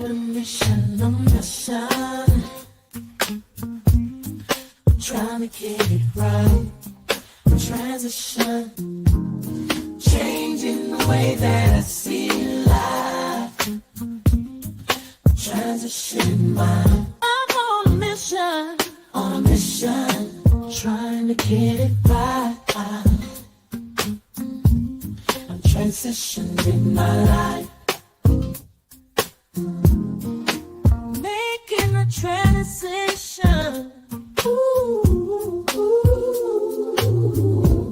mission, on mission. Trying to get it right. Transition. Changing the way that I see life. Transition mind. I'm on a mission. On a mission. Trying to get it right. I'm transitioned in my life. Making a transition. Ooh, ooh,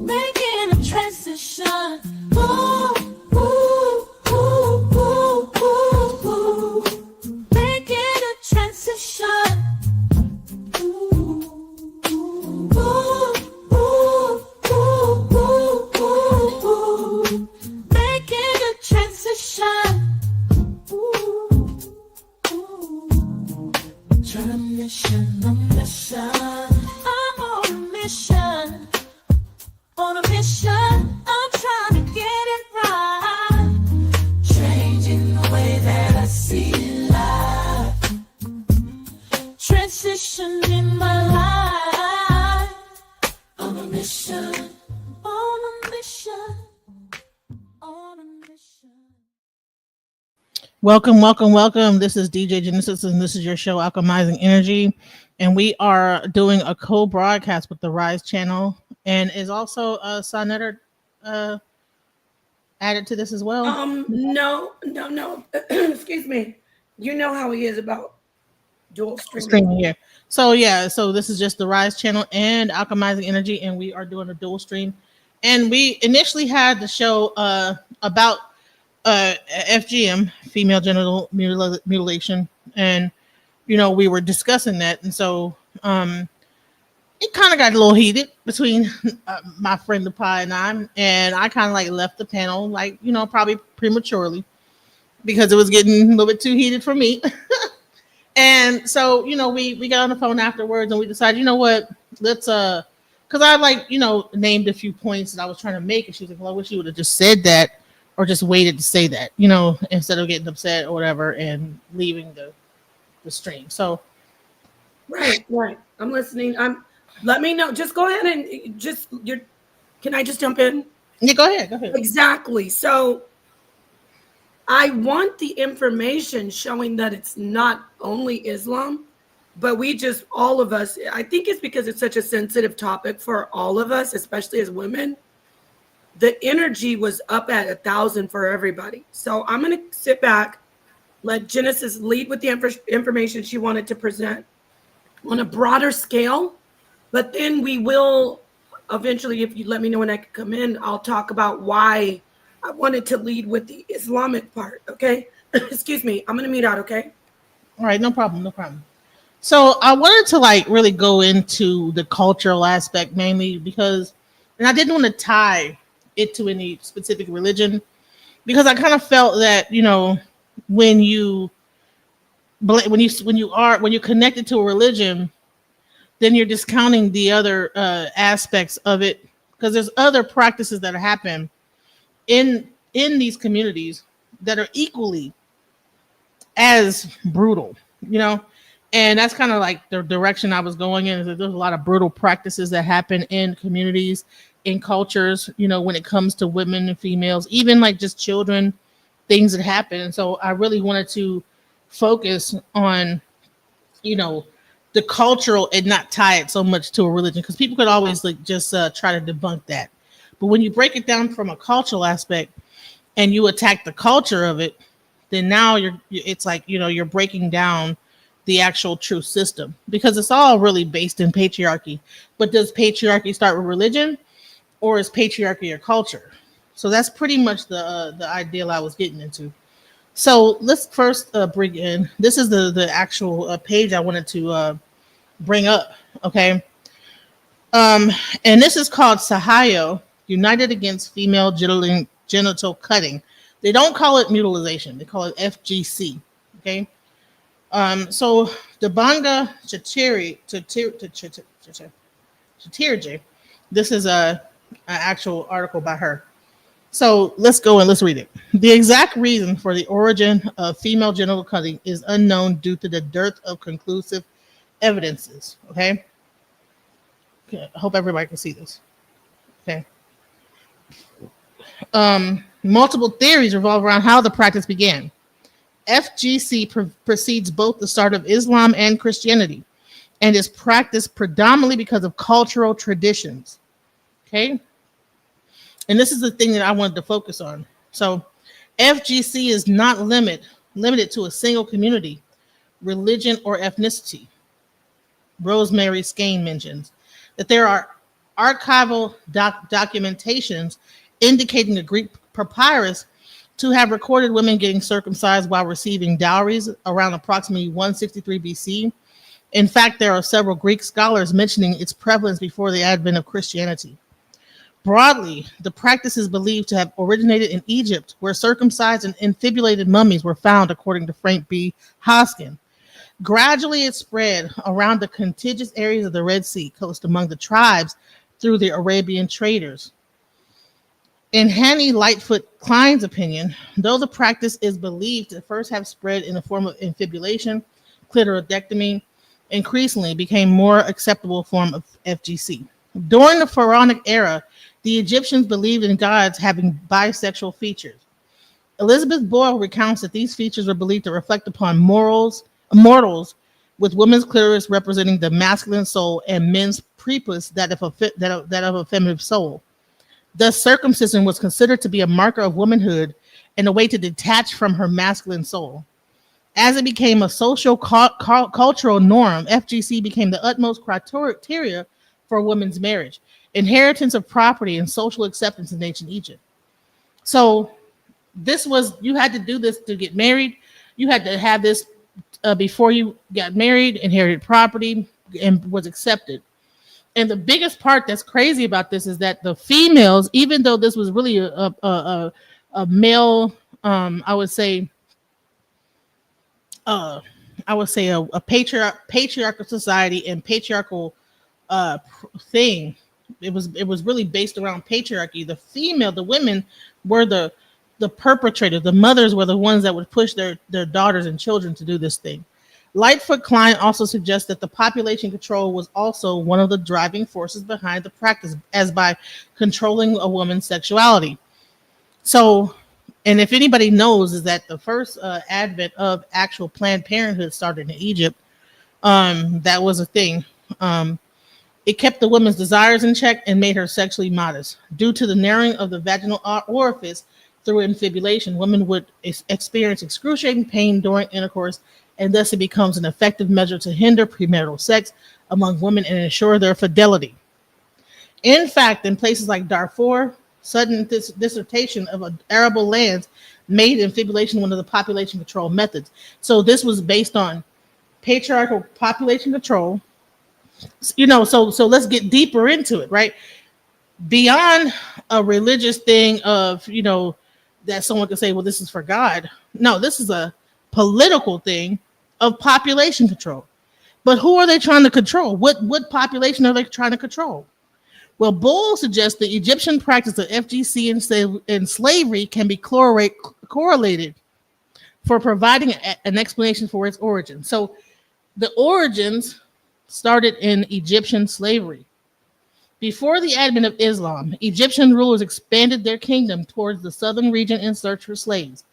making a transition. Ooh, ooh, ooh, ooh, ooh, ooh. Making a transition. Ooh, ooh, ooh, ooh, ooh, ooh. Making a transition. Trying to mission, on a mission. I'm on a mission. On a mission, I'm trying to get it right. Changing the way that I see life. Transition in my life. On a mission. On a mission. On a mission. Welcome, welcome, welcome. This is DJ Genesis, and this is your show, Alchemizing Energy. And we are doing a co-broadcast with the Rise channel, and is also Sonetter added to this as well. No. Excuse me. You know how he is about dual Streaming here. So this is just the Rise channel and Alchemizing Energy, and we are doing a dual stream. And we initially had the show about FGM, female genital mutilation, and we were discussing that, and so it kind of got a little heated between my friend Napah and I kind of like left the panel, like probably prematurely, because it was getting a little bit too heated for me. And so we got on the phone afterwards, and we decided, what, let's because I named a few points that I was trying to make, and she was like, well, I wish you would have just said that, or just waited to say that, instead of getting upset or whatever and leaving the stream. So right. I'm listening. Let me know. Just go ahead and can I just jump in? Yeah, go ahead. Exactly. So I want the information showing that it's not only Islam, but all of us, I think it's because it's such a sensitive topic for all of us, especially as women. The energy was up at 1,000 for everybody. So I'm going to sit back, let Genesis lead with the information she wanted to present on a broader scale. But then we will eventually, if you let me know when I can come in, I'll talk about why I wanted to lead with the Islamic part. Okay. Excuse me. I'm going to mute out. Okay. All right. No problem. So I wanted to really go into the cultural aspect mainly because, and I didn't want to tie it to any specific religion, because I kind of felt that when you're connected to a religion, then you're discounting the other aspects of it, because there's other practices that happen in these communities that are equally as brutal, and that's kind of like the direction I was going in, is that there's a lot of brutal practices that happen in communities, in cultures, when it comes to women and females, even like just children, things that happen. And so I really wanted to focus on, the cultural and not tie it so much to a religion, because people could always just try to debunk that. But when you break it down from a cultural aspect and you attack the culture of it, then now it's like, you're breaking down the actual true system, because it's all really based in patriarchy. But does patriarchy start with religion, or is patriarchy a culture? So that's pretty much the ideal I was getting into. So let's first bring in, this is the actual page I wanted to bring up. Okay. And this is called Sahayo, United Against Female Genital Cutting. They don't call it mutilization. They call it FGC. Okay. So Dabanga Chatirje, this is an actual article by her. So let's go and let's read it. The exact reason for the origin of female genital cutting is unknown due to the dearth of conclusive evidences. Okay. I hope everybody can see this. Okay. Multiple theories revolve around how the practice began. FGC precedes both the start of Islam and Christianity and is practiced predominantly because of cultural traditions. Okay. And this is the thing that I wanted to focus on. So FGC is not limited to a single community, religion, or ethnicity. Rosemary Skane mentions that there are archival documentations indicating the Greek papyrus to have recorded women getting circumcised while receiving dowries around approximately 163 BC. In fact, there are several Greek scholars mentioning its prevalence before the advent of Christianity. Broadly, the practice is believed to have originated in Egypt, where circumcised and infibulated mummies were found, according to Frank B. Hoskin. Gradually, it spread around the contiguous areas of the Red Sea coast among the tribes through the Arabian traders. In Hanny Lightfoot Klein's opinion, though the practice is believed to first have spread in the form of infibulation, clitoridectomy increasingly became more acceptable form of FGC. During the Pharaonic era, the Egyptians believed in gods having bisexual features. Elizabeth Boyle recounts that these features were believed to reflect upon mortals, with women's clitoris representing the masculine soul and men's prepuce that of a feminine soul. Thus, circumcision was considered to be a marker of womanhood and a way to detach from her masculine soul. As it became a social cultural norm, FGC became the utmost criteria for women's marriage, inheritance of property, and social acceptance in ancient Egypt. So this was, you had to do this to get married. You had to have this before you got married, inherited property, and was accepted. And the biggest part that's crazy about this is that the females, even though this was really a male, I would say a patriarchal society and patriarchal thing. It was really based around patriarchy. The women were the perpetrators. The mothers were the ones that would push their daughters and children to do this thing. Lightfoot Klein also suggests that the population control was also one of the driving forces behind the practice, as by controlling a woman's sexuality. So, and if anybody knows, is that the first advent of actual Planned Parenthood started in Egypt. That was a thing. It kept the woman's desires in check and made her sexually modest. Due to the narrowing of the vaginal orifice through infibulation, women would experience excruciating pain during intercourse, and thus it becomes an effective measure to hinder premarital sex among women and ensure their fidelity. In fact, in places like Darfur, sudden dissertation of arable lands made infibulation one of the population control methods. So this was based on patriarchal population control. So let's get deeper into it, right? Beyond a religious thing of, that someone could say, well, this is for God. No, this is a political thing of population control. But who are they trying to control? What population are they trying to control? Well, Bull suggests the Egyptian practice of FGC and slavery can be correlated for providing an explanation for its origin. So the origins started in Egyptian slavery. Before the advent of Islam, Egyptian rulers expanded their kingdom towards the southern region in search for slaves.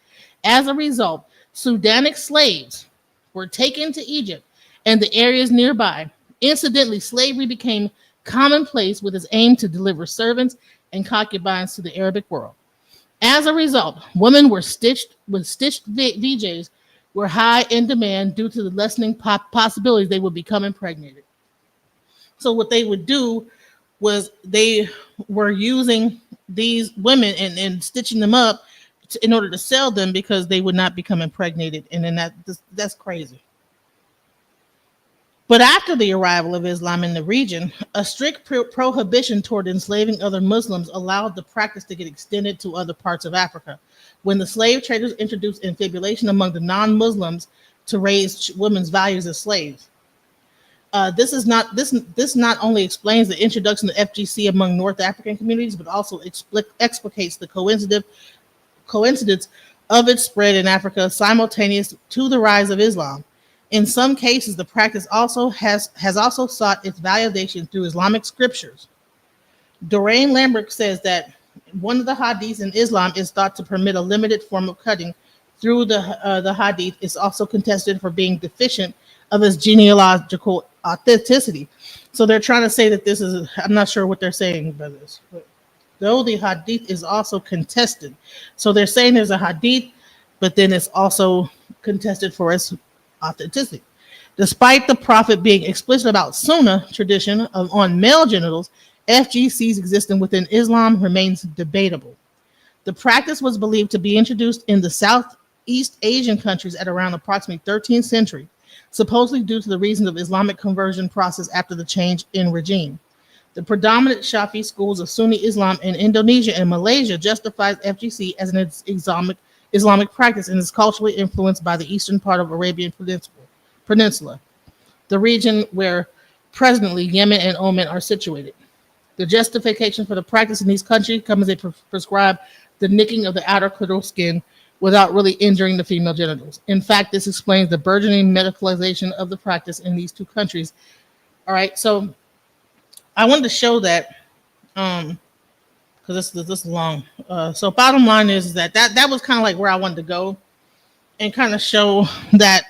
As a result, Sudanic slaves were taken to Egypt and the areas nearby. Incidentally, slavery became commonplace with its aim to deliver servants and concubines to the Arabic world. As a result, women were stitched VJs were high in demand due to the lessening possibilities they would become impregnated. So what they would do was they were using these women and stitching them up in order to sell them because they would not become impregnated. And then that's crazy. But after the arrival of Islam in the region, a strict prohibition toward enslaving other Muslims allowed the practice to get extended to other parts of Africa. When the slave traders introduced infibulation among the non-Muslims to raise women's values as slaves. This not only explains the introduction of FGC among North African communities, but also explicates the coincidence of its spread in Africa simultaneous to the rise of Islam. In some cases, the practice also has also sought its validation through Islamic scriptures. Doreen Lambert says that one of the hadiths in Islam is thought to permit a limited form of cutting through the hadith is also contested for being deficient of its genealogical authenticity. So they're trying to say that this is, I'm not sure what they're saying by this, but though the hadith is also contested. So they're saying there's a hadith, but then it's also contested for its authenticity. Despite the Prophet being explicit about Sunnah tradition on male genitals, FGC's existence within Islam remains debatable. The practice was believed to be introduced in the Southeast Asian countries at around approximately 13th century, supposedly due to the reasons of Islamic conversion process after the change in regime. The predominant Shafi schools of Sunni Islam in Indonesia and Malaysia justifies FGC as an Islamic practice and is culturally influenced by the eastern part of Arabian Peninsula, the region where presently Yemen and Oman are situated. The justification for the practice in these countries comes as they prescribe the nicking of the outer clitoral skin without really injuring the female genitals. In fact, this explains the burgeoning medicalization of the practice in these two countries. All right, so I wanted to show that because this is long. So bottom line is that was kind of like where I wanted to go and kind of show that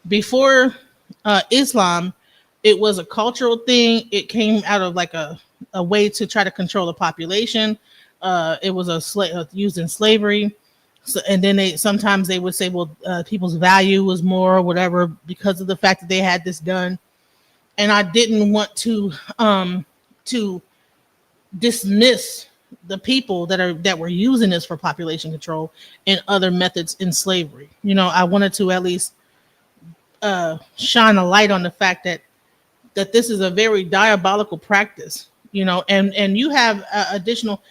before Islam, it was a cultural thing. It came out of like a way to try to control the population. It was used in slavery. So, and then sometimes they would say, well, people's value was more or whatever because of the fact that they had this done. And I didn't want to dismiss the people that were using this for population control and other methods in slavery. You know, I wanted to at least shine a light on the fact that this is a very diabolical practice. You know, and you have additional.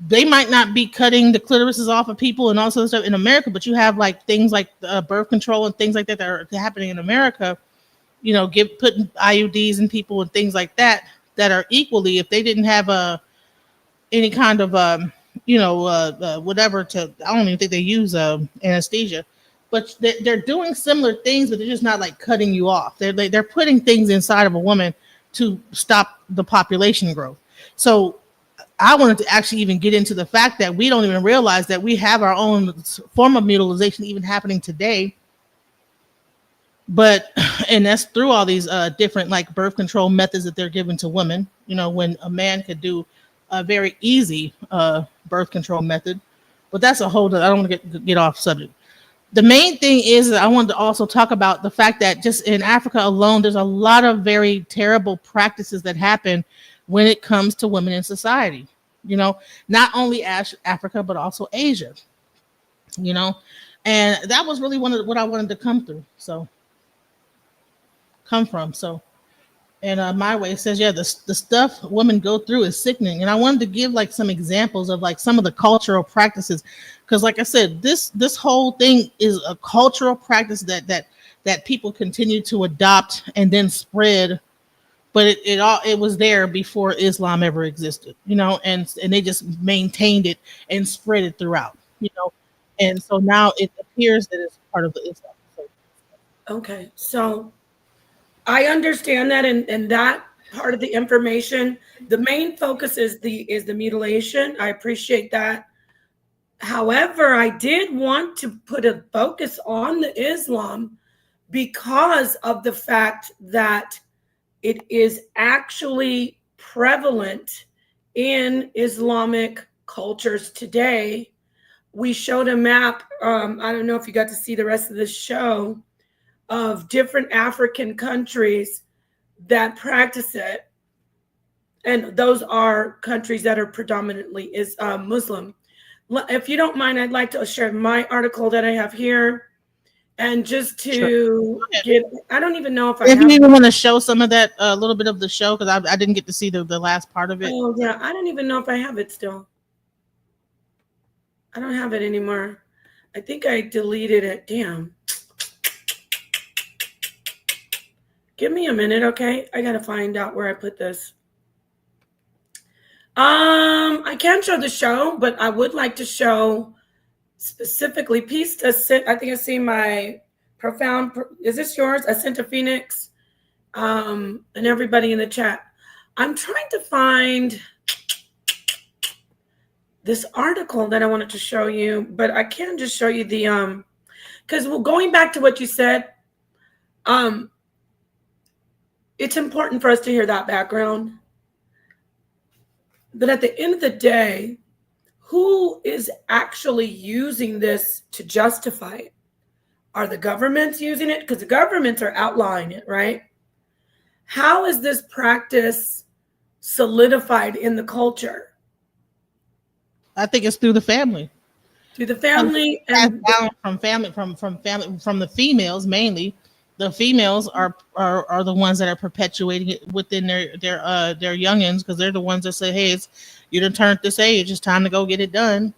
They might not be cutting the clitorises off of people and all sorts of stuff in America, but you have like things like birth control and things like that are happening in America. You know, putting IUDs in people and things like that are equally, if they didn't have any kind of whatever to, I don't even think they use anesthesia, but they're doing similar things, but they're just not like cutting you off. They're putting things inside of a woman to stop the population growth. So I wanted to actually even get into the fact that we don't even realize that we have our own form of mutilization even happening today. But, and that's through all these different like birth control methods that they're giving to women, you know, when a man could do a very easy birth control method. But that's a whole, I don't want to get off subject. The main thing is that I wanted to also talk about the fact that just in Africa alone, there's a lot of very terrible practices that happen when it comes to women in society, you know, not only Africa, but also Asia, you know, and that was really what I wanted to come from. So, and my way says, yeah, the stuff women go through is sickening. And I wanted to give like some examples of like some of the cultural practices. Because like I said, this whole thing is a cultural practice that people continue to adopt and then spread. But it was there before Islam ever existed, you know, and they just maintained it and spread it throughout, you know. And so now it appears that it's part of the Islam. Okay, so I understand that, and that part of the information, the main focus is the mutilation. I appreciate that. However, I did want to put a focus on the Islam because of the fact that it is actually prevalent in Islamic cultures today. We showed a map. I don't know if you got to see the rest of the show, of different African countries that practice it. And those are countries that are predominantly Muslim. If you don't mind, I'd like to share my article that I have here. And just to get, I don't even know if you even want to show some of that, a little bit of the show, because I didn't get to see the last part of it. Oh, yeah. I don't even know if I have it still. I don't have it anymore. I think I deleted it. Damn. Give me a minute, okay? I gotta find out where I put this. I can't show the show, but I would like to show specifically Peace to Sent. I think I see my profound. Is this yours? I sent to Phoenix, and everybody in the chat. I'm trying to find this article that I wanted to show you, but I can't just show you the because going back to what you said, it's important for us to hear that background. But at the end of the day, who is actually using this to justify it? Are the governments using it? Because the governments are outlawing it, right? How is this practice solidified in the culture? I think it's through the family. Through the family and down from the females mainly. The females are the ones that are perpetuating it within their youngins, because they're the ones that say, "Hey, you done turned this age. It's time to go get it done."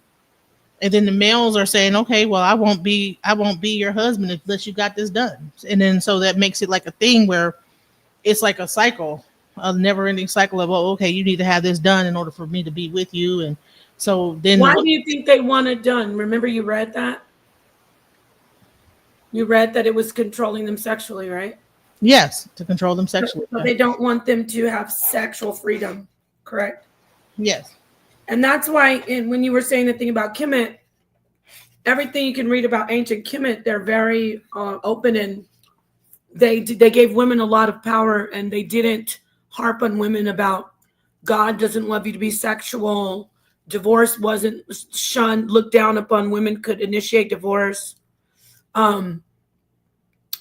And then the males are saying, "Okay, well, I won't be your husband unless you got this done." And then so that makes it like a thing where it's like a cycle, a never-ending cycle of, "Oh, okay, you need to have this done in order for me to be with you." And so then, why do you think they want it done? Remember, you read that. You read that it was controlling them sexually, right? Yes, to control them sexually. So they don't want them to have sexual freedom, correct? Yes. And that's why, when you were saying the thing about Kemet, everything you can read about ancient Kemet, they're very open, and they gave women a lot of power, and they didn't harp on women about God doesn't love you to be sexual. Divorce wasn't shunned, looked down upon. Women could initiate divorce.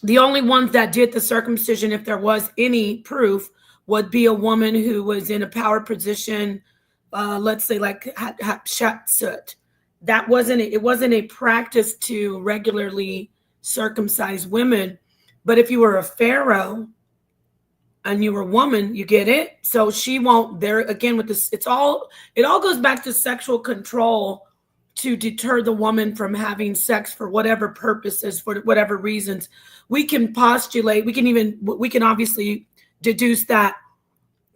The only ones that did the circumcision, if there was any proof, would be a woman who was in a power position, let's say like Hatshepsut. That wasn't it wasn't a practice to regularly circumcise women. But if you were a pharaoh and you were a woman, you get it. So she won't. There again with this, it all goes back to sexual control, to deter the woman from having sex for whatever purposes, for whatever reasons. We can postulate, we can obviously deduce that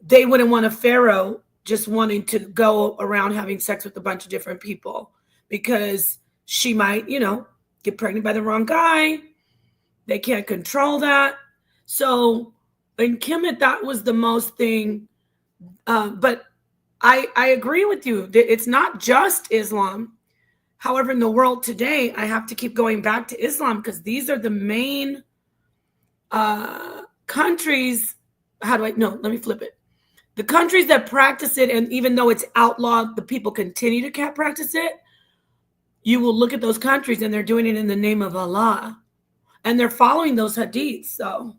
they wouldn't want a pharaoh just wanting to go around having sex with a bunch of different people, because she might, get pregnant by the wrong guy. They can't control that. So in Kemet, that was the most thing. But I agree with you. It's not just Islam. However, in the world today, I have to keep going back to Islam, because these are the main countries. Let me flip it. The countries that practice it, and even though it's outlawed, the people continue to practice it. You will look at those countries and they're doing it in the name of Allah, and they're following those hadiths. So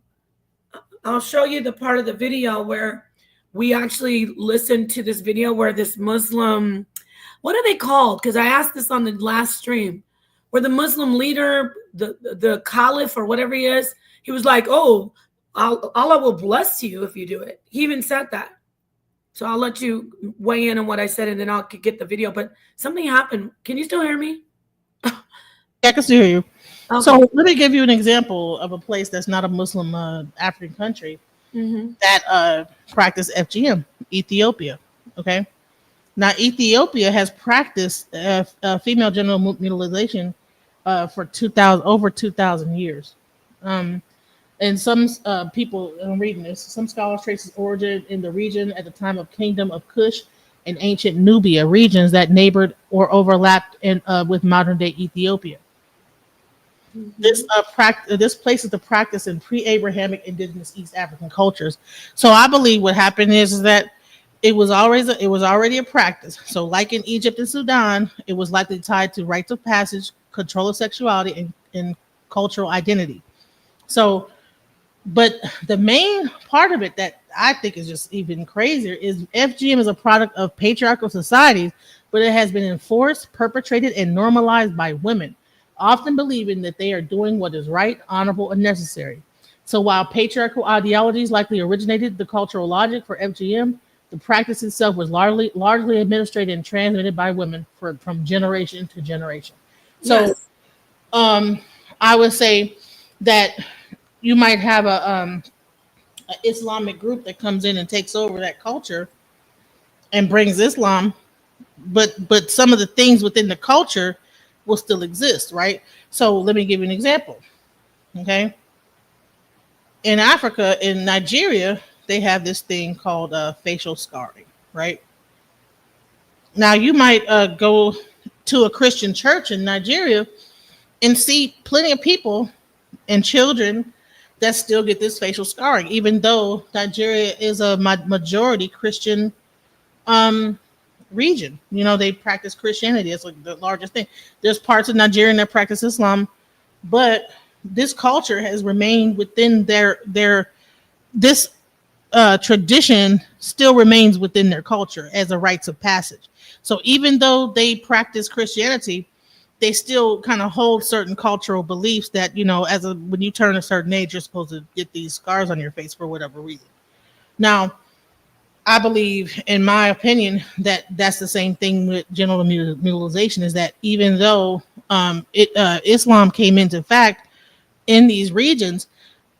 I'll show you the part of the video where we actually listened to this video where this Muslim, what are they called? Because I asked this on the last stream, where the Muslim leader, the caliph or whatever he is, he was like, "Oh, Allah will bless you if you do it." He even said that. So I'll let you weigh in on what I said, and then I'll get the video. But something happened. Can you still hear me? Yeah, I can still hear you. Okay. So let me give you an example of a place that's not a Muslim African country that practice FGM, Ethiopia. Okay. Now, Ethiopia has practiced female genital mutilation for over 2,000 years. And some people, I'm reading this, some scholars trace its origin in the region at the time of Kingdom of Kush and ancient Nubia, regions that neighbored or overlapped with modern-day Ethiopia. This place is the practice in pre-Abrahamic indigenous East African cultures. So I believe what happened is that it was already a practice. So like in Egypt and Sudan, it was likely tied to rites of passage, control of sexuality, and cultural identity. So, but the main part of it that I think is just even crazier is FGM is a product of patriarchal societies, but it has been enforced, perpetrated, and normalized by women, often believing that they are doing what is right, honorable, and necessary. So while patriarchal ideologies likely originated the cultural logic for FGM, the practice itself was largely administered and transmitted by women from generation to generation. So Yes. I would say that you might have an Islamic group that comes in and takes over that culture and brings Islam, but some of the things within the culture will still exist, right? So let me give you an example. Okay, in Africa, in Nigeria, they have this thing called facial scarring, right? Now you might go to a Christian church in Nigeria and see plenty of people and children that still get this facial scarring, even though Nigeria is a majority Christian um, region. You know, they practice Christianity. It's like the largest thing. There's parts of Nigeria that practice Islam, but this culture has remained within their this tradition still remains within their culture as a rites of passage. So even though they practice Christianity, they still kind of hold certain cultural beliefs that, you know, as a when you turn a certain age, you're supposed to get these scars on your face for whatever reason. Now, I believe, in my opinion, that that's the same thing with genital mutilization. Is that even though Islam came into fact in these regions,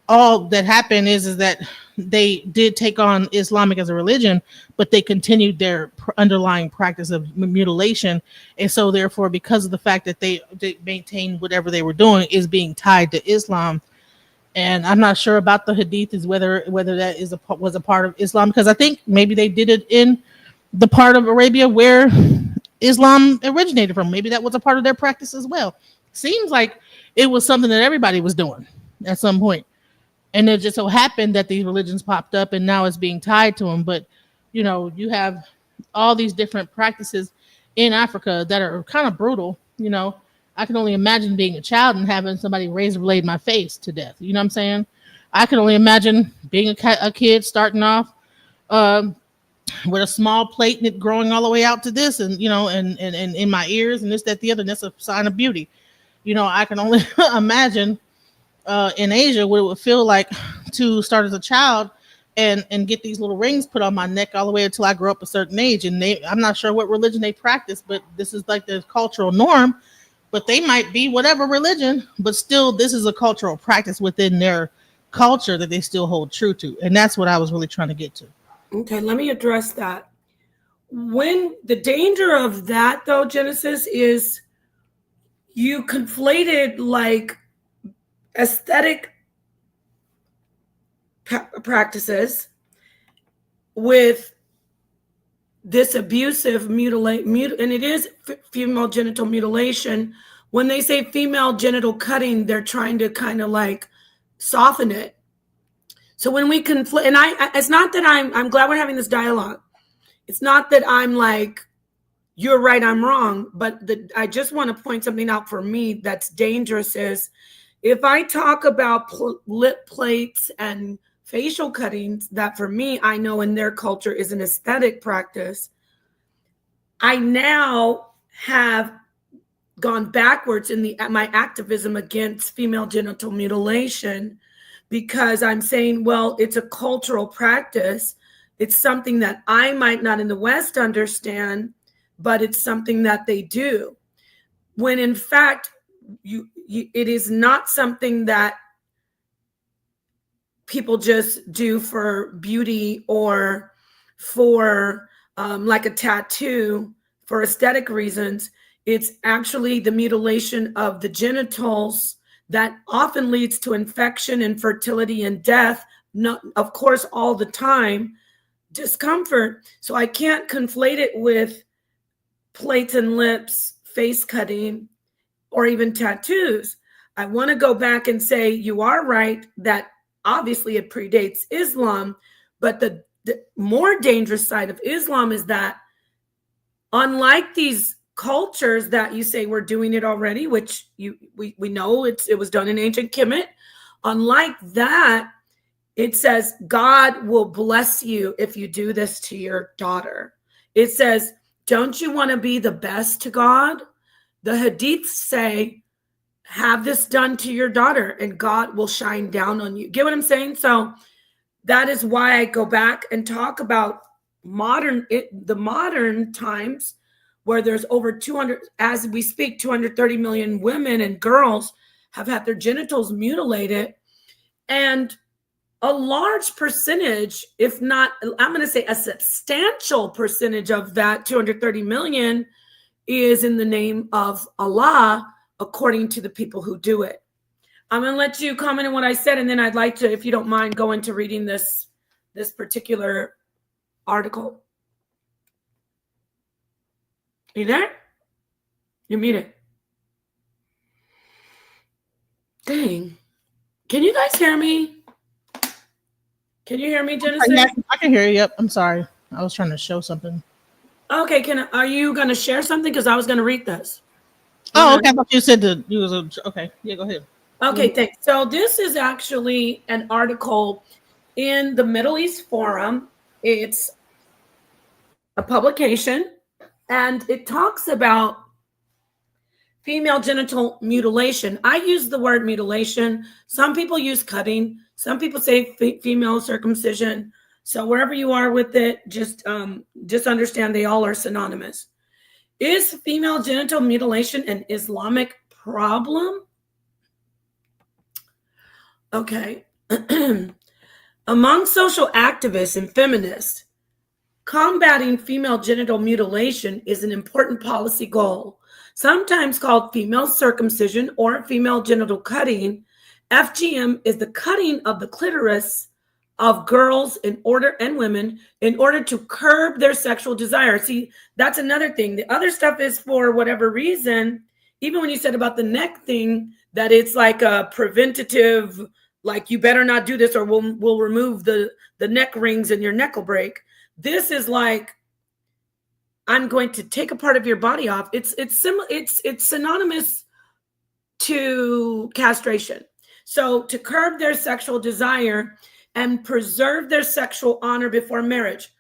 all that happened is that they did take on Islamic as a religion, but they continued their underlying practice of mutilation, and so therefore, because of the fact that they maintained whatever they were doing is being tied to Islam. And I'm not sure about the hadith is whether that was a part of Islam, because I think maybe they did it in the part of Arabia where Islam originated from. Maybe that was a part of their practice as well. Seems like it was something that everybody was doing at some point. And it just so happened that these religions popped up and now it's being tied to them. But, you know, you have all these different practices in Africa that are kind of brutal. You know, I can only imagine being a child and having somebody razor blade my face to death. You know what I'm saying? I can only imagine being a kid starting off with a small plate and it growing all the way out to this, and, you know, and in my ears and this, that, the other. And that's a sign of beauty. You know, I can only imagine in Asia what it would feel like to start as a child and get these little rings put on my neck all the way until I grow up a certain age. And I'm not sure what religion they practice, but this is like the cultural norm. But they might be whatever religion, but still this is a cultural practice within their culture that they still hold true to. And that's what I was really trying to get to. Okay, let me address that. When the danger of that, though, Genesis, is you conflated like aesthetic practices with this abusive and it is female genital mutilation. When they say female genital cutting, they're trying to kind of like soften it. So when we conflate, and it's not that I'm glad we're having this dialogue. It's not that I'm like, you're right, I'm wrong, but I just want to point something out for me that's dangerous is if I talk about lip plates and facial cuttings, that for me, I know in their culture is an aesthetic practice. I now have gone backwards in my activism against female genital mutilation because I'm saying, well, it's a cultural practice. It's something that I might not in the West understand, but it's something that they do. When in fact, it is not something that people just do for beauty or for like a tattoo for aesthetic reasons. It's actually the mutilation of the genitals that often leads to infection, infertility, and death. Not, of course, all the time, discomfort. So I can't conflate it with plates and lips, face cutting, or even tattoos. I want to go back and say you are right that obviously it predates Islam, but the more dangerous side of Islam is that unlike these cultures that you say we're doing it already, which we know it was done in ancient Kemet, unlike that, it says God will bless you if you do this to your daughter. It says, don't you want to be the best to God? The hadiths say, have this done to your daughter and God will shine down on you. Get what I'm saying? So that is why I go back and talk about the modern times where there's over 200, as we speak, 230 million women and girls have had their genitals mutilated. And a large percentage, if not, I'm going to say a substantial percentage of that 230 million is in the name of Allah, according to the people who do it. I'm going to let you comment on what I said, and then I'd like to, if you don't mind, go into reading this particular article. You there? You muted. Dang. Can you guys hear me? Can you hear me, Genesis? I can hear you. Yep. I'm sorry. I was trying to show something. Okay. Are you going to share something? Because I was going to read this. Oh, okay. I thought you said okay. Yeah, go ahead. Okay, thanks. So this is actually an article in the Middle East Forum. It's a publication, and it talks about female genital mutilation. I use the word mutilation. Some people use cutting. Some people say female circumcision. So wherever you are with it, just understand they all are synonymous. Is female genital mutilation an Islamic problem? Okay. Among social activists and feminists, combating female genital mutilation is an important policy goal. Sometimes called female circumcision or female genital cutting, FGM is the cutting of the clitoris of girls and women in order to curb their sexual desire. See, that's another thing. The other stuff is for whatever reason. Even when you said about the neck thing, that it's like a preventative, like you better not do this or we'll remove the neck rings and your neck will break. This is like, I'm going to take a part of your body off. It's synonymous to castration. So to curb their sexual desire and preserve their sexual honor before marriage.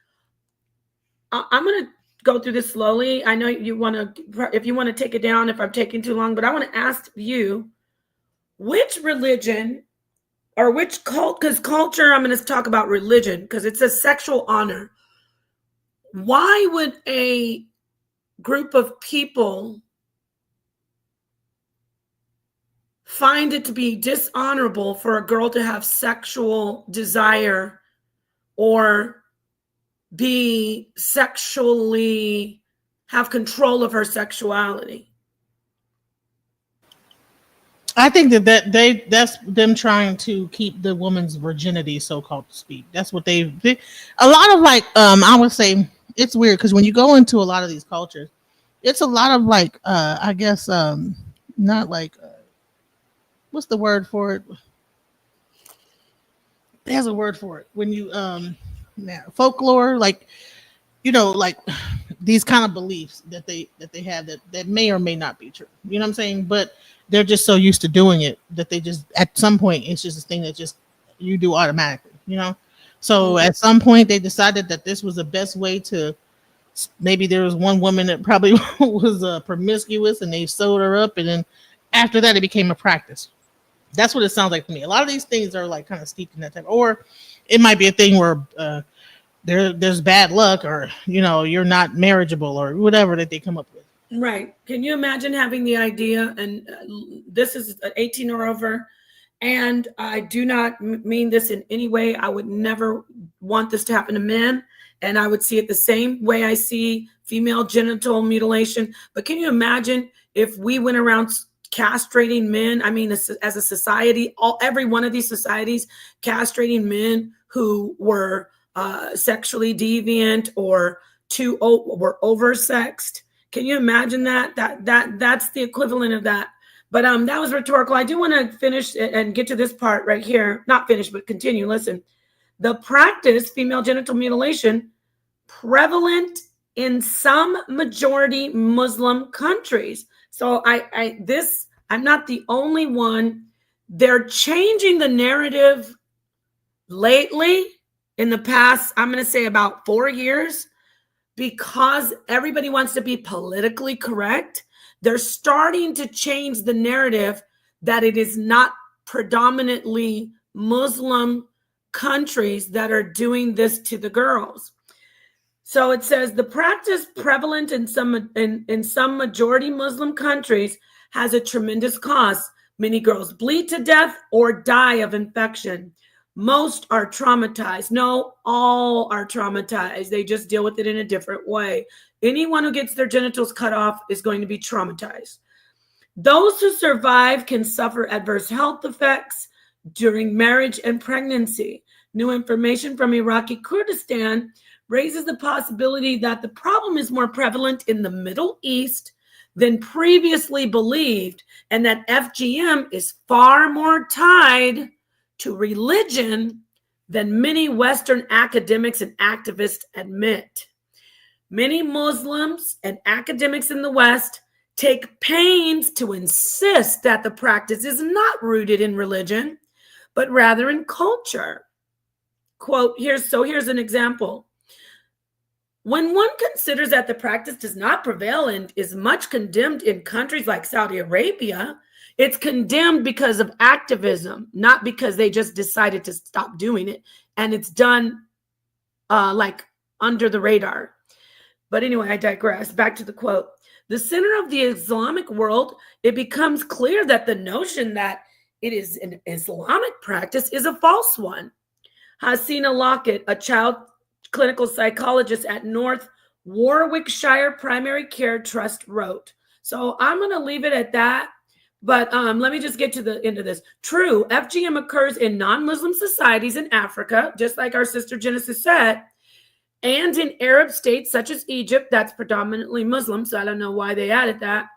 I'm going to go through this slowly. I know you want to, if you want to take it down, if I'm taking too long, but I want to ask you, which religion or which cult, because culture, I'm going to talk about religion because it's a sexual honor. Why would a group of people find it to be dishonorable for a girl to have sexual desire or be sexually, have control of her sexuality? I think that's them trying to keep the woman's virginity, so-called to speak. That's what a lot of like, I would say it's weird because when you go into a lot of these cultures, it's a lot of like, I guess, not like, what's the word for it? There's a word for it. When you, folklore, like, like these kind of beliefs that they have that may or may not be true. You know what I'm saying? But they're just so used to doing it that they just, at some point, it's just a thing that just you do automatically, So at some point they decided that this was the best way to, maybe there was one woman that probably was promiscuous and they sewed her up. And then after that, it became a practice. That's what it sounds like to me. A lot of these things are like kind of steeped in that type, or it might be a thing where there's bad luck, or, you're not marriageable or whatever that they come up with. Right. Can you imagine having the idea, and this is an 18 or over, and I do not mean this in any way. I would never want this to happen to men, and I would see it the same way I see female genital mutilation. But can you imagine if we went around castrating men? I mean, as a society, every one of these societies castrating men who were sexually deviant or were oversexed. Can you imagine that? That's the equivalent of that. But that was rhetorical. I do want to finish and get to this part right here. Not finish, but continue. Listen. The practice, female genital mutilation, prevalent in some majority Muslim countries. So I'm not the only one. They're changing the narrative lately in the past, I'm going to say about 4 years, because everybody wants to be politically correct. They're starting to change the narrative that it is not predominantly Muslim countries that are doing this to the girls. So it says the practice prevalent in some majority Muslim countries has a tremendous cost. Many girls bleed to death or die of infection. Most are traumatized. No, all are traumatized. They just deal with it in a different way. Anyone who gets their genitals cut off is going to be traumatized. Those who survive can suffer adverse health effects during marriage and pregnancy. New information from Iraqi Kurdistan raises the possibility that the problem is more prevalent in the Middle East than previously believed, and that FGM is far more tied to religion than many Western academics and activists admit. Many Muslims and academics in the West take pains to insist that the practice is not rooted in religion, but rather in culture. Quote, here's an example. When one considers that the practice does not prevail and is much condemned in countries like Saudi Arabia, it's condemned because of activism, not because they just decided to stop doing it. And it's done like under the radar. But anyway, I digress. Back to the quote. The center of the Islamic world, it becomes clear that the notion that it is an Islamic practice is a false one. Hasina Lockett, a child clinical psychologist at North Warwickshire Primary Care Trust, wrote. So I'm going to leave it at that. But let me just get to the end of this. True, FGM occurs in non-Muslim societies in Africa, just like our sister Genesis said, and in Arab states such as Egypt, that's predominantly Muslim, so I don't know why they added that,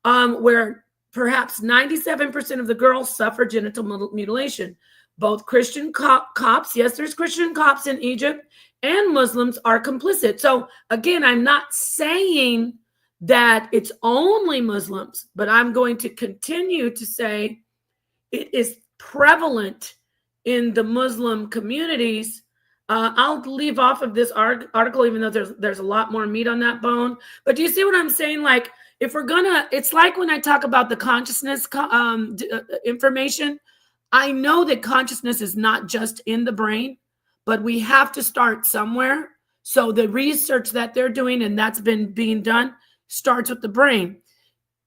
where perhaps 97% of the girls suffer genital mutilation. Both Christian Copts, yes, there's Christian Copts in Egypt, and Muslims are complicit. So again, I'm not saying that it's only Muslims, but I'm going to continue to say it is prevalent in the Muslim communities. I'll leave off of this article, even though there's a lot more meat on that bone. But do you see what I'm saying? Like, if we're gonna, it's like when I talk about the consciousness information, I know that consciousness is not just in the brain, but we have to start somewhere. So the research that they're doing, and that's been being done, starts with the brain.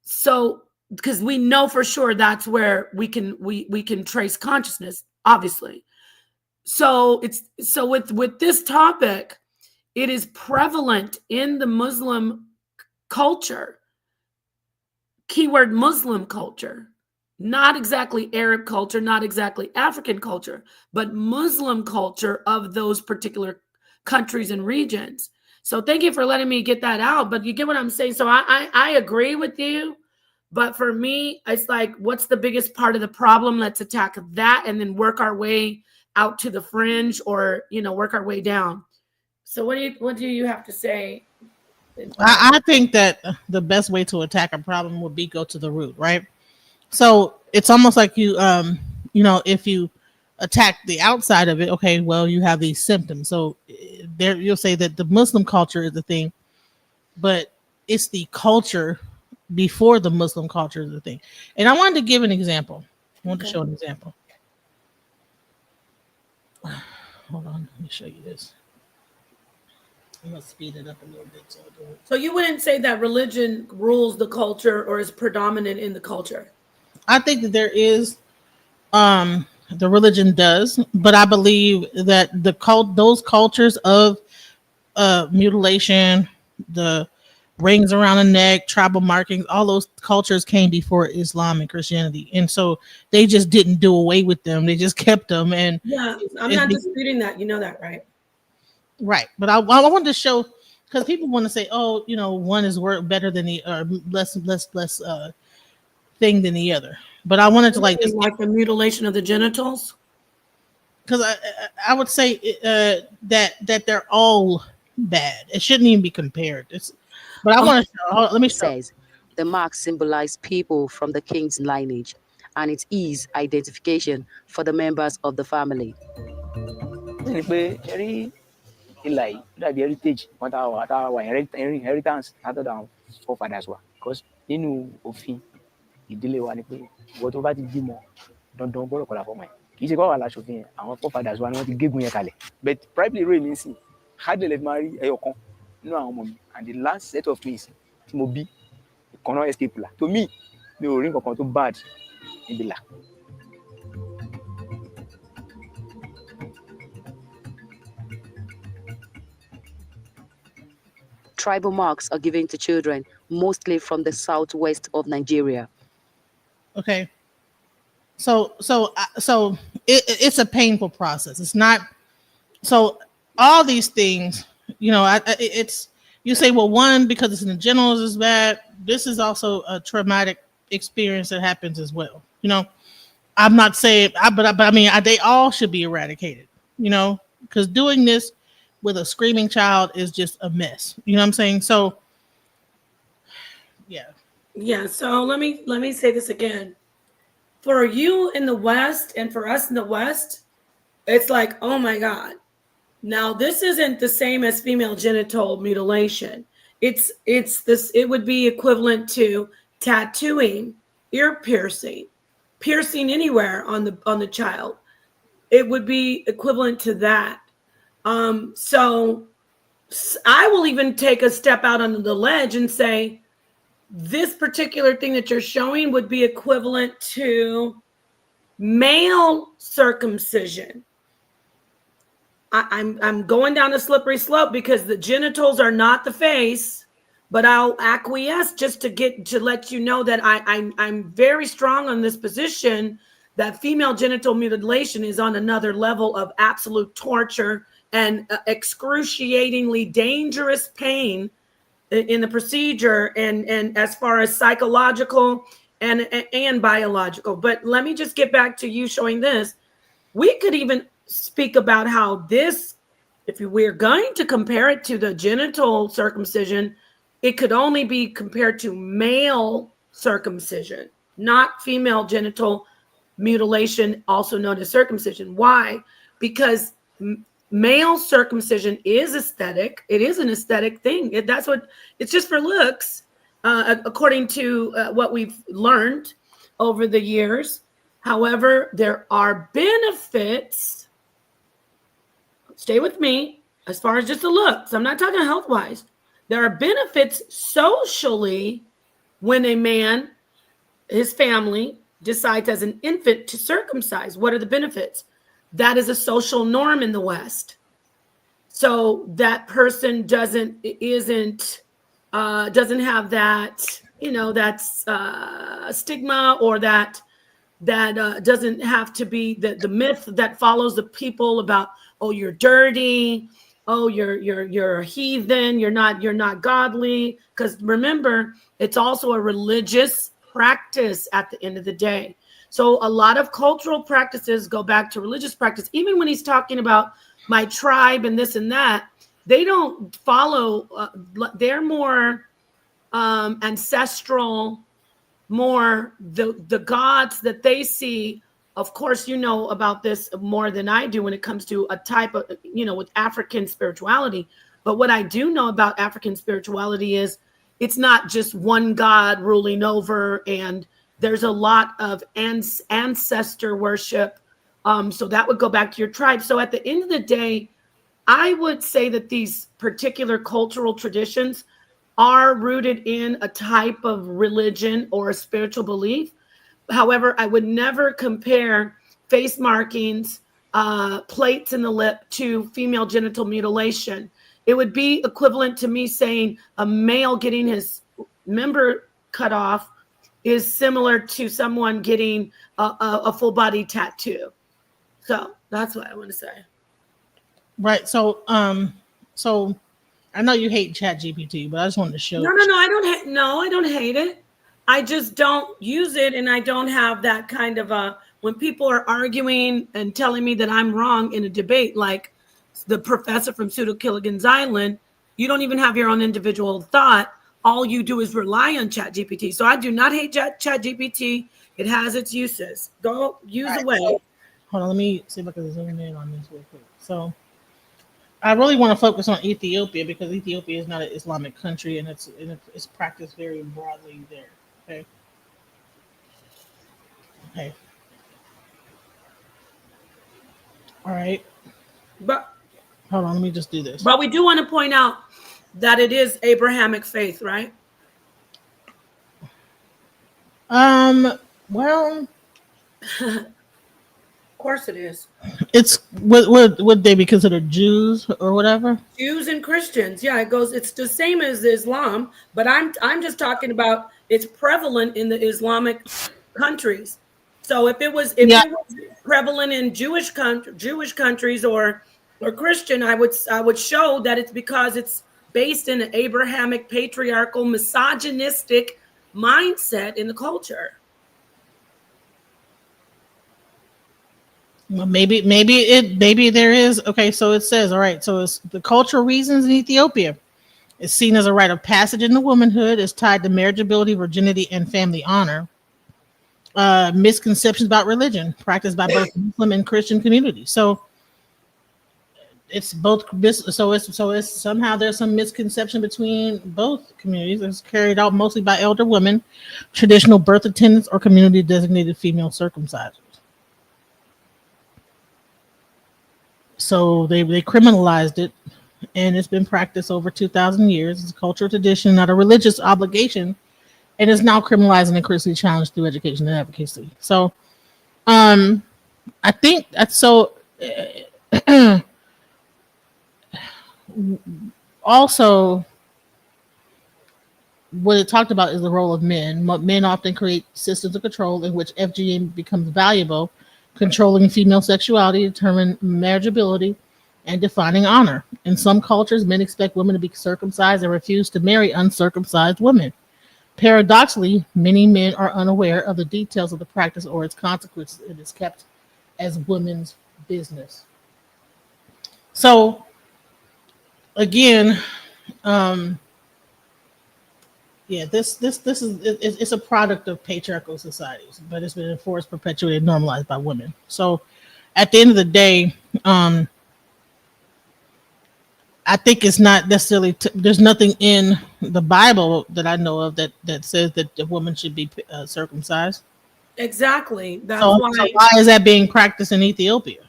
So, because we know for sure that's where we can trace consciousness, obviously. So with this topic, it is prevalent in the Muslim culture. Keyword Muslim culture, not exactly Arab culture, not exactly African culture, but Muslim culture of those particular countries and regions. So thank you for letting me get that out. But you get what I'm saying? So I agree with you. But for me, it's like, what's the biggest part of the problem? Let's attack that and then work our way out to the fringe, or, work our way down. So what do you have to say? I think that the best way to attack a problem would be go to the root, right? So it's almost like if you attack the outside of it, okay, well, you have these symptoms. So there, you'll say that the Muslim culture is the thing, but it's the culture before the Muslim culture is the thing. And I wanted to give an example. I wanted to show an example. Hold on, let me show you this. I'm gonna speed it up a little bit so I do it. So you wouldn't say that religion rules the culture or is predominant in the culture? I think that there is, the religion does, but I believe that those cultures of mutilation, the rings around the neck, tribal markings, all those cultures came before Islam and Christianity, and so they just didn't do away with them. They just kept them. And yeah, I'm not disputing that. You know that, right? Right, but I wanted to show, because people want to say, oh, one is better than the, or less thing than the other. But I wanted to like the mutilation of the genitals, because I would say that they're all bad. It shouldn't even be compared. But I want to show. Let me show. Says the mark symbolized people from the king's lineage, and it is identification for the members of the family. Heritage, inheritance látọ̀dọ̀ forefathers wa, because nínú òfin ìdílé wa ni pé ìwọ tó bá ti bímọ dandan gbọ́dọ̀ kọlà fọ́mọ ẹ̀. Kì í ṣe kọ́ wà láṣòfin yẹn, àwọn forefathers wa ni wọ́n ti gégùn yẹn kalẹ̀. But privately role mi sìn, hardly lè máa rí ẹyọ kan nínú àwọn ọmọ mi, and the last set of twins tí mo bí ìkànnà escape la. To me, mi ò rí nǹkan kan tó bad níbi là. Tribal marks are given to children, mostly from the southwest of Nigeria. Okay. So it's a painful process. It's not so all these things, it's you say, well, one because it's in the genitals is bad. This is also a traumatic experience that happens as well. I'm not saying, but I mean, they all should be eradicated. Because doing this with a screaming child is just a mess. You know what I'm saying? So, yeah. Yeah. So let me say this again. For you in the West and for us in the West, it's like, oh my God. Now this isn't the same as female genital mutilation. It's this. It would be equivalent to tattooing, ear piercing, piercing anywhere on the child. It would be equivalent to that. So I will even take a step out onto the ledge and say this particular thing that you're showing would be equivalent to male circumcision. I'm going down a slippery slope because the genitals are not the face, but I'll acquiesce just to let you know that I'm very strong on this position that female genital mutilation is on another level of absolute torture and excruciatingly dangerous pain in the procedure and as far as psychological and biological. But let me just get back to you showing this. We could even speak about how this, if we're going to compare it to the genital circumcision, it could only be compared to male circumcision, not female genital mutilation, also known as circumcision. Why? Because male circumcision is aesthetic. It is an aesthetic thing. It's just for looks, according to what we've learned over the years. However, there are benefits. Stay with me as far as just the looks. I'm not talking health wise. There are benefits socially when a man, his family, decides as an infant to circumcise. What are the benefits? That is a social norm in the West. So that person doesn't have that, that's stigma, or that doesn't have to be the myth that follows the people about, oh, you're dirty, oh, you're a heathen, you're not godly. Because remember, it's also a religious practice at the end of the day. So a lot of cultural practices go back to religious practice. Even when he's talking about my tribe and this and that, they don't follow. They're more ancestral, more the gods that they see. Of course, you know about this more than I do when it comes to a type of, with African spirituality. But what I do know about African spirituality is it's not just one God ruling over, and there's a lot of ancestor worship. So that would go back to your tribe. So at the end of the day, I would say that these particular cultural traditions are rooted in a type of religion or a spiritual belief. However, I would never compare face markings, plates in the lip to female genital mutilation. It would be equivalent to me saying a male getting his member cut off is similar to someone getting a full body tattoo. So that's what I want to say. Right. So I know you hate ChatGPT, but I just wanted to show. No, I don't hate it. I just don't use it, and I don't have that kind of when people are arguing and telling me that I'm wrong in a debate, like the professor from Pseudo Gilligan's Island, you don't even have your own individual thought. All you do is rely on ChatGPT. So I do not hate ChatGPT. It has its uses. Go use away. So, hold on, let me see if I can zoom in on this real quick. So I really want to focus on Ethiopia because Ethiopia is not an Islamic country, and it's practiced very broadly there. Okay. All right. But hold on, let me just do this. But we do want to point out that it is Abrahamic faith, right? Well, Of course it is. It's would they be considered Jews or whatever? Jews and Christians. Yeah, it goes. It's the same as Islam, but I'm just talking about it's prevalent in the Islamic countries. So if Yeah. it was prevalent in Jewish countries or Christian, I would show that it's because it's based in an Abrahamic, patriarchal, misogynistic mindset in the culture. Well, maybe there is. Okay, so it says, all right, so it's the cultural reasons in Ethiopia. It's seen as a rite of passage into womanhood. It's tied to marriageability, virginity, and family honor. Misconceptions about religion practiced by both Muslim and Christian communities. So it's both. So it's somehow there's some misconception between both communities. It's carried out mostly by elder women, traditional birth attendants, or community designated female circumcisers. So they criminalized it, and it's been practiced over 2,000 years. It's a cultural tradition, not a religious obligation, and is now criminalized and increasingly challenged through education and advocacy. So, I think that's so. Also, what it talked about is the role of men. Men often create systems of control in which FGM becomes valuable, controlling female sexuality, determine marriageability, and defining honor. In some cultures, men expect women to be circumcised and refuse to marry uncircumcised women. Paradoxically, many men are unaware of the details of the practice or its consequences. It is kept as women's business. So, again, yeah, this is it's a product of patriarchal societies, but it's been enforced, perpetuated, normalized by women. So, at the end of the day, I think it's not necessarily. There's nothing in the Bible that I know of that says that the woman should be circumcised. Exactly. That's So why is that being practiced in Ethiopia?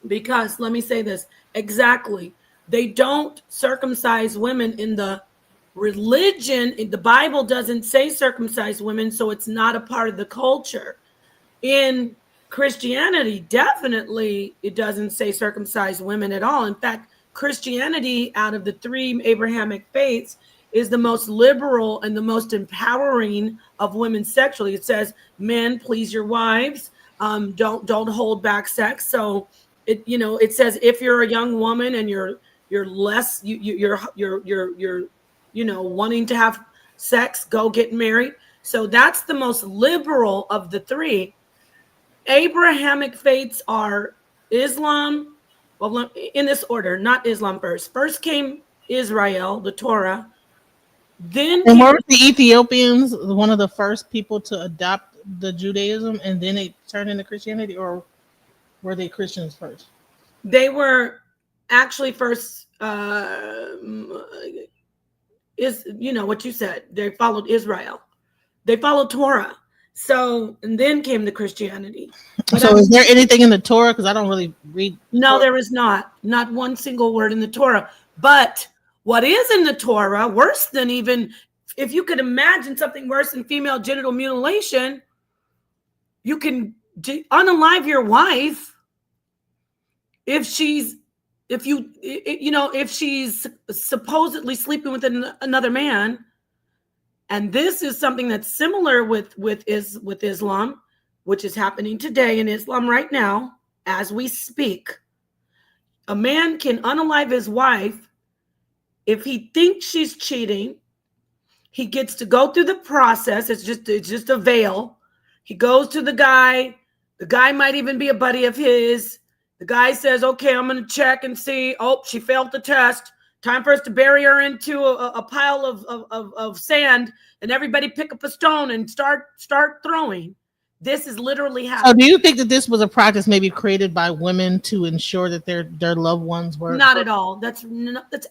because let me say this exactly. They don't circumcise women in the religion. The Bible doesn't say circumcise women, so it's not a part of the culture. In Christianity, definitely it doesn't say circumcise women at all. In fact, Christianity, out of the three Abrahamic faiths, is the most liberal and the most empowering of women sexually. It says, men, please your wives. Don't hold back sex. So it says if you're a young woman and you're less you're wanting to have sex, go get married. So that's the most liberal of the three. Abrahamic faiths are Islam. Well, in this order, not Islam first. First came Israel, the Torah. Then And came, were the Ethiopians one of the first people to adopt the Judaism and then it turned into Christianity, or were they Christians first? they were actually first. Is what you said? They followed Israel. They followed Torah. So and then came the Christianity. But So, is there anything in the Torah? Because I don't really read. no, Torah. there is not one single word in the Torah. But what is in the Torah, worse than even if you could imagine something worse than female genital mutilation, you can unalive your wife if she's supposedly sleeping with another man. And this is something that's similar with Islam, which is happening today in Islam right now as we speak. A man can unalive his wife if he thinks she's cheating. He gets to go through the process. It's just a veil. He goes to the guy. The guy might even be a buddy of his. The guy says, okay, I'm going to check and see. Oh, she failed the test. Time for us to bury her into a pile of sand, and everybody pick up a stone and start throwing. This is literally happening. So, do you think that this was a practice maybe created by women to ensure that their loved ones were Not at all? That's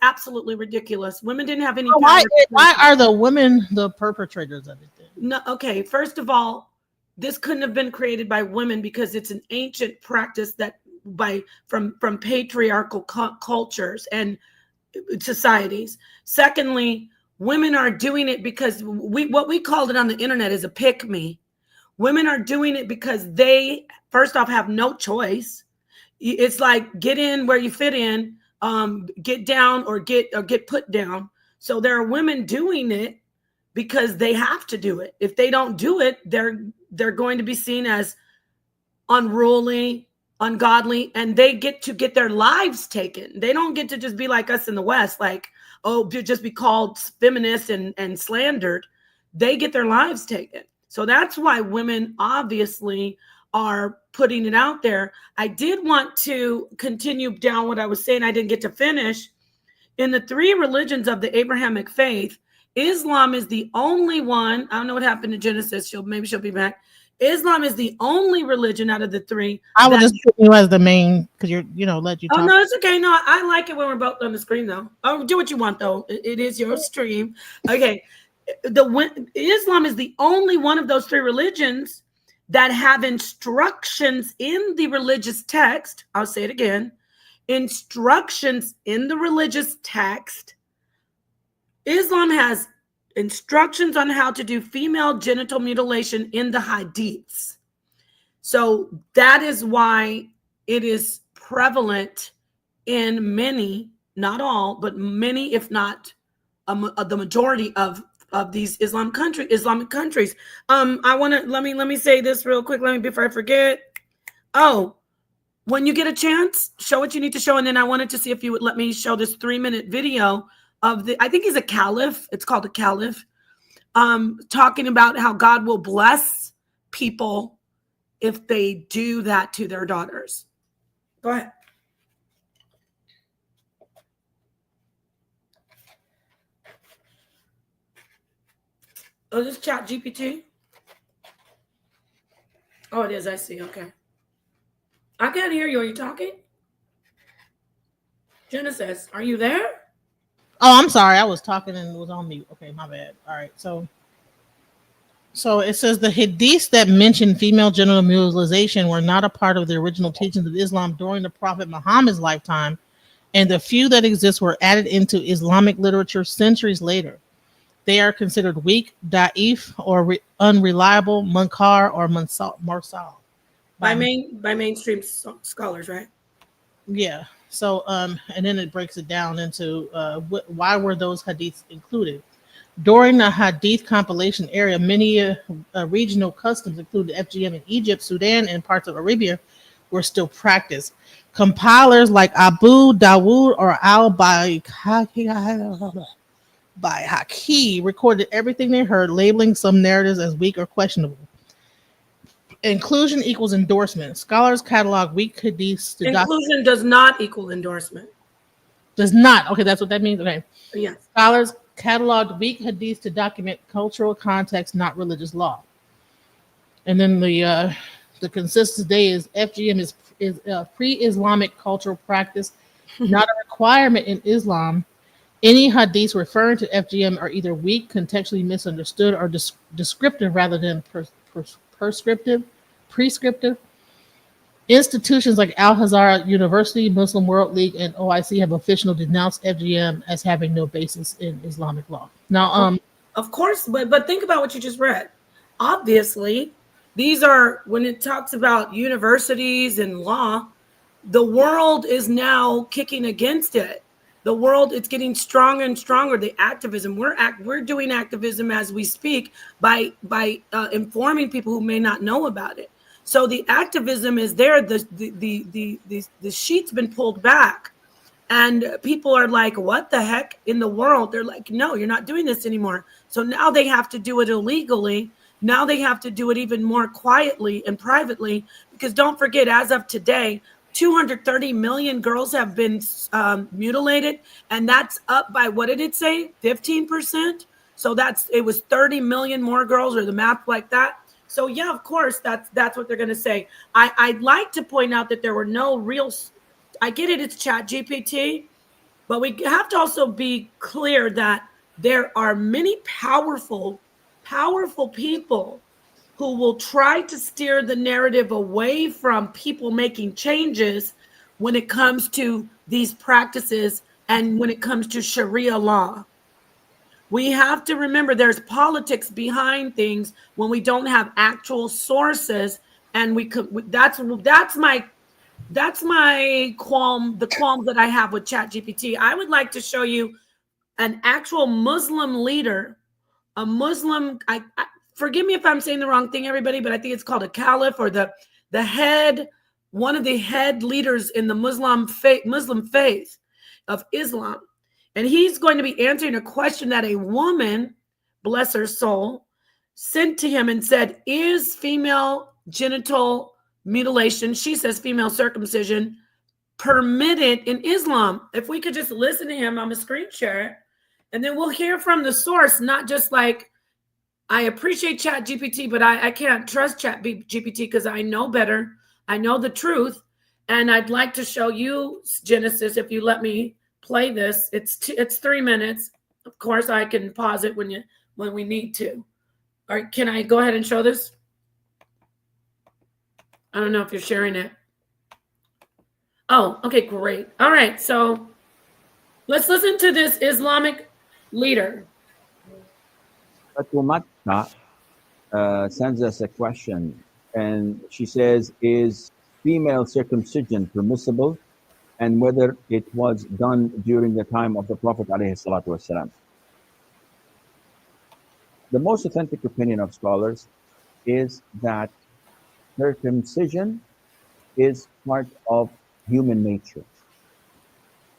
absolutely ridiculous. Women didn't have any So power. why are the women the perpetrators of it then? No, okay. First of all, this couldn't have been created by women because it's an ancient practice that from patriarchal cultures and societies. Secondly, women are doing it because what we called it on the internet is a pick me. Women are doing it because they, first off, have no choice. It's like get in where you fit in, get down or get put down. So there are women doing it because they have to do it. If they don't do it, they're going to be seen as unruly, ungodly, and they get to get their lives taken. They don't get to just be like us in the West, like, oh, just be called feminist and slandered. They get their lives taken. So that's why women obviously are putting it out there. I did want to continue down what I was saying. I didn't get to finish. In the three religions of the Abrahamic faith, Islam is the only one. I don't know what happened to Genesis. Maybe she'll be back. Islam is the only religion out of the three. I will just put you as the main because let you talk. Oh no, it's okay. No, I like it when we're both on the screen though. Oh, do what you want though. It is your stream. Okay. Islam is the only one of those three religions that have instructions in the religious text. I'll say it again. Instructions in the religious text. Islam has instructions on how to do female genital mutilation in the hadiths. So that is why it is prevalent in many, not all, but many, if not the majority of these Islamic countries. I want to let me say this real quick. Before I forget. Oh, when you get a chance, show what you need to show, and then I wanted to see if you would let me show this 3-minute video of I think he's a caliph. It's called a caliph, talking about how God will bless people if they do that to their daughters. Go ahead. Oh, this is Chat GPT? Oh, it is. I see. Okay. I can't hear you. Are you talking? Genesis, are you there? Oh, I'm sorry. I was talking and it was on mute. Okay, my bad. All right. So it says the hadiths that mention female genital mutilation were not a part of the original teachings of Islam during the Prophet Muhammad's lifetime, and the few that exist were added into Islamic literature centuries later. They are considered weak, da'if, or unreliable, munkar, or mursal. By mainstream scholars, right? Yeah. So, and then it breaks it down into why were those hadiths included? During the hadith compilation era, many regional customs, including FGM in Egypt, Sudan, and parts of Arabia, were still practiced. Compilers like Abu Dawood or Al-Bayhaqi recorded everything they heard, labeling some narratives as weak or questionable. Inclusion equals endorsement. Scholars catalog weak hadiths. Inclusion does not equal endorsement. Does not. Okay, that's what that means. Okay. Yes. Scholars cataloged weak hadiths to document cultural context, not religious law. And then the consensus today is FGM is pre-Islamic cultural practice, not a requirement in Islam. Any hadiths referring to FGM are either weak, contextually misunderstood, or descriptive rather than prescriptive. Institutions like Al-Azhar University, Muslim World League, and OIC have officially denounced FGM as having no basis in Islamic law. Now, of course, but think about what you just read. Obviously, these are, when it talks about universities and law, the world is now kicking against it. The world, it's getting stronger and stronger. The activism, we're doing activism as we speak by informing people who may not know about it. So the activism is there. The sheet's been pulled back, and people are like, "What the heck in the world?" They're like, "No, you're not doing this anymore." So now they have to do it illegally. Now they have to do it even more quietly and privately, because don't forget, as of today, 230 million girls have been mutilated, and that's up by, what did it say, 15%? So it was 30 million more girls, or the math like that. So yeah, of course, that's what they're going to say. I'd like to point out that there were no real, I get it, it's Chat GPT, but we have to also be clear that there are many powerful people who will try to steer the narrative away from people making changes when it comes to these practices and when it comes to Sharia law. We have to remember there's politics behind things when we don't have actual sources, and we could. That's my qualm. The qualm that I have with ChatGPT. I would like to show you an actual Muslim leader, a Muslim. Forgive me if I'm saying the wrong thing, everybody, but I think it's called a caliph or the head, one of the head leaders in the Muslim faith of Islam. And he's going to be answering a question that a woman, bless her soul, sent to him and said, is female genital mutilation, she says female circumcision, permitted in Islam? If we could just listen to him, I'm a screen share, and then we'll hear from the source, not just like, I appreciate ChatGPT, but I can't trust ChatGPT because I know better. I know the truth. And I'd like to show you Genesis, if you let me play this. It's 3 minutes. Of course, I can pause it when we need to. All right, can I go ahead and show this? I don't know if you're sharing it. Oh, okay, great. All right, so let's listen to this Islamic leader. Fatumata sends us a question, and she says, is female circumcision permissible, and whether it was done during the time of the Prophet ﷺ? The most authentic opinion of scholars is that circumcision is part of human nature,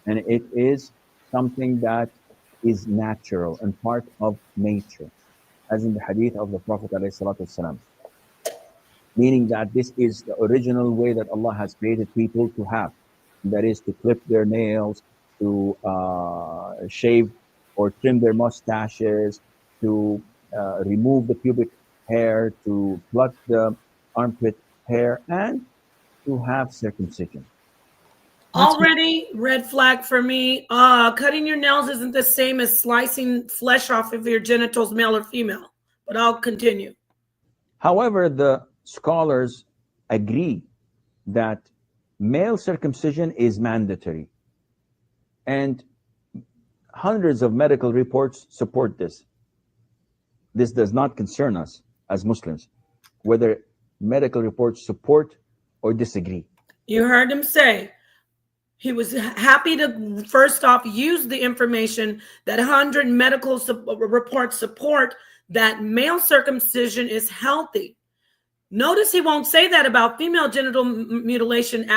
and it is something that is natural and part of nature, as in the hadith of the Prophet ﷺ, meaning that this is the original way that Allah has created people to have, that is to clip their nails, to shave or trim their mustaches, to remove the pubic hair, to pluck the armpit hair, and to have circumcision. Already red flag for me. Cutting your nails isn't the same as slicing flesh off of your genitals, male or female. But I'll continue. However, the scholars agree that male circumcision is mandatory, and hundreds of medical reports support this. This does not concern us as Muslims, whether medical reports support or disagree. You heard him say he was happy to, first off, use the information that 100 medical reports support that male circumcision is healthy. Notice he won't say that about female genital mutilation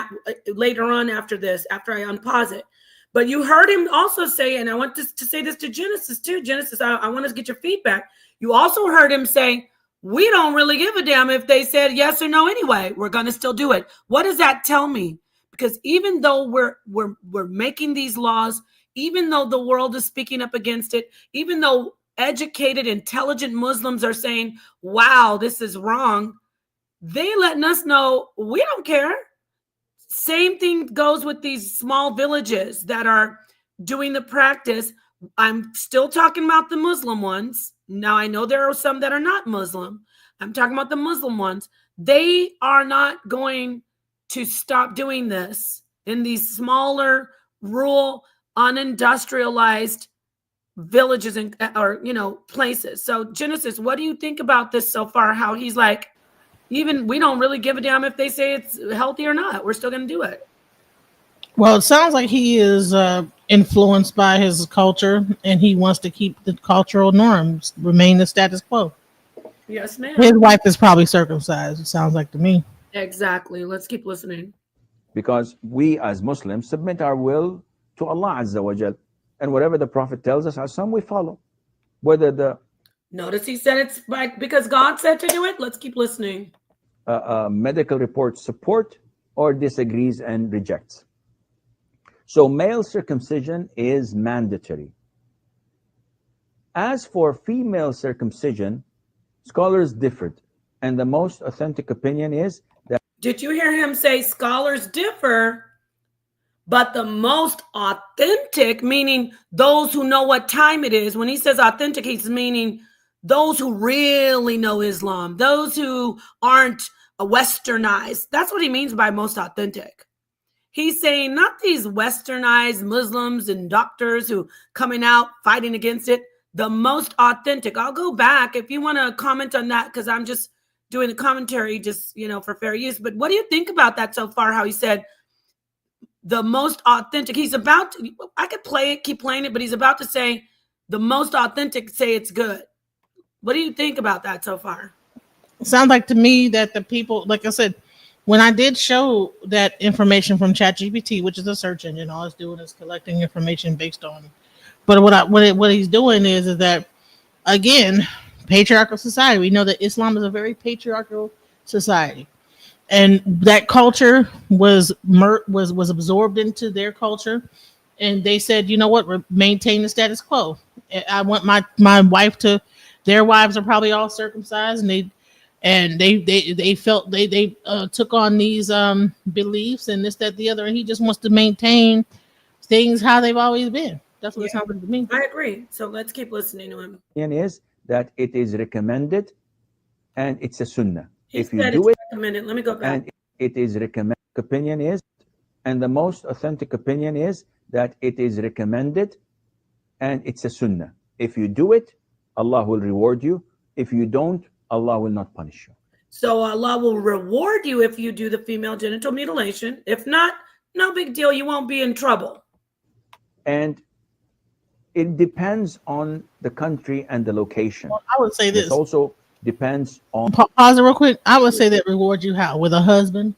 later on after this, after I unpause it. But you heard him also say, and I want to say this to Genesis too. Genesis, I want to get your feedback. You also heard him say, we don't really give a damn if they said yes or no anyway. We're going to still do it. What does that tell me? Because even though we're making these laws, even though the world is speaking up against it, even though educated, intelligent Muslims are saying, wow, this is wrong, they letting us know we don't care. Same thing goes with these small villages that are doing the practice. I'm still talking about the Muslim ones. Now, I know there are some that are not Muslim. I'm talking about the Muslim ones. They are not going to stop doing this in these smaller, rural, unindustrialized villages and places. So, Genesis, what do you think about this so far? How he's like, even we don't really give a damn if they say it's healthy or not. We're still going to do it. Well, it sounds like he is influenced by his culture, and he wants to keep the cultural norms, remain the status quo. Yes, ma'am. His wife is probably circumcised, it sounds like to me. Exactly. Let's keep listening. Because we as Muslims submit our will to Allah Azza wa Jal, and whatever the Prophet tells us, as some we follow. Whether the Notice he said it's like because God said to do it. Let's keep listening. medical reports support or disagrees and rejects. So male circumcision is mandatory. As for female circumcision, scholars differed, and the most authentic opinion is that. Did you hear him say scholars differ, but the most authentic, meaning those who know what time it is? When he says authentic, he's meaning those who really know Islam, those who aren't westernized. That's what he means by most authentic. He's saying not these westernized Muslims and doctors who coming out fighting against it. the most authentic. I'll go back if you want to comment on that, because I'm just doing the commentary just, for fair use. But what do you think about that so far? How he said the most authentic. He's about to, I could play it, keep playing it, but he's about to say the most authentic, say it's good. What do you think about that so far? It sounds like to me that the people, like I said, when I did show that information from ChatGPT, which is a search engine, all it's doing is collecting information based on. But what he's doing is that, again, patriarchal society. We know that Islam is a very patriarchal society, and that culture was absorbed into their culture, and they said, you know what, maintain the status quo. I want my wife to. Their wives are probably all circumcised, and they felt they took on these beliefs and this, that, the other, and he just wants to maintain things how they've always been. That's what it sounds like to me. I agree. So let's keep listening to him. Is that it is recommended and it's a sunnah. He If you said do it's it, recommended. Let me go back. and it is recommended. Opinion is, and the most authentic opinion is that it is recommended and it's a sunnah. If you do it, Allah will reward you. If you don't, Allah will not punish you. So Allah will reward you if you do the female genital mutilation. If not, no big deal. You won't be in trouble. And it depends on the country and the location. Well, I would say this. It also depends on. Pause it real quick. I would say that reward you how? With a husband?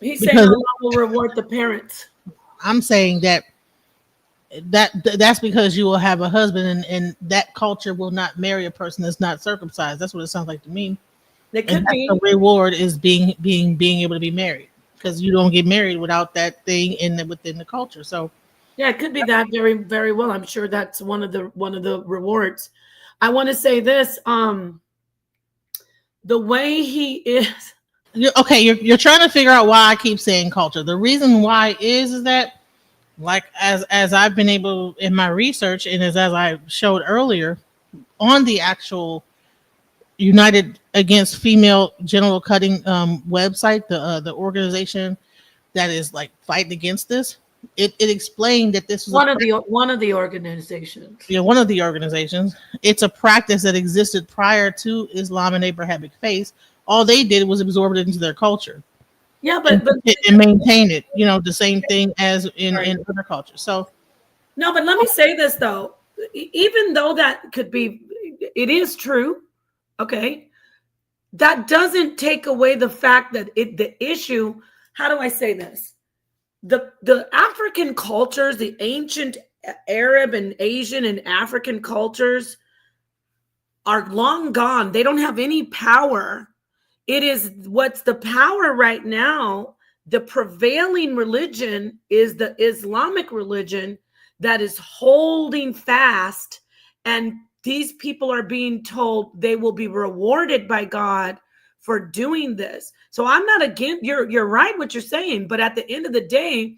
He's saying Allah will reward the parents. I'm saying that's because you will have a husband, and that culture will not marry a person that's not circumcised. That's what it sounds like to me. It could be. The reward is being able to be married, because you don't get married without that thing within the culture. So yeah, it could be that very, very well. I'm sure that's one of the rewards. I want to say this. The way he is. You're trying to figure out why I keep saying culture. The reason why is that, like, as I've been able in my research, and as I showed earlier on the actual United Against Female Genital Cutting website, the organization that is like fighting against this, it explained that this was one of the organizations. Yeah, one of the organizations. It's a practice that existed prior to Islam and Abrahamic faith. All they did was absorb it into their culture. Yeah, but and maintain it. The same thing as in other cultures. So no, but let me say this though. Even though that could be, it is true. Okay, that doesn't take away the fact that the issue. How do I say this? The African cultures, the ancient Arab and Asian and African cultures are long gone. They don't have any power. It is what's the power right now. The prevailing religion is the Islamic religion that is holding fast, and these people are being told they will be rewarded by God for doing this. So I'm not against, you're right what you're saying, but at the end of the day,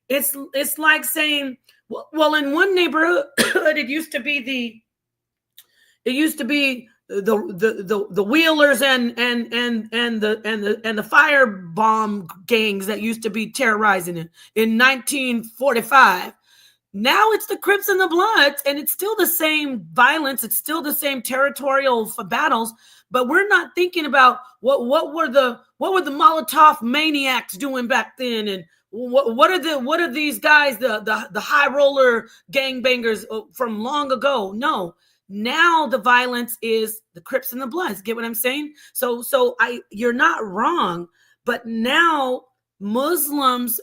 it's like saying, well, in one neighborhood, it used to be the wheelers and the firebomb gangs that used to be terrorizing it in 1945. Now it's the Crips and the Bloods, and it's still the same violence. It's still the same territorial battles, but we're not thinking about what were the Molotov maniacs doing back then, and what are these guys, the high roller gangbangers from long ago? No. Now the violence is the Crips and the Bloods. Get what I'm saying? So you're not wrong, but now Muslims,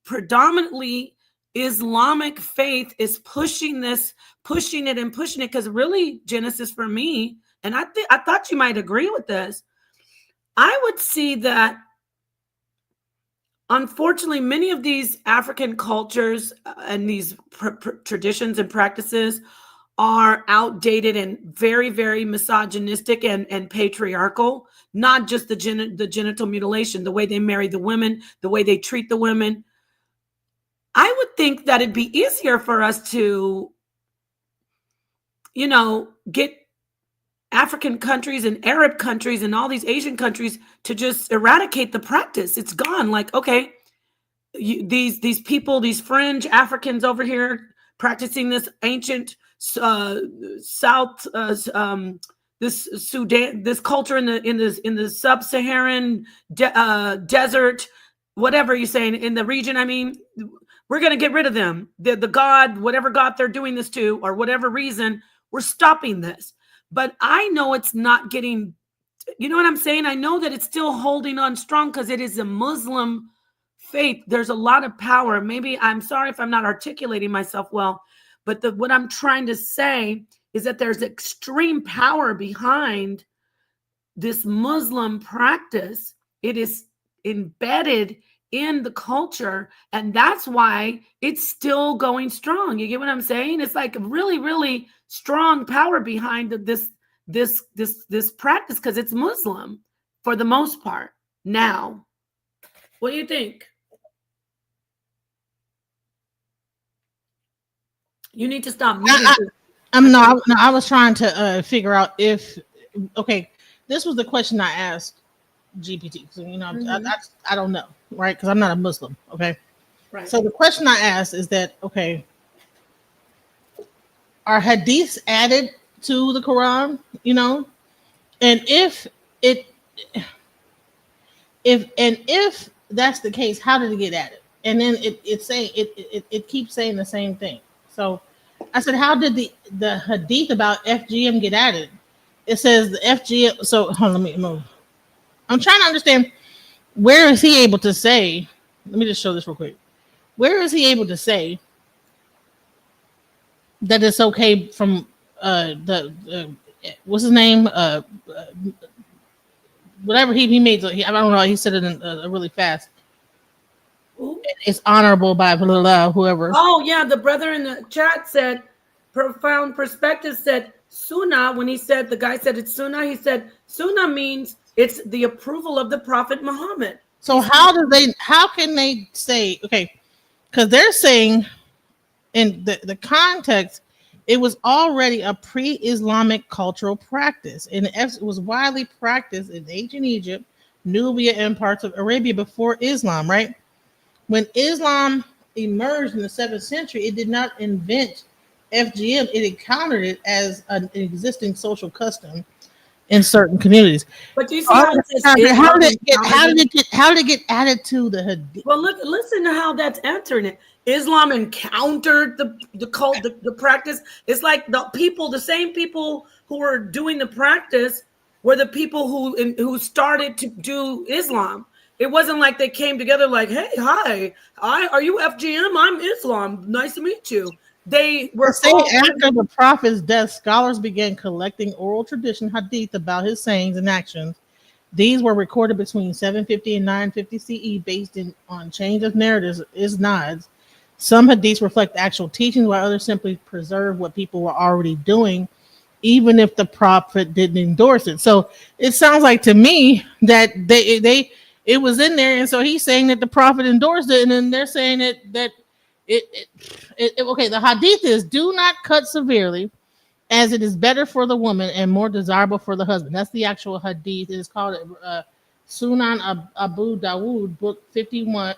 predominantly Islamic faith, is pushing it because really, Genesis, for me, and I thought you might agree with this, I would see that unfortunately many of these African cultures and these traditions and practices are outdated and very, very misogynistic and patriarchal. Not just the genital mutilation, the way they marry the women, the way they treat the women. I would think that it'd be easier for us to, get African countries and Arab countries and all these Asian countries to just eradicate the practice. It's gone. Like, okay, these people, these fringe Africans over here practicing this ancient South, this Sudan, this culture in the sub-Saharan desert, whatever you're saying, in the region. I mean, we're going to get rid of them. The God, whatever God they're doing this to, or whatever reason, we're stopping this. But I know it's not getting, you know what I'm saying? I know that it's still holding on strong because it is a Muslim faith. There's a lot of power. Maybe, I'm sorry if I'm not articulating myself well, but what I'm trying to say is that there's extreme power behind this Muslim practice. It is embedded in the culture, and that's why it's still going strong. You get what I'm saying? It's like really, really strong power behind this practice because it's Muslim for the most part. Now, what do you think? You need to stop muting. I was trying to figure out if, okay, this was the question I asked GPT. So, you know, I don't know, right? Because I'm not a Muslim, okay? Right. So the question I asked is that, okay, are hadiths added to the Quran, you know? And if that's the case, how did it get added? And then it keeps saying the same thing. So I said, how did the hadith about FGM get added? It says the FGM. So hold on, let me move. I'm trying to understand, where is he able to say? Let me just show this real quick. Where is he able to say that it's okay from what's his name? Whatever he made. I don't know. He said it in, really fast. Ooh. It's honorable by whoever. Oh yeah, the brother in the chat said, profound perspective said Sunnah. When he said, the guy said it's Sunnah, he said Sunnah means it's the approval of the Prophet Muhammad. So how can they say, okay, because they're saying in the context, it was already a pre-Islamic cultural practice, and it was widely practiced in ancient Egypt, Nubia, and parts of Arabia before Islam, right? When Islam emerged in the 7th century, it did not invent FGM. It encountered it as an existing social custom in certain communities. But you see how did it get added to the hadith? Well, look, listen to how that's answering it. Islam encountered the cult, the practice. It's like the same people who were doing the practice were the people who started to do Islam. It wasn't like they came together like, hey, hi, are you FGM? I'm Islam. Nice to meet you. They were after the Prophet's death, scholars began collecting oral tradition hadith about his sayings and actions. These were recorded between 750 and 950 CE based on change of narratives, isnads. Some hadiths reflect actual teachings, while others simply preserve what people were already doing, even if the Prophet didn't endorse it. So it sounds like to me that it was in there, and so he's saying that the Prophet endorsed it, and then they're saying that okay, the hadith is, do not cut severely, as it is better for the woman and more desirable for the husband. That's the actual hadith. It is called Sunan Abu Dawood, book 41,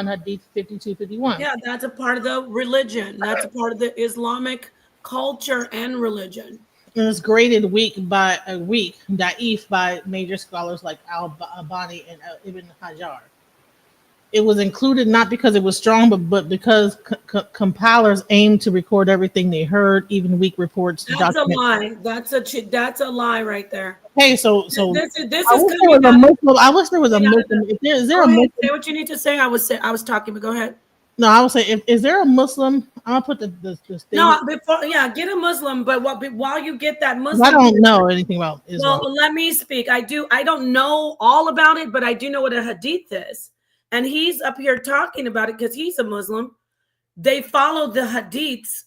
hadith 5251. Yeah, that's a part of the religion. That's a part of the Islamic culture and religion. And it's graded weak, da'if by major scholars like Al-Albani and Ibn Hajar. It was included not because it was strong, but because compilers aimed to record everything they heard, even weak reports. That's a lie. That's a lie right there. Hey, so this is I wish there was a Muslim. Is there a Muslim? Say what you need to say. I was talking, but go ahead. No, I would say, is there a Muslim? I'm gonna put the no before. Yeah, get a Muslim. But while you get that Muslim, I don't know anything about Islam. Well, let me speak. I don't know all about it, but I do know what a hadith is. And he's up here talking about it because he's a Muslim. They follow the hadiths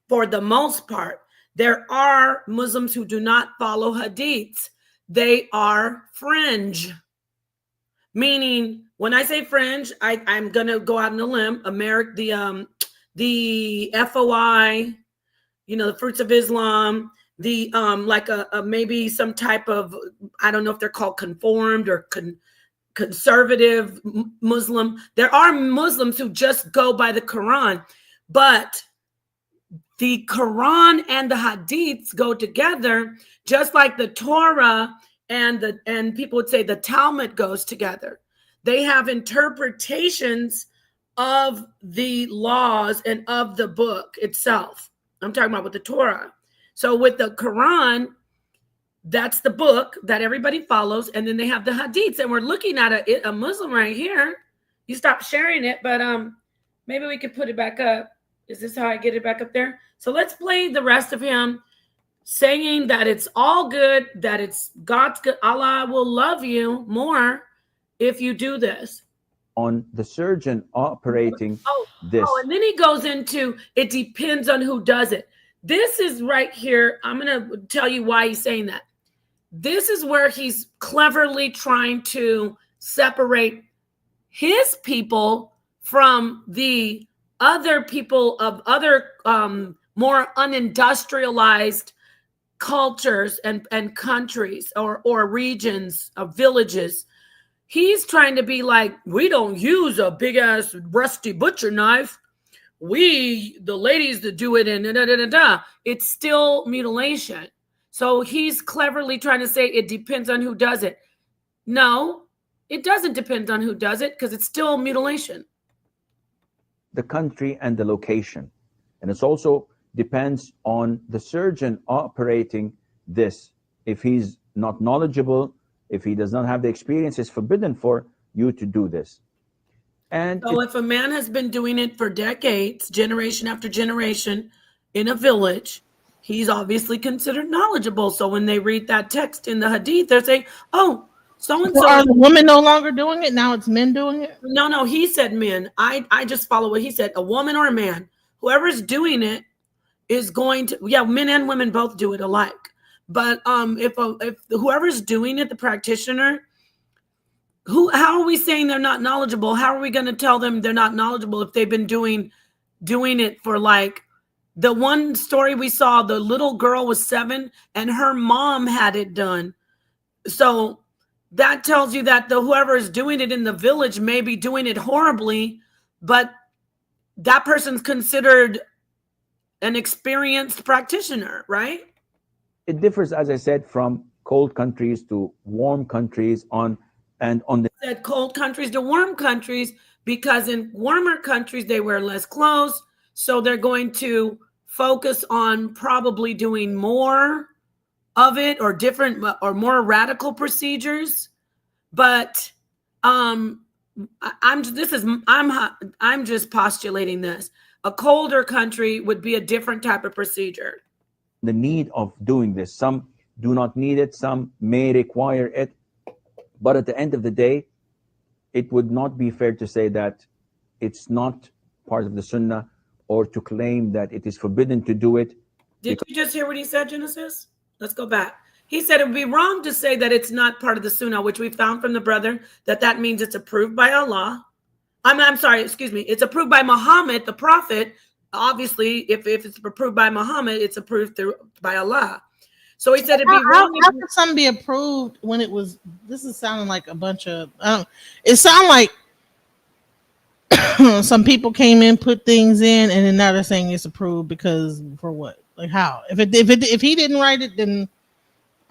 for the most part. There are Muslims who do not follow hadiths. They are fringe. Meaning, when I say fringe, I'm going to go out on a limb. The FOI, the Fruits of Islam, the like a maybe some type of, I don't know if they're called conformed or conservative Muslim. There are Muslims who just go by the Quran, but the Quran and the Hadiths go together, just like the Torah and people would say the Talmud goes together. They have interpretations of the laws and of the book itself. I'm talking about with the Torah. So with the Quran, that's the book that everybody follows, and then they have the Hadiths, and we're looking at a Muslim right here. You stopped sharing it, but maybe we could put it back up. Is this how I get it back up there? So let's play the rest of him saying that it's all good, that it's God's good. Allah will love you more if you do this. On the surgeon operating this. Oh, and then he goes into, it depends on who does it. This is right here. I'm going to tell you why he's saying that. This is where he's cleverly trying to separate his people from the other people of other more unindustrialized cultures and countries or regions or villages. He's trying to be like, we don't use a big ass rusty butcher knife. The ladies that do it and it's still mutilation. So he's cleverly trying to say it depends on who does it. No, it doesn't depend on who does it because it's still mutilation. The country and the location. And it also depends on the surgeon operating this. If he's not knowledgeable, if he does not have the experience, it's forbidden for you to do this. And so if a man has been doing it for decades, generation after generation in a village, he's obviously considered knowledgeable. So when they read that text in the Hadith, they're saying, oh, so-and-so. Are the women no longer doing it? Now it's men doing it? No, he said men. I just follow what he said. A woman or a man, whoever's doing it is going to, men and women both do it alike. But if whoever's doing it, the practitioner, how are we saying they're not knowledgeable? How are we going to tell them they're not knowledgeable if they've been doing it for like the one story we saw, the little girl was 7 and her mom had it done. So that tells you that whoever is doing it in the village may be doing it horribly, but that person's considered an experienced practitioner, right? It differs, as I said, from cold countries to warm countries said cold countries to warm countries, because in warmer countries they wear less clothes, so they're going to focus on probably doing more of it or different or more radical procedures. But I'm just postulating this. A colder country would be a different type of procedure. The need of doing this. Some do not need it, some may require it. But at the end of the day, it would not be fair to say that it's not part of the Sunnah or to claim that it is forbidden to do it. Did you just hear what he said, Genesis? Let's go back. He said it would be wrong to say that it's not part of the Sunnah, which we found from the brother, that means it's approved by Allah. I'm sorry, excuse me. It's approved by Muhammad, the prophet. Obviously, if it's approved by Muhammad, it's approved by Allah. So he said it'd be wrong. How could something be approved when it was? This is sounding like a bunch of. It sounded like some people came in, put things in, and then now they're saying it's approved because for what? Like how? If he didn't write it, then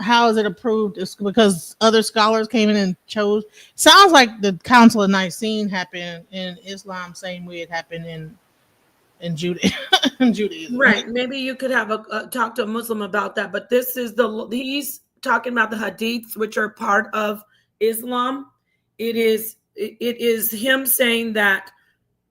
how is it approved? It's because other scholars came in and chose. Sounds like the Council of Nicene happened in Islam, same way it happened in Judaism. Right. Maybe you could have talk to a Muslim about that. But this is he's talking about the hadiths, which are part of Islam. It is him saying that,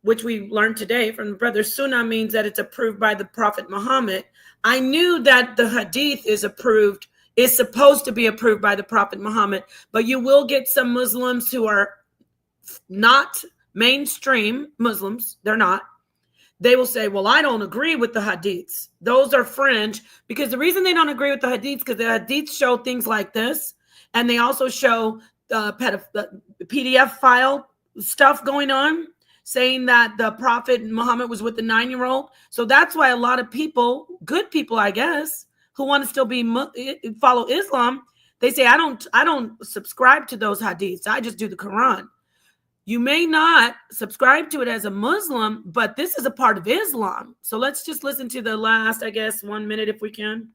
which we learned today from the brother, Sunnah means that it's approved by the Prophet Muhammad. I knew that the hadith is supposed to be approved by the Prophet Muhammad, but you will get some Muslims who are not mainstream Muslims. They're not. They will say, well, I don't agree with the hadiths. Those are fringe, because the reason they don't agree with the hadiths because the hadiths show things like this, and they also show PDF file stuff going on, saying that the Prophet Muhammad was with the 9-year-old. So that's why a lot of people, good people, I guess, who want to still follow Islam, they say, I don't subscribe to those hadiths. I just do the Quran. you may not subscribe to it as a Muslim, but this is a part of Islam. So let's just listen to the last, I guess, 1 minute if we can.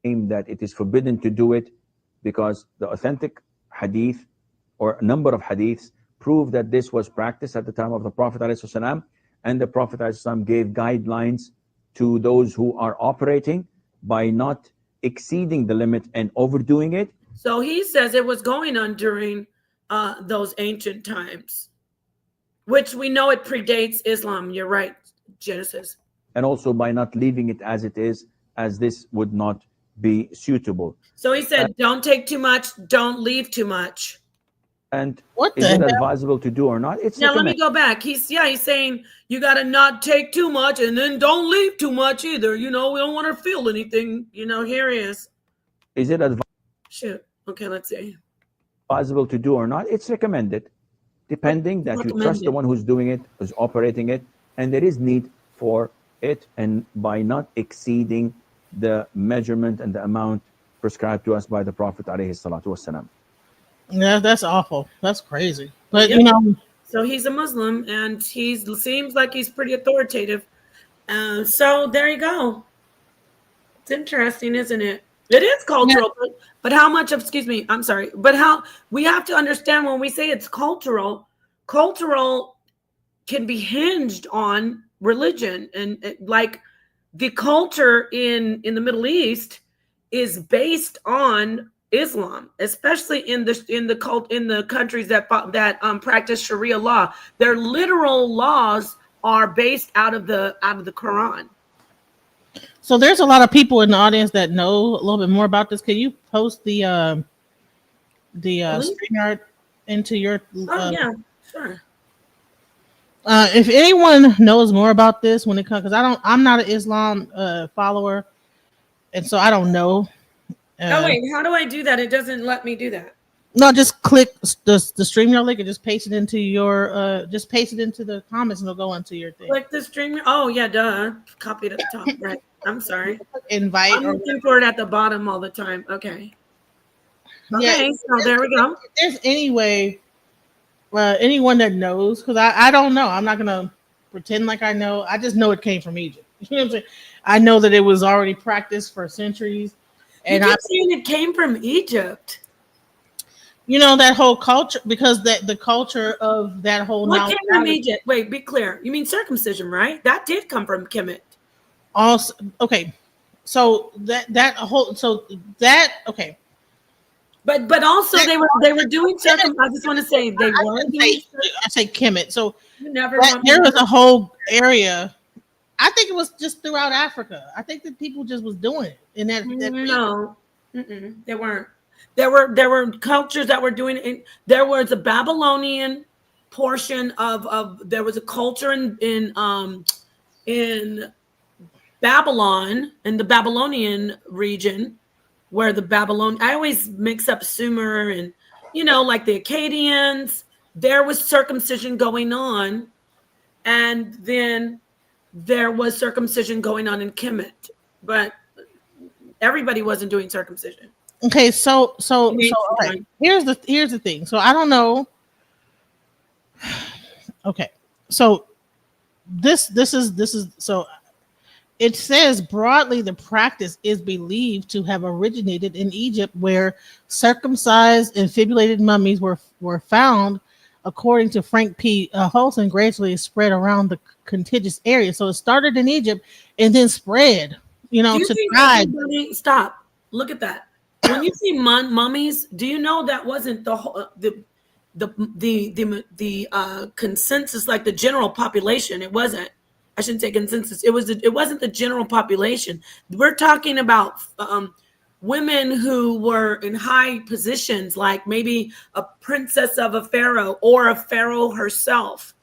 That it is forbidden to do it because the authentic hadith or a number of hadiths prove that this was practiced at the time of the Prophet ﷺ, and the Prophet ﷺ gave guidelines to those who are operating by not exceeding the limit and overdoing it. So he says it was going on during those ancient times, which we know it predates Islam. You're right, Genesis. And also by not leaving it as it is, as this would not be suitable. So he said, don't take too much, don't leave too much. And What is the it hell? advisable to do or not? It's Now let me recommended. go back. He's saying you gotta not take too much and then don't leave too much either. We don't want to feel anything. Here he is. Is it Shoot. Okay, let's see. advisable to do or not? It's recommended, depending that you trust Recommended. the one who's doing it, who's operating it, and there is need for it, and by not exceeding the measurement and the amount prescribed to us by the Prophet ﷺ. Yeah, that's awful. That's crazy. But Yep. So he's a Muslim, and he seems like he's pretty authoritative. So there you go. It's interesting, isn't it? It is cultural, but how much of, I'm sorry, but how we have to understand when we say it's cultural can be hinged on religion, and like the culture in the Middle East is based on Islam, especially in the countries that practice Sharia law. Their literal laws are based out of the Quran. so there's a lot of people in the audience that know a little bit more about this. Can you post the StreamYard into your? Oh yeah, sure. If anyone knows more about this when it comes, because I'm not an Islam follower, and so I don't know. Oh wait, how do I do that? It doesn't let me do that. No, just click the StreamYard link and just paste it into your just paste it into the comments and it'll go into your thing. Like the stream. Oh yeah, duh. Copy it at the top. Right. I'm sorry. Invite. I'm looking for it at the bottom all the time. Okay. Okay. Yeah, So there we go. if there's any way, anyone that knows, because I don't know. I'm not gonna pretend like I know. I just know it came from Egypt. You know what I'm saying? I know that it was already practiced for centuries. And I'm saying it came from Egypt. That whole culture, because the culture of that whole What came from Egypt? Wait, be clear. You mean circumcision, right? That did come from Kemet. Also, okay. So that okay. But also they were doing circumcision. I just want to say they were doing. I say Kemet. So You never. there was a whole area. I think it was just throughout Africa. I think that people just was doing it in that No, they weren't. There were cultures that were doing it. There was a Babylonian portion of there was a culture in Babylon, in the Babylonian region, where I always mix up Sumer and like the Akkadians. There was circumcision going on, and then there was circumcision going on in Kemet, but everybody wasn't doing circumcision. Okay, so okay. Here's the thing. So I don't know. Okay, so this is so it says broadly the practice is believed to have originated in Egypt, where circumcised and fibulated mummies were found, according to Frank P. Holson, gradually spread around the contiguous area. So it started in Egypt and then spread, to tribes. Stop. Look at that. When you see mummies, do you know that wasn't the consensus, like the general population? It wasn't. I shouldn't say consensus. It wasn't the general population. We're talking about women who were in high positions, like maybe a princess of a pharaoh or a pharaoh herself.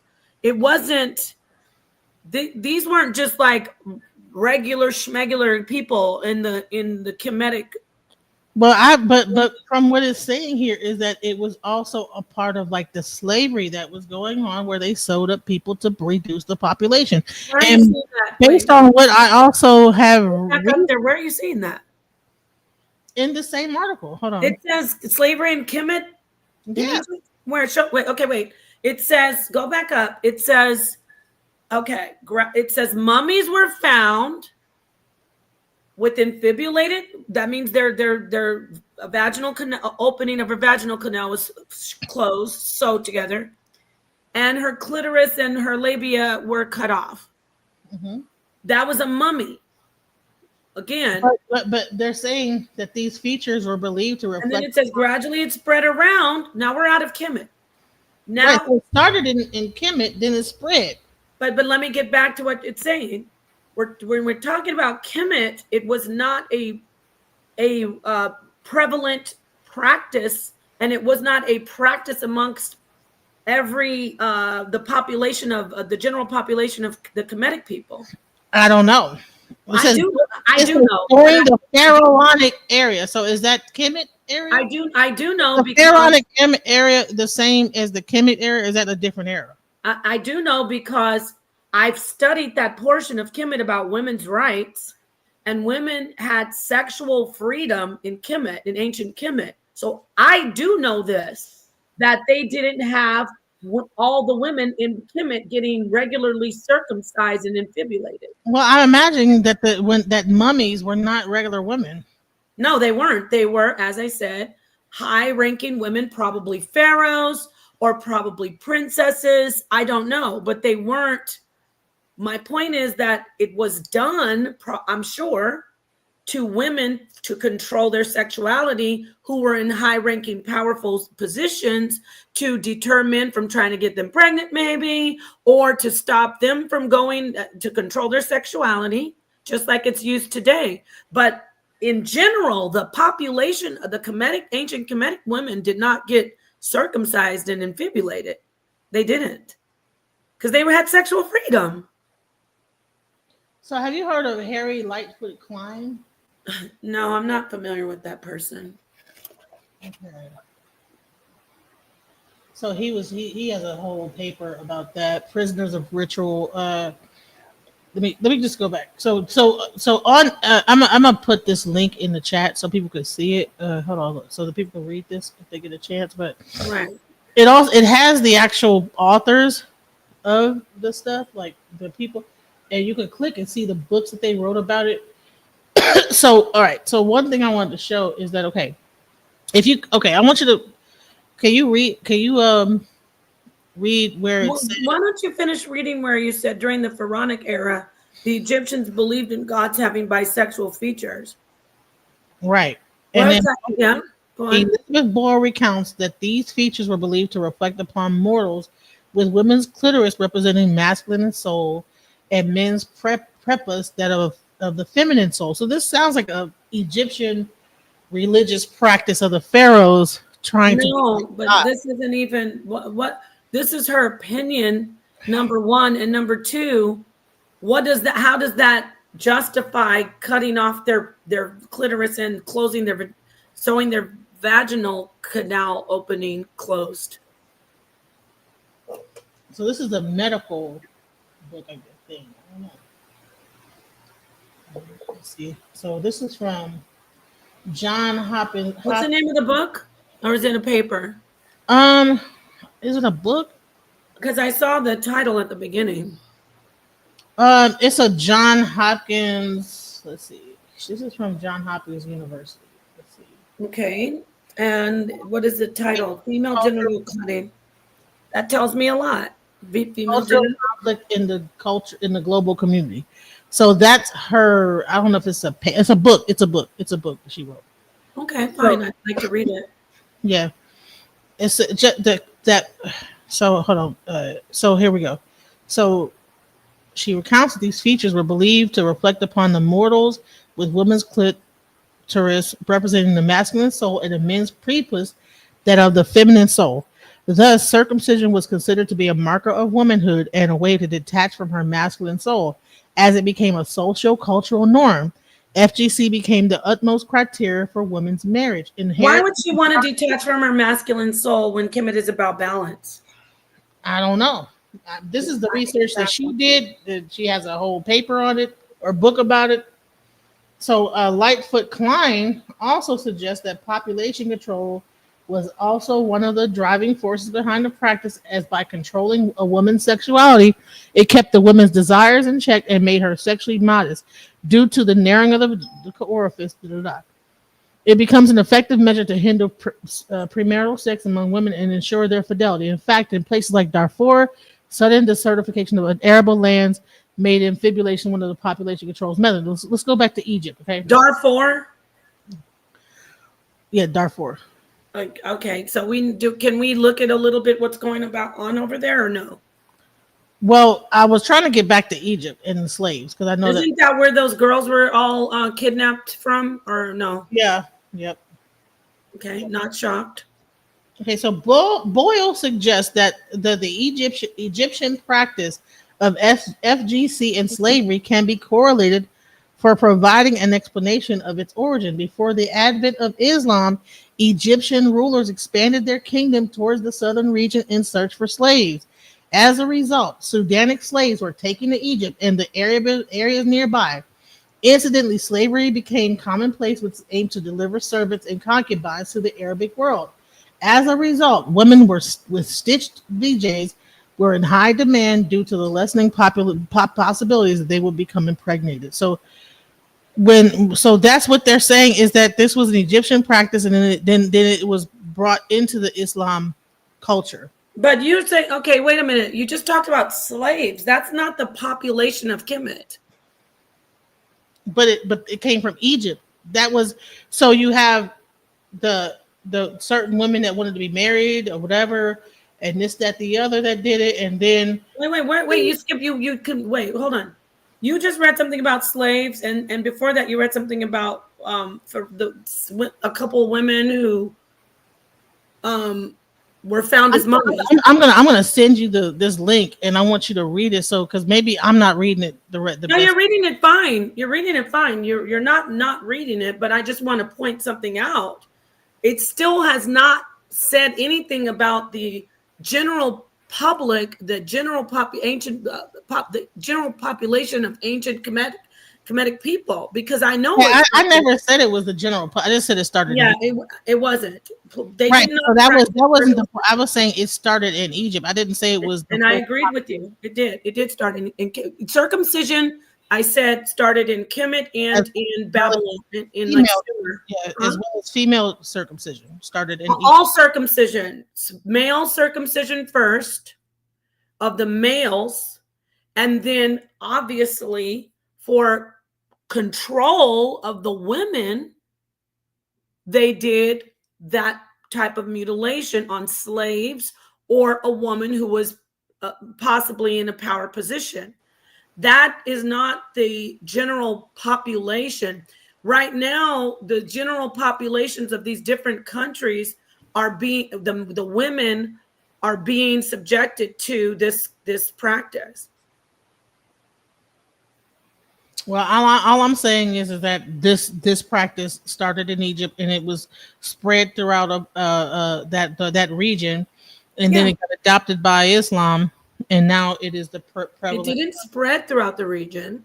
It wasn't. These weren't just like regular schmegular people in the Kemetic. But from what it's saying here is that it was also a part of like the slavery that was going on, where they sold up people to reduce the population. And based on what I also have where are you seeing that? In the same article. Hold on. It says slavery in Kemet. Yeah. Where? Wait. Okay. Wait. It says, go back up. It says, okay, it says mummies were found with infibulated. That means their vaginal opening of her vaginal canal was closed, sewed together, and her clitoris and her labia were cut off. Mm-hmm. That was a mummy. Again, but they're saying that these features were believed to reflect. And then it says gradually it spread around. Now we're out of Kemet. Now right, so it started in Kemet, then it spread. But let me get back to what it's saying. When we're talking about Kemet, it was not a prevalent practice, and it was not a practice amongst every the population of the general population of the Kemetic people. I don't know. I do know. During the Pharaonic area. So is that Kemet area? I do know the because Pharaonic area the same as the Kemet area? Is that a different era? I do know because I've studied that portion of Kemet about women's rights, and women had sexual freedom in Kemet, in ancient Kemet. So I do know this, that they didn't have all the women in Kemet getting regularly circumcised and infibulated. Well, I'm imagining that that mummies were not regular women. No, they weren't. They were, as I said, high-ranking women, probably pharaohs or probably princesses. I don't know, but they weren't. My point is that it was done, I'm sure, to women to control their sexuality who were in high-ranking, powerful positions to deter men from trying to get them pregnant, maybe, or to stop them from going to control their sexuality, just like it's used today. But in general, the population of the ancient Kemetic women did not get circumcised and infibulated. They didn't, because they had sexual freedom. So have you heard of Harry Lightfoot Klein? No, I'm not familiar with that person. Okay. So he has a whole paper about that, prisoners of ritual. Let me just go back. So on I'm gonna put this link in the chat so people can see it. Hold on, so the people can read this if they get a chance. But right, it has the actual authors of the stuff, like the people, and you can click and see the books that they wrote about it. So all right. So one thing I wanted to show is that I want you to can you read where it says, why don't you finish reading where you said during the Pharaonic era, the Egyptians believed in gods having bisexual features. Right. And then yeah. Elizabeth Boyle recounts that these features were believed to reflect upon mortals, with women's clitoris representing masculine soul and men's prepuce that of the feminine soul. So this sounds like a Egyptian religious practice of the pharaohs trying to. But this isn't even what this is her opinion, number one, and number two, how does that justify cutting off their clitoris and sewing their vaginal canal opening closed? So this is a medical book, I think. I don't know. Let's see. So this is from John Hopkins. What's the name of the book? Or is it a paper? Is it a book? Because I saw the title at the beginning. It's a John Hopkins. Let's see. This is from John Hopkins University. Let's see. Okay. And what is the title? Female genital cutting. That tells me a lot. Female genital conflict in the culture, in the global community. So that's her. I don't know if it's a book. It's a book that she wrote. Okay, fine. I'd like to read it. Yeah. It's just that. So hold on. So here we go. So she recounts that these features were believed to reflect upon the mortals, with women's clitoris representing the masculine soul and the men's prepuce that of the feminine soul. Thus, circumcision was considered to be a marker of womanhood and a way to detach from her masculine soul. As it became a social cultural norm, FGC became the utmost criteria for women's marriage. Why would she want to detach from her masculine soul when Kemet is about balance? I don't know. This is the research that she did. She has a whole paper on it or book about it. So Lightfoot Klein also suggests that population control was also one of the driving forces behind the practice, as by controlling a woman's sexuality, it kept the woman's desires in check and made her sexually modest. Due to the narrowing of the orifice, it becomes an effective measure to hinder premarital sex among women and ensure their fidelity. In fact, in places like Darfur, sudden desertification of arable lands made infibulation one of the population controls methods. Let's go back to Egypt, okay? Darfur. Yeah, Darfur. Okay, so can we look at a little bit what's going on over there or no? Well, I was trying to get back to Egypt and the slaves because I know Isn't that where those girls were all kidnapped from, or no? Yeah. Yep. Okay, not shocked. Okay, so Boyle suggests that the Egyptian practice of FGC and slavery can be correlated for providing an explanation of its origin. Before the advent of Islam, Egyptian rulers expanded their kingdom towards the southern region in search for slaves. As a result, Sudanic slaves were taken to Egypt and the areas nearby. Incidentally, slavery became commonplace with aim to deliver servants and concubines to the Arabic world. As a result, women with stitched VJs were in high demand due to the lessening possibilities that they would become impregnated. So that's what they're saying, is that this was an Egyptian practice, and then it was brought into the Islam culture. But you say, okay, wait a minute. You just talked about slaves. That's not the population of Kemet. But it came from Egypt. That was, so you have the certain women that wanted to be married or whatever, and this, that, the other that did it, and then wait. You skip. You can wait. Hold on. You just read something about slaves, and before that, you read something about a couple of women who were found as mummies. I'm gonna send you this link, and I want you to read it. So, because maybe I'm not reading it No, you're reading it fine. You're reading it fine. You're not reading it, but I just want to point something out. It still has not said anything about the general public, the general population of ancient Kemetic people, because I know I never said it was the general. I just said it started. Yeah, it wasn't. They right. did So that wasn't the. I was saying it started in Egypt. I didn't say it was. And I agreed with you. It did. It did start in circumcision. I said started in Kemet and in Babylon, in like as well as female circumcision started in all circumcision, male circumcision first of the males, and then obviously for control of the women, they did that type of mutilation on slaves or a woman who was possibly in a power position. That is not the general population. Right now, the general populations of these different countries are being, the women are being subjected to this practice. Well, all I'm saying is that this practice started in Egypt, and it was spread throughout that region, and then it got adopted by Islam, and now it is the prevalent. It didn't spread throughout the region.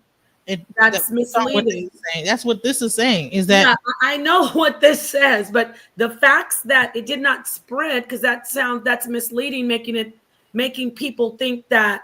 That's misleading. That's what this is saying. Is that I know what this says, but the facts that it did not spread, because that's misleading, making people think that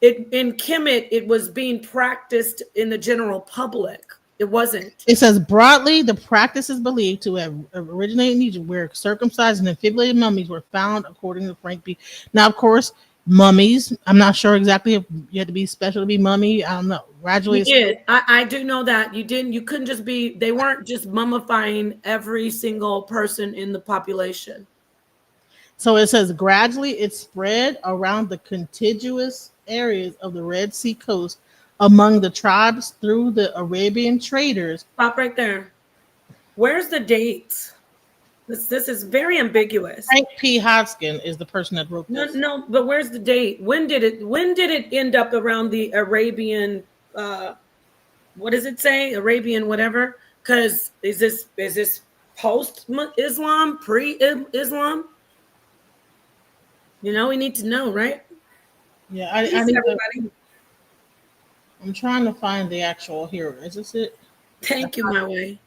in Kemet it was being practiced in the general public. It wasn't. It says broadly, the practice is believed to have originated in Egypt, where circumcised and defibrillated mummies were found, according to Frank B. Now, of course, mummies. I'm not sure exactly if you had to be special to be mummy. I don't know. Gradually, you did. I do know that you didn't. You couldn't just be. They weren't just mummifying every single person in the population. So it says gradually it spread around the contiguous areas of the Red Sea coast among the tribes through the Arabian traders. Stop right there. Where's the dates? This is very ambiguous. Frank P. Hodgkin is the person that wrote this. No, but where's the date? When did it end up around the Arabian? What does it say? Arabian whatever? Because is this post-Islam, pre-Islam? We need to know, right? Yeah, I need everybody. I'm trying to find the actual here. Is this it? Thank you, my way.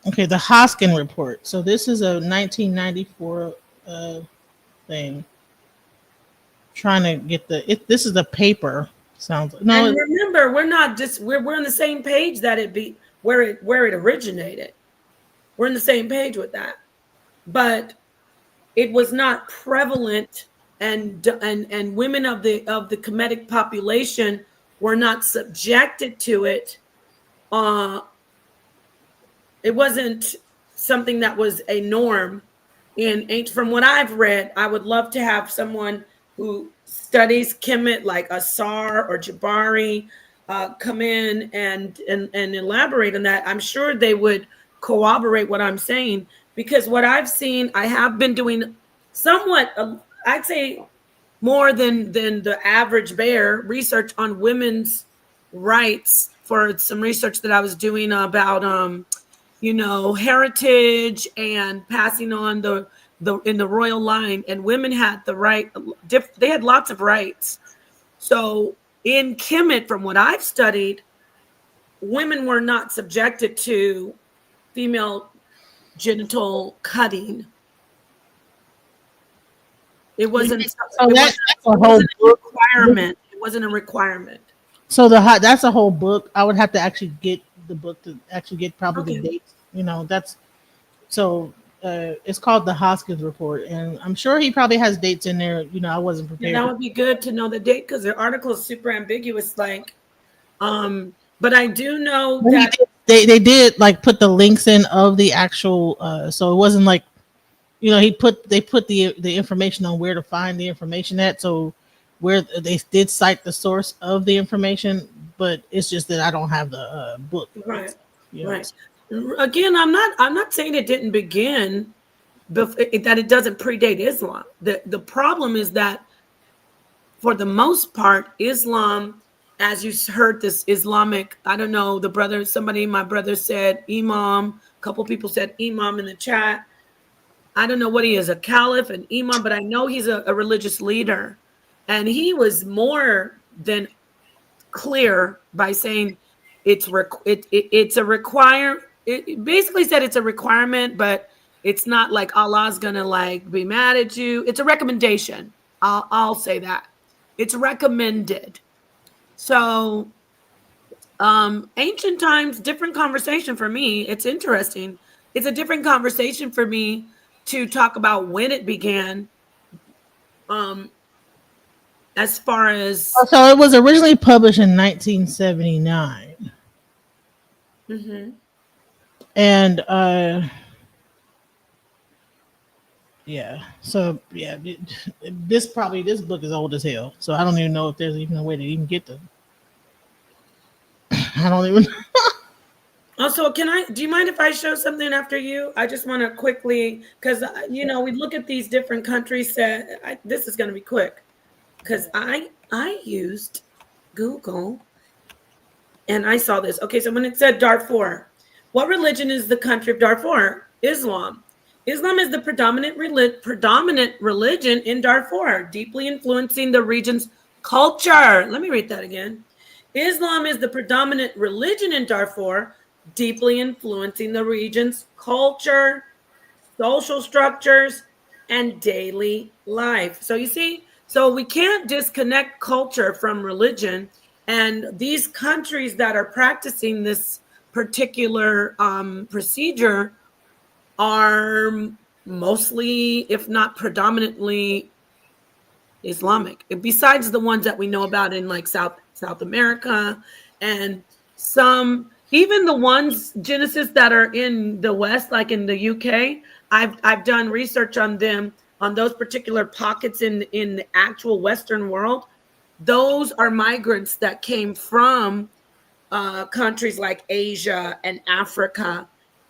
Okay, the Hoskin report. So this is a 1994 thing. Trying to get this is a paper. Sounds no. And remember, we're not just we're on the same page that it be where it originated. We're on the same page with that. But it was not prevalent, and women of the Kemetic population were not subjected to it. It wasn't something that was a norm from what I've read. I would love to have someone who studies Kemet, like Asar or Jabari, come in and elaborate on that. I'm sure they would corroborate what I'm saying, because what I've seen, I have been doing somewhat, I'd say more than the average bear, research on women's rights for some research that I was doing about heritage and passing on the in the royal line, and women had the right, they had lots of rights. So in Kemet, from what I've studied, women were not subjected to female genital cutting. It wasn't, So that's a whole book. requirement. It wasn't a requirement. So that's a whole book. I would have to actually get the book to actually get probably the dates. That's so. It's called the Hoskins report, and I'm sure he probably has dates in there. I wasn't prepared. That would be good to know the date, because the article is super ambiguous. Like, but I do know that they did like put the links in of the actual. So it wasn't like, they put the information on where to find the information at. So where they did cite the source of the information, but it's just that I don't have the book. Right. Right. Again, I'm not saying it didn't begin, that it doesn't predate Islam. The problem is that for the most part, Islam, as you heard this Islamic, I don't know, my brother said Imam, a couple people said Imam in the chat. I don't know what he is, a caliph, an imam, but I know he's a religious leader. And he was more than clear by saying it basically said it's a requirement, but it's not like Allah's gonna like be mad at you. It's a recommendation. I'll say that. It's recommended. So ancient times, different conversation for me. It's interesting. It's a different conversation for me to talk about when it began. As far as so it was originally published in 1979. Mm-hmm. And yeah, so yeah, this book is old as hell. So I don't even know if there's even a way to even get them. I don't even. Also, do you mind if I show something after you? I just want to quickly, because we look at these different countries. This is going to be quick, because I used Google and I saw this. Okay, so when it said Darfur, what religion is the country of Darfur? Islam. Islam is the predominant religion in Darfur, deeply influencing the region's culture. Let me read that again. Islam is the predominant religion in Darfur, deeply influencing the region's culture, social structures, and daily life. So you see, so we can't disconnect culture from religion. And these countries that are practicing this particular procedure are mostly, if not predominantly, Islamic. Besides the ones that we know about in like South America, and some, even the ones, Genesis, that are in the West, like in the UK, I've done research on them, on those particular pockets in the actual Western world. Those are migrants that came from countries like Asia and Africa,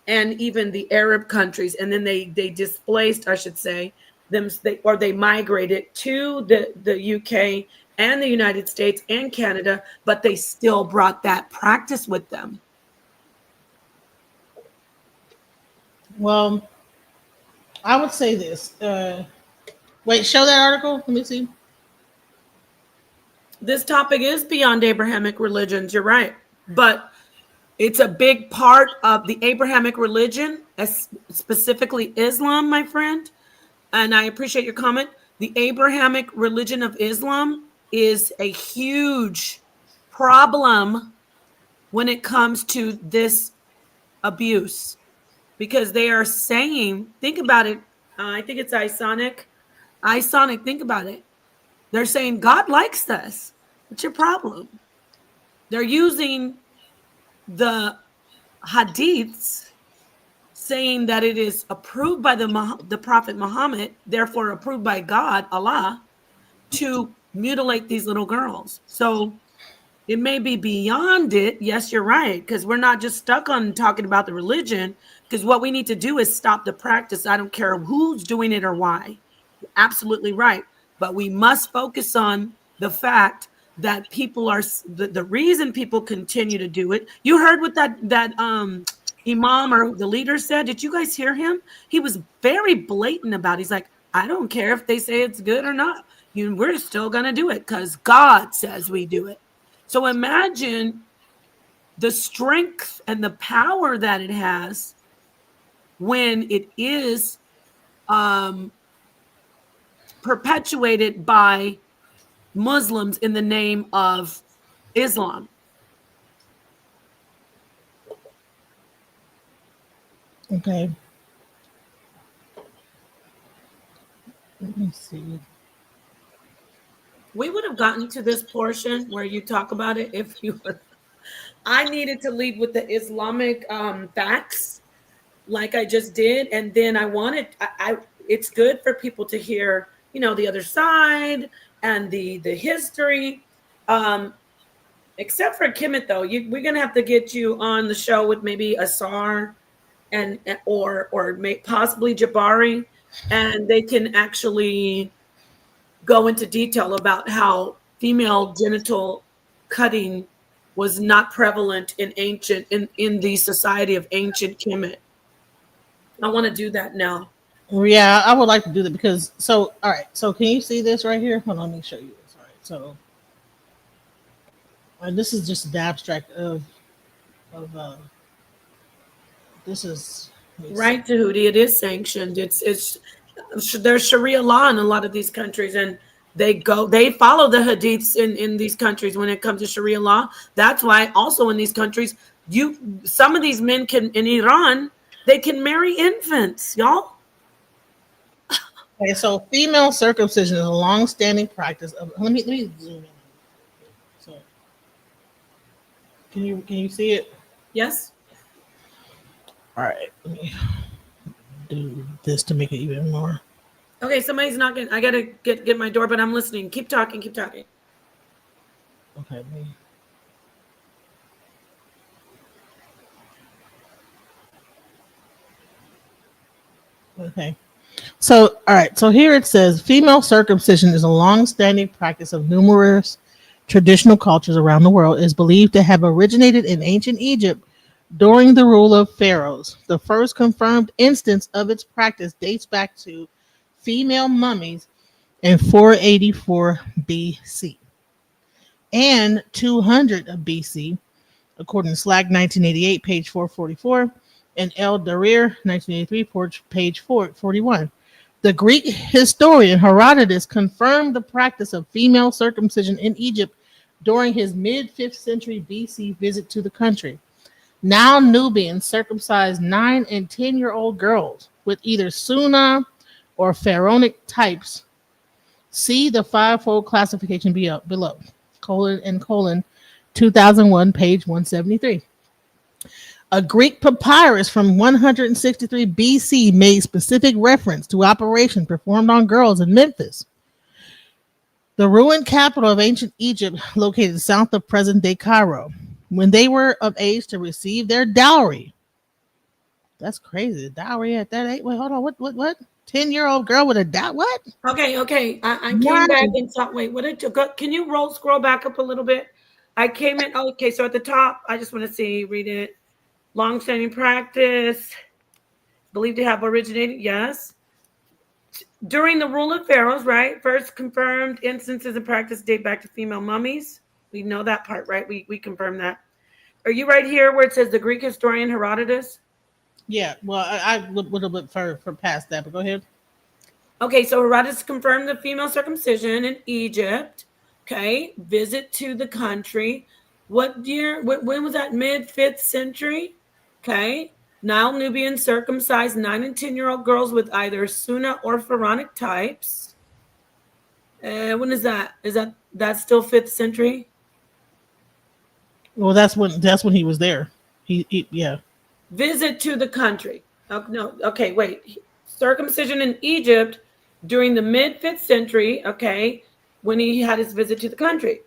and even the Arab countries, and then they displaced, I should say, they migrated to the UK and the United States and Canada, but they still brought that practice with them. Well, I would say this. Wait, show that article. Let me see. This topic is beyond Abrahamic religions. You're right, but It's a big part of the Abrahamic religion, specifically Islam, my friend. And I appreciate your comment. The Abrahamic religion of Islam is a huge problem when it comes to this abuse because they are saying, think about it. I think it's Isonic. Isonic, think about it. They're saying God likes this. What's your problem? They're using the hadiths saying that it is approved by the Prophet Muhammad, therefore approved by God, Allah, to mutilate these little girls. So it may be beyond it. Yes, you're right, because we're not just stuck on talking about the religion, because what we need to do is stop the practice. I don't care who's doing it or why. You're absolutely right. But we must focus on the fact that people are the reason people continue to do it. You heard what that imam or the leader said. Did you guys hear him? He was very blatant about it. He's like, I don't care if they say it's good or not. We're still gonna do it because God says we do it. So imagine the strength and the power that it has when it is perpetuated by Muslims in the name of Islam. Okay. Let me see. We would have gotten to this portion where you talk about it if you would. I needed to lead with the Islamic facts, like I just did, and then I wanted. It's good for people to hear, the other side and the history. Except for Kimmit, though, we're gonna have to get you on the show with maybe Asar or possibly Jabari, and they can actually go into detail about how female genital cutting was not prevalent in the society of ancient Kemet. I want to do that now. Yeah, I would like to do that because all right. So can you see this right here? Hold on, let me show you this. All right. So this is just the abstract of this is right, Tahuti. It is sanctioned. It's there's Sharia law in a lot of these countries, and they follow the hadiths in these countries when it comes to Sharia law. That's why also in these countries, some of these men can in Iran, they can marry infants, y'all. Okay, so female circumcision is a long-standing practice of. Let me zoom in. So, can you see it? Yes. All right, let me do this to make it even more. Okay, somebody's knocking. I gotta get my door, but I'm listening. Keep talking. Keep talking. Okay. Okay. So, all right. So here it says female circumcision is a long-standing practice of numerous traditional cultures around the world. It is believed to have originated in ancient Egypt during the rule of pharaohs. The first confirmed instance of its practice dates back to female mummies in 484 BC and 200 BC, according to Slack 1988, page 444, and El Darir 1983, page 441. The Greek historian Herodotus confirmed the practice of female circumcision in Egypt during his mid-5th century BC visit to the country. Now Nubians circumcised 9 and 10-year-old girls with either Sunnah or Pharaonic types. See the fivefold classification below, colon 2001, page 173. A Greek papyrus from 163 BC made specific reference to operations performed on girls in Memphis, the ruined capital of ancient Egypt located south of present-day Cairo, when they were of age to receive their dowry. That's crazy. The dowry at that age? Wait, hold on. What? 10-year-old girl with a dowry? What? Okay. I came back and saw. Wait, what did you go? Can you scroll back up a little bit? I came in. Okay, so at the top, I just want to read it. Long-standing practice, believed to have originated, yes, during the rule of pharaohs, right? First confirmed instances of practice date back to female mummies. We know that part, right? We confirm that. Are you right here where it says the Greek historian Herodotus? Yeah, well, I looked a little bit for past that, but go ahead. Okay, so Herodotus confirmed the female circumcision in Egypt. Okay, visit to the country. What year? When was that? Mid 5th century. Okay, Nile Nubians circumcised 9 and 10-year-old girls with either Sunnah or Pharaonic types. When is that? Is that's still 5th century? Well, that's when he was there. Yeah. Visit to the country. Oh, no, okay, wait. Circumcision in Egypt during the mid 5th century, okay, when he had his visit to the country.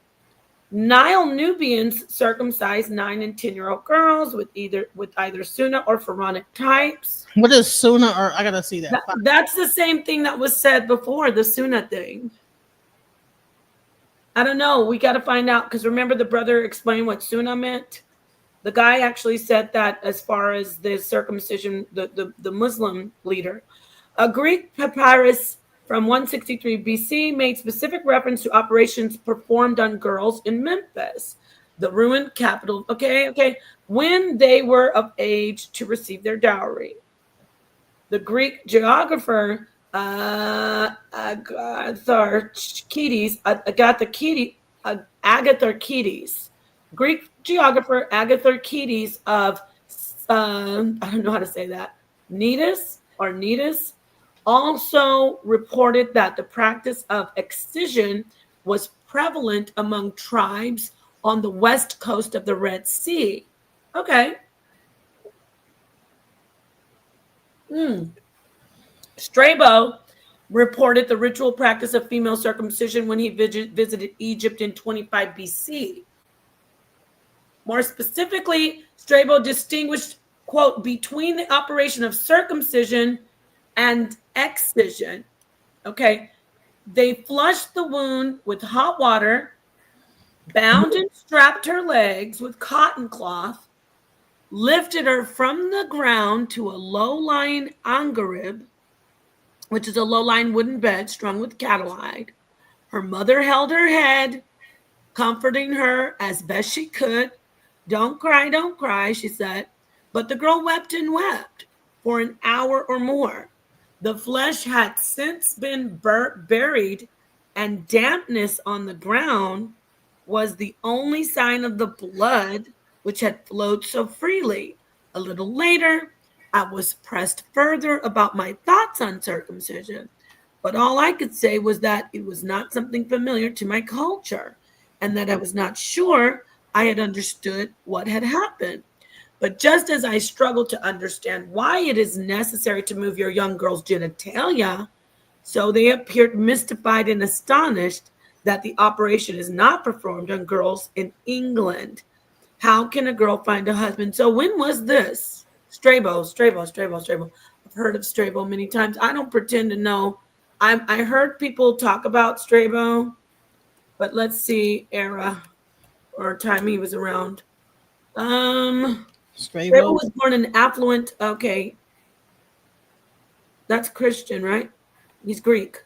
Nile Nubians circumcised 9 and 10-year-old girls with either Sunnah or Pharaonic types. What is Sunnah? Or I gotta see that. That's the same thing that was said before, the Sunnah thing. I don't know. We got to find out because remember the brother explained what Sunnah meant. The guy actually said that as far as the circumcision, the Muslim leader. A Greek papyrus from 163 BC made specific reference to operations performed on girls in Memphis, the ruined capital. Okay. When they were of age to receive their dowry. The Greek geographer Agatharchides, Greek geographer Agatharchides of I don't know how to say that, Netus, also reported that the practice of excision was prevalent among tribes on the west coast of the Red Sea. Okay. Strabo reported the ritual practice of female circumcision when he visited Egypt in 25 BC. More specifically, Strabo distinguished, quote, between the operation of circumcision and excision. Okay. They flushed the wound with hot water, bound and strapped her legs with cotton cloth, lifted her from the ground to a low-lying angarib, which is a low-lying wooden bed strung with cattle hide. Her mother held her head, comforting her as best she could. Don't cry, she said. But the girl wept and wept for an hour or more. The flesh had since been buried, and dampness on the ground was the only sign of the blood which had flowed so freely. A little later, I was pressed further about my thoughts on circumcision, but all I could say was that it was not something familiar to my culture, and that I was not sure I had understood what had happened. But just as I struggled to understand why it is necessary to move your young girl's genitalia, so they appeared mystified and astonished that the operation is not performed on girls in England. How can a girl find a husband? So when was this? Strabo. I've heard of Strabo many times. I don't pretend to know. I heard people talk about Strabo, but let's see era or time he was around. Strabo was born in affluent. Okay, that's Christian, right? He's Greek.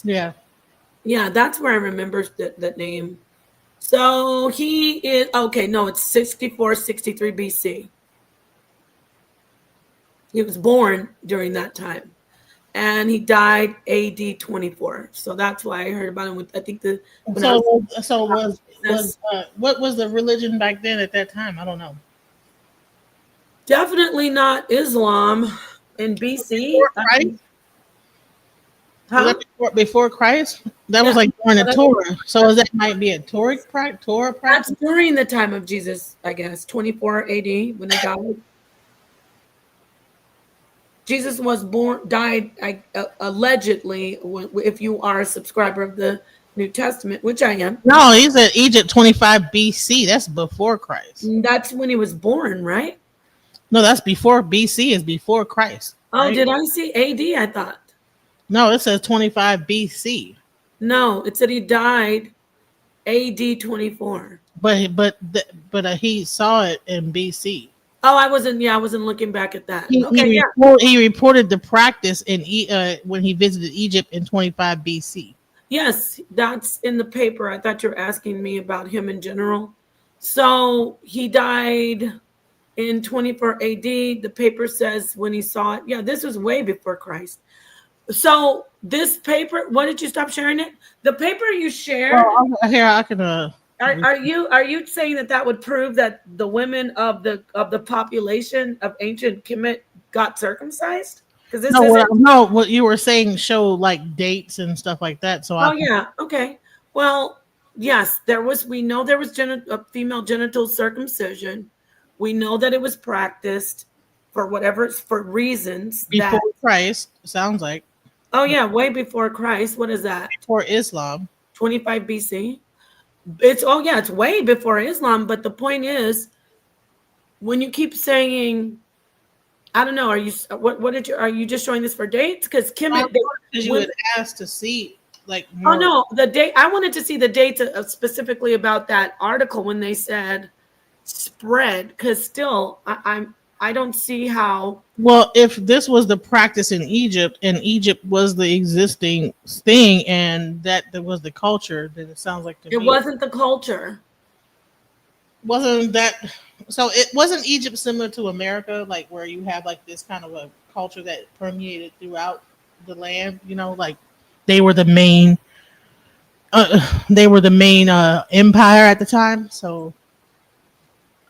Yeah, that's where I remember that name. So he is okay. No, it's 63 BC. He was born during that time, and he died AD 24. So that's why I heard about him. With I think what was the religion back then at that time? I don't know. Definitely not Islam in BC. Before Christ? That was like during the Torah. So that might be a Torah practice? That's during the time of Jesus, I guess, 24 AD when he died. Jesus died allegedly, if you are a subscriber of the New Testament, which I am. No, he's at Egypt 25 BC. That's before Christ. That's when he was born, right? No, that's before BC is before Christ. Right? Oh, did I see AD? I thought. No, it says 25 BC. No, it said he died AD 24. But he saw it in BC. Oh, I wasn't looking back at that. He reported the practice when he visited Egypt in 25 BC. Yes, that's in the paper. I thought you were asking me about him in general. So he died in 24 AD. The paper says when he saw it. Yeah, this was way before Christ. So this paper, why did you stop sharing it? The paper you shared, Well, here I can. are you saying that that would prove that the women of the population of ancient Kemet got circumcised? Because this No, isn't. what you were saying show like dates and stuff like that. So Oh yeah, okay. Well, yes, there was. We know there was female genital circumcision. We know that it was practiced for whatever for reasons before that. Christ, sounds like Oh yeah, way before Christ. What is that? before Islam. 25 BC. It's oh yeah, it's way before Islam. But the point is, when you keep saying, I don't know, are you what did you are you just showing this for dates? Because Kemet, Because you had asked to see like oh more. no, the date. I wanted to see the dates specifically about that article when they said spread. Because still, I don't see how. Well, if this was the practice in Egypt and Egypt was the existing thing and that there was the culture, then it sounds like to It me wasn't the culture. wasn't that so it wasn't Egypt similar to America, like where you have like this kind of a culture that permeated throughout the land, like they were the main empire at the time. So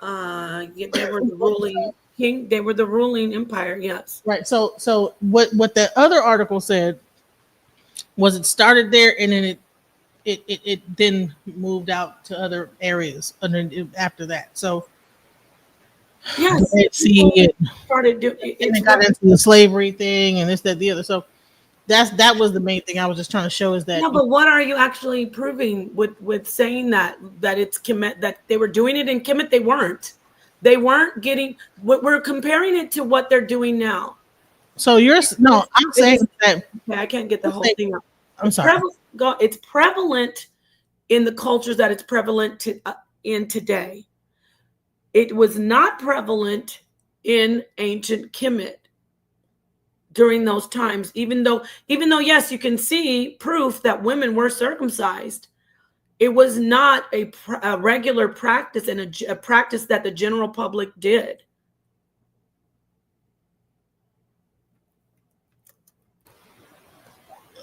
Yeah, they were the ruling king. They were the ruling empire. Yes. right. So what the other article said was it started there and then it then moved out to other areas after that. So Yes. see it Started doing and it got into the slavery thing and this, that, the other. So that was the main thing I was just trying to show is that No, but what are you actually proving with saying that it's Kemet, that they were doing it in Kemet? They weren't. They weren't getting. We're comparing it to what they're doing now. so you're no, I'm saying that Okay, I can't get the whole thing up. I'm sorry. It's prevalent in the cultures that it's prevalent in today. It was not prevalent in ancient Kemet during those times, even though yes, you can see proof that women were circumcised. It was not a regular practice and a practice that the general public did.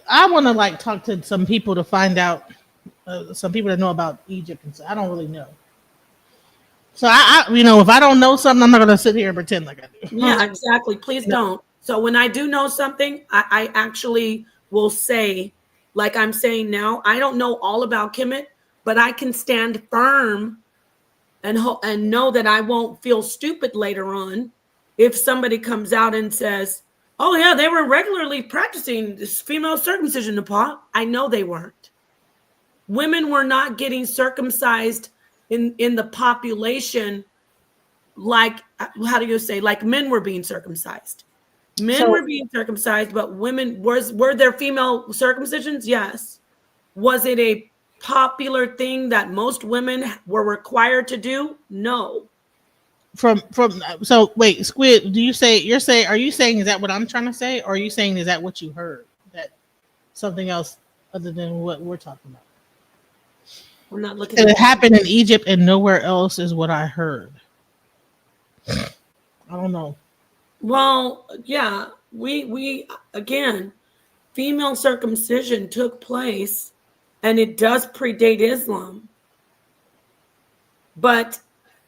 I want to like talk to some people to find out some people that know about Egypt and so I don't really know. So I if I don't know something, I'm not gonna sit here and pretend like I do. Yeah, exactly. Please don't. So when I do know something, I actually will say, like I'm saying now, I don't know all about Kemet, but I can stand firm and know that I won't feel stupid later on if somebody comes out and says, "Oh yeah, they were regularly practicing this female circumcision." Napah, I know they weren't. Women were not getting circumcised in the population like, how do you say, like men were being circumcised. Men were being circumcised, but women were there female circumcisions? Yes. Was it a popular thing that most women were required to do? No. So wait, Squid, are you saying is that what I'm trying to say, or are you saying is that what you heard? That something else other than what we're talking about? I'm not looking It happened in Egypt and nowhere else is what I heard. I don't know. Well, yeah, we again, female circumcision took place and it does predate Islam. But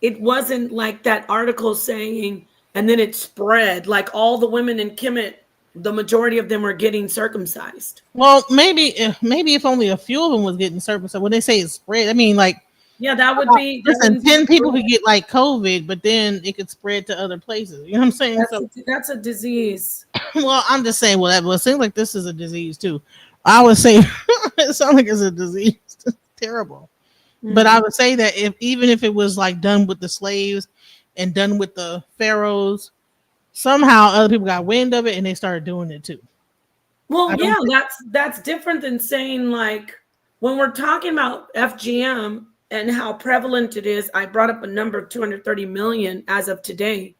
it wasn't like that article saying, and then it spread like all the women in Kemet, the majority of them were getting circumcised. Well, maybe if only a few of them was getting circumcised. When they say it spread, I mean like Yeah, that would be. Listen, 10 people could get like COVID, but then it could spread to other places. You know what I'm saying? That's a disease. Well, I'm just saying, it seems like this is a disease too. I would say it sounds like it's a disease. It's terrible. Mm-hmm. But I would say that even if it was like done with the slaves and done with the pharaohs, somehow other people got wind of it and they started doing it too. Well, yeah, that's different than saying like when we're talking about FGM and how prevalent it is. I brought up a number of 230 million as of today.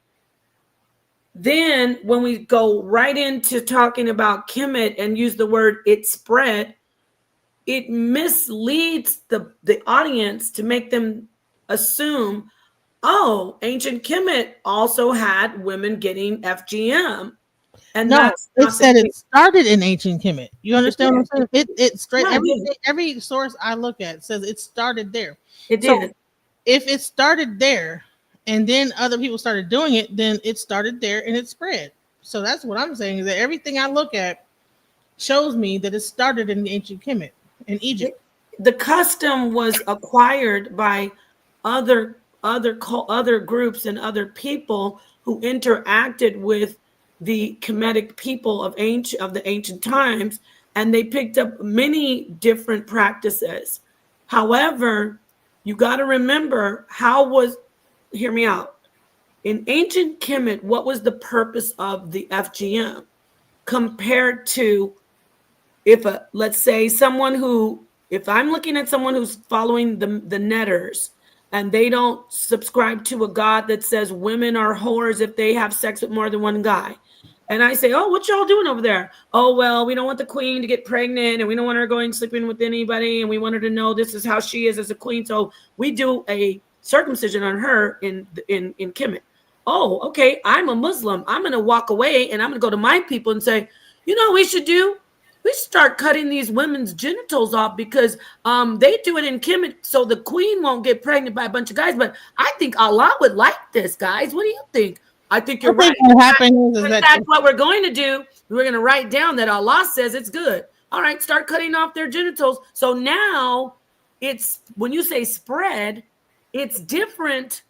Then when we go right into talking about Kemet and use the word "it spread," it misleads the audience to make them assume, oh, ancient Kemet also had women getting FGM. And No, that's it not the said it case. started in ancient Kemet. You understand what I'm saying? It straight No, it did. every source I look at says it started there. It So did. if it started there and then other people started doing it, then it started there and it spread. So that's what I'm saying, is that everything I look at shows me that it started in ancient Kemet in Egypt. The custom was acquired by other groups and other people who interacted with the Kemetic people of the ancient times, and they picked up many different practices. However, you got to remember, hear me out. In ancient Kemet, what was the purpose of the FGM compared to, let's say if I'm looking at someone who's following the netters, and they don't subscribe to a God that says women are whores if they have sex with more than one guy, and I say, oh, what y'all doing over there? Oh, well, we don't want the queen to get pregnant, and we don't want her going sleeping with anybody, and we want her to know this is how she is as a queen, so we do a circumcision on her in Kemet. Oh, okay, I'm a Muslim. I'm going to walk away, and I'm going to go to my people and say, you know what we should do? We start cutting these women's genitals off, because they do it in Kemet so the queen won't get pregnant by a bunch of guys. But I think Allah would like this, guys. What do you think? I think you're right. What happened is In that fact, what we're going to do, we're going to write down that Allah says it's good. All right, start cutting off their genitals. So now it's, when you say spread, it's different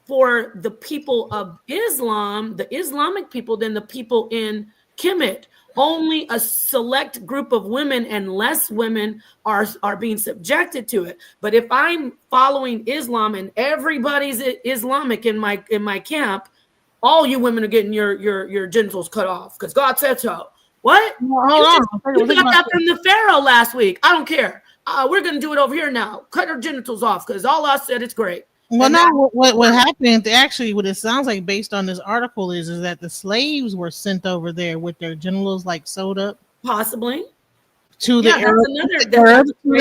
for the people of Islam, the Islamic people, than the people in Kemet. Only a select group of women and less women are being subjected to it. But if I'm following Islam and everybody's Islamic in my camp, all you women are getting your genitals cut off because God said so. What? Well, You got that from the Pharaoh last week. I don't care. We're going to do it over here now. Cut her genitals off because Allah said it's great. Well, no, what happened actually, what it sounds like based on this article is that the slaves were sent over there with their genitals like sewed up, possibly to the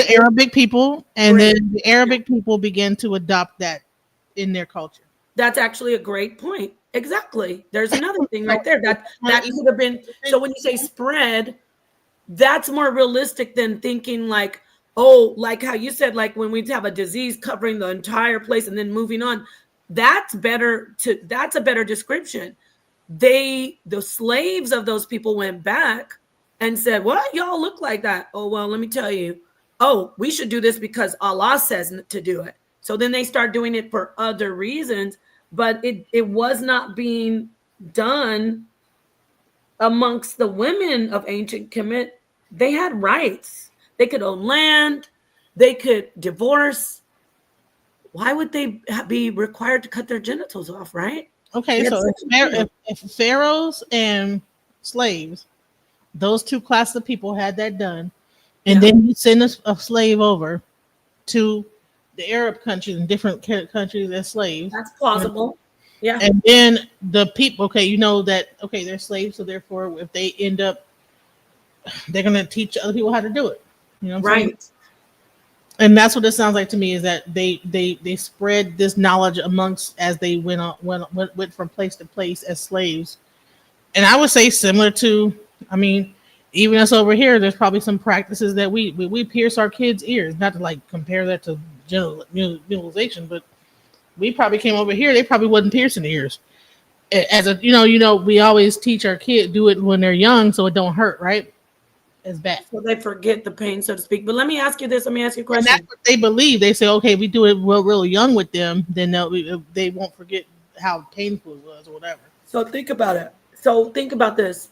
Arabic people, and then the Arabic people began to adopt that in their culture. That's actually a great point. Exactly. There's another thing right there that could have been. So when you say spread, that's more realistic than thinking like, oh, like how you said, like when we have a disease covering the entire place and then moving on. That's a better description. The slaves of those people went back and said, what? Y'all look like that. Oh, well, let me tell you. Oh, we should do this because Allah says to do it. So then they start doing it for other reasons, but it was not being done amongst the women of ancient Kemet. They had rights. They could own land. They could divorce. Why would they be required to cut their genitals off, right? Okay, so if pharaohs and slaves, those two classes of people had that done, and then you send a slave over to the Arab countries and different countries as slaves. That's plausible. Yeah. And then the people, okay, you know that, okay, they're slaves, so therefore if they end up, they're going to teach other people how to do it. You know what I'm saying? And that's what it sounds like to me, is that they spread this knowledge amongst as they went from place to place as slaves. And I would say similar to, I mean, even us over here, there's probably some practices that we pierce our kids' ears, not to like compare that to generalization, but we probably came over here, they probably wasn't piercing the ears. As a we always teach our kid, do it when they're young so it don't hurt, right? As bad. So they forget the pain, so to speak. But let me ask you this. Let me ask you a question. And that's what they believe. They say, okay, we do it real young with them, then they won't forget how painful it was or whatever. So think about it. So think about this.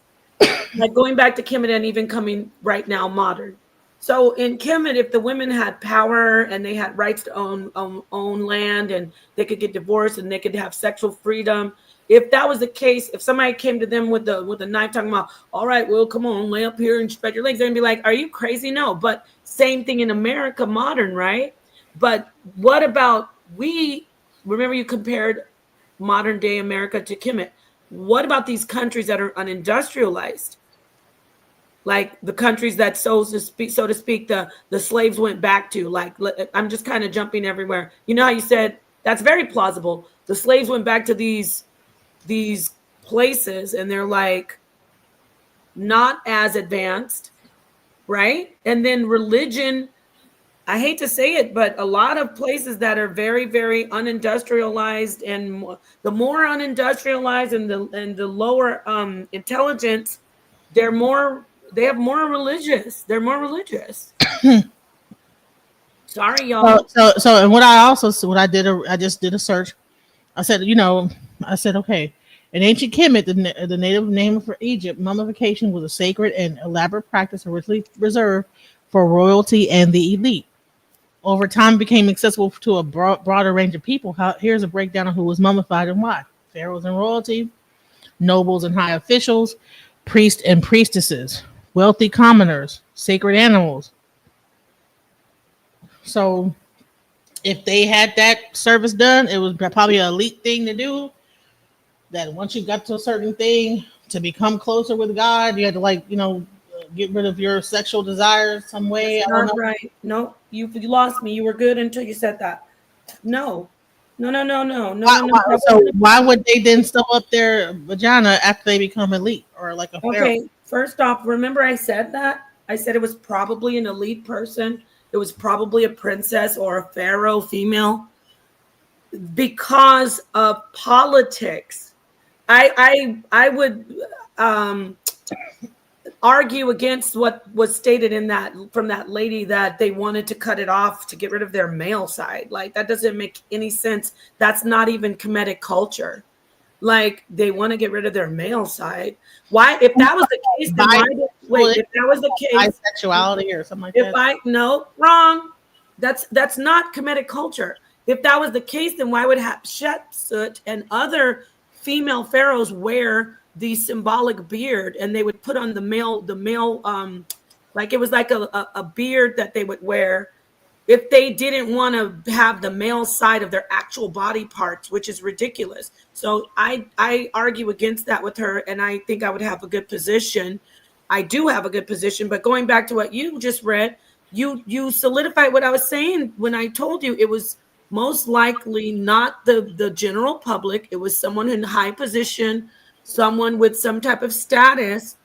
Like going back to Kemet and even coming right now modern. So in Kemet, if the women had power and they had rights to own land and they could get divorced and they could have sexual freedom, if that was the case, if somebody came to them with a knife talking about, all right, well, come on, lay up here and spread your legs, they're gonna be like, are you crazy? No. But same thing in America, modern, right? But what about remember you compared modern day America to Kemet. What about these countries that are unindustrialized? Like the countries that, so to speak, the slaves went back to. Like, I'm just kind of jumping everywhere. You know how you said That's very plausible. The slaves went back to these places, and they're like not as advanced, right? And then religion, I hate to say it, but a lot of places that are very, very unindustrialized, and the more unindustrialized and the lower intelligence, they have more religious. They're more religious. Sorry, y'all. So, and what I just did a search. I said, okay. In ancient Kemet, the native name for Egypt, mummification was a sacred and elaborate practice originally reserved for royalty and the elite. Over time, it became accessible to a broader range of people. Here's a breakdown of who was mummified and why: pharaohs and royalty, nobles and high officials, priests and priestesses, wealthy commoners, sacred animals. So, if they had that service done, it was probably an elite thing to do. That once you got to a certain thing to become closer with God, you had to get rid of your sexual desires some way. That's not right. No, you lost me. You were good until you said that. No. So why would they then stuff up their vagina after they become elite or like a pharaoh? Okay, first off, remember I said that? I said it was probably an elite person. It was probably a princess or a pharaoh female because of politics. I would argue against what was stated in that from that lady, that they wanted to cut it off to get rid of their male side. Like, that doesn't make any sense. That's not even Kemetic culture. Like, they want to get rid of their male side. Why? If that was the case, then if that was the case, bisexuality or something like that. No, wrong. That's not Kemetic culture. If that was the case, then why would Hatshepsut and other female pharaohs wear the symbolic beard, and they would put on the male like it was like a beard that they would wear if they didn't want to have the male side of their actual body parts, which is ridiculous. So I argue against that with her, and I think I would have a good position. I do have a good position, but going back to what you just read, you solidified what I was saying when I told you it was most likely not the general public. It was someone in high position, someone with some type of status,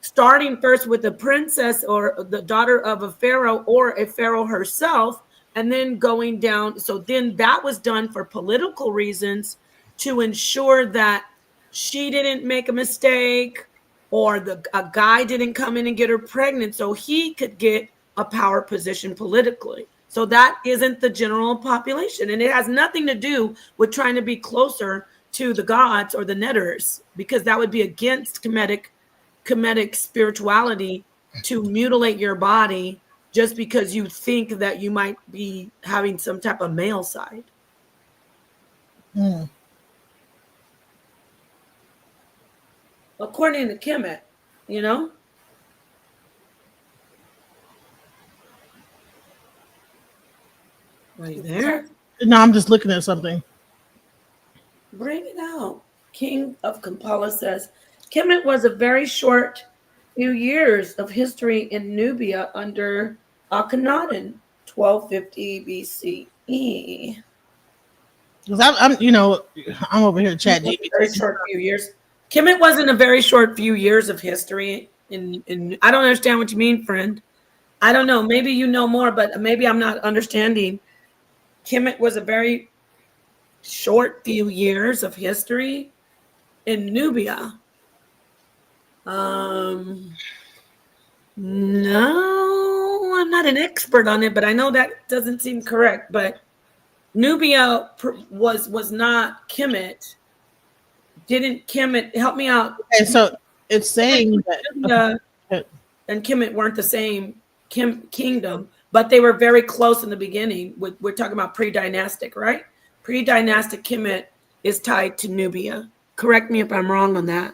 starting first with a princess or the daughter of a pharaoh or a pharaoh herself, and then going down. So then that was done for political reasons, to ensure that she didn't make a mistake, or a guy didn't come in and get her pregnant so he could get a power position politically. So that isn't the general population. And it has nothing to do with trying to be closer to the gods or the netters, because that would be against Kemetic spirituality to mutilate your body just because you think that you might be having some type of male side. According to Kemet, Are you there? No, I'm just looking at something. Bring it out. King of Kampala says, Kemet was a very short few years of history in Nubia under Akhenaten, 1250 BCE. Because I'm over here chat GPT. Very short few years. Kemet wasn't a very short few years of history. In I don't understand what you mean, friend. I don't know. Maybe you know more, but maybe I'm not understanding. Kemet was a very short few years of history in Nubia. No, I'm not an expert on it, but I know that doesn't seem correct. But Nubia was not Kemet. Didn't Kemet help me out? Okay, so it's saying that and Kemet weren't the same kingdom, but they were very close in the beginning. We're talking about pre-dynastic, right? Pre-dynastic Kemet is tied to Nubia. Correct me if I'm wrong on that.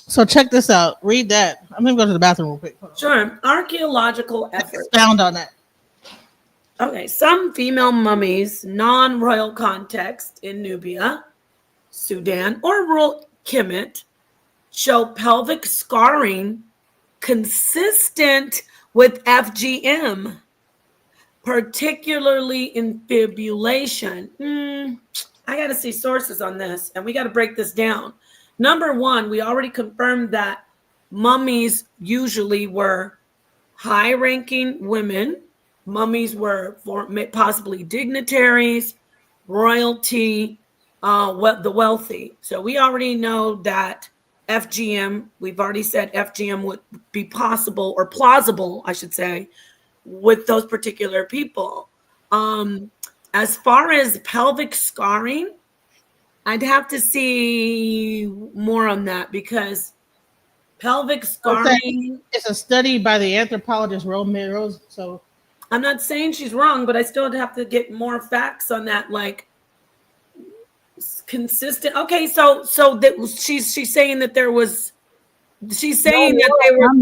So check this out. Read that. I'm going to go to the bathroom real quick. Sure. Archaeological efforts. Expound on that. Okay. Some female mummies, non-royal context in Nubia, Sudan, or rural Kemet show pelvic scarring consistent with FGM. particularly in fibulation. I got to see sources on this, and we got to break this down. Number one, we already confirmed that mummies usually were high-ranking women. Mummies were possibly dignitaries, royalty, the wealthy. So we already know that FGM, we've already said FGM would be possible or plausible, I should say, with those particular people. As far as pelvic scarring, I'd have to see more on that because pelvic scarring. It's a study by the anthropologist Rose. So I'm not saying she's wrong, but I still have to get more facts on that, like consistent. Okay, so that she's saying that there was. She's saying that they were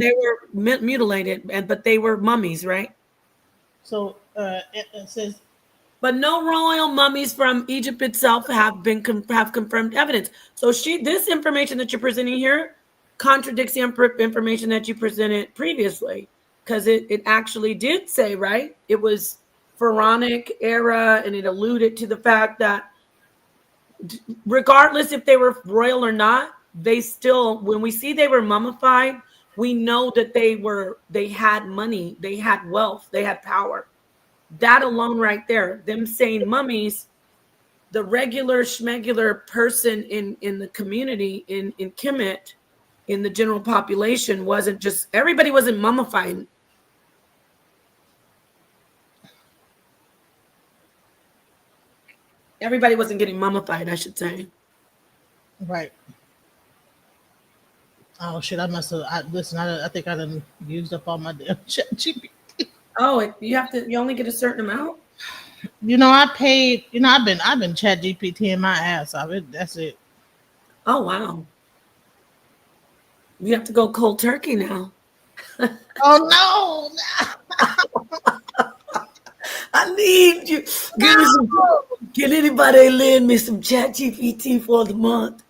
mutilated, but they were mummies, right? So it says, but no royal mummies from Egypt itself have confirmed evidence. So this information that you're presenting here contradicts the information that you presented previously, because it actually did say, right, it was pharaonic era, and it alluded to the fact that regardless if they were royal or not, they still, when we see they were mummified, we know that they had money, they had wealth, they had power. That alone right there, them saying mummies, the regular schmegular person in the community, in Kemet, in the general population, wasn't just, everybody wasn't mummified. Everybody wasn't getting mummified, I should say. Right. Oh shit! I must have. Listen, I think I done used up all my damn ChatGPT. Oh, you only get a certain amount. You know, I paid. You know, I've been ChatGPT in my ass off it. That's it. Oh wow! You have to go cold turkey now. Oh no! I need you. Can anybody lend me some ChatGPT for the month?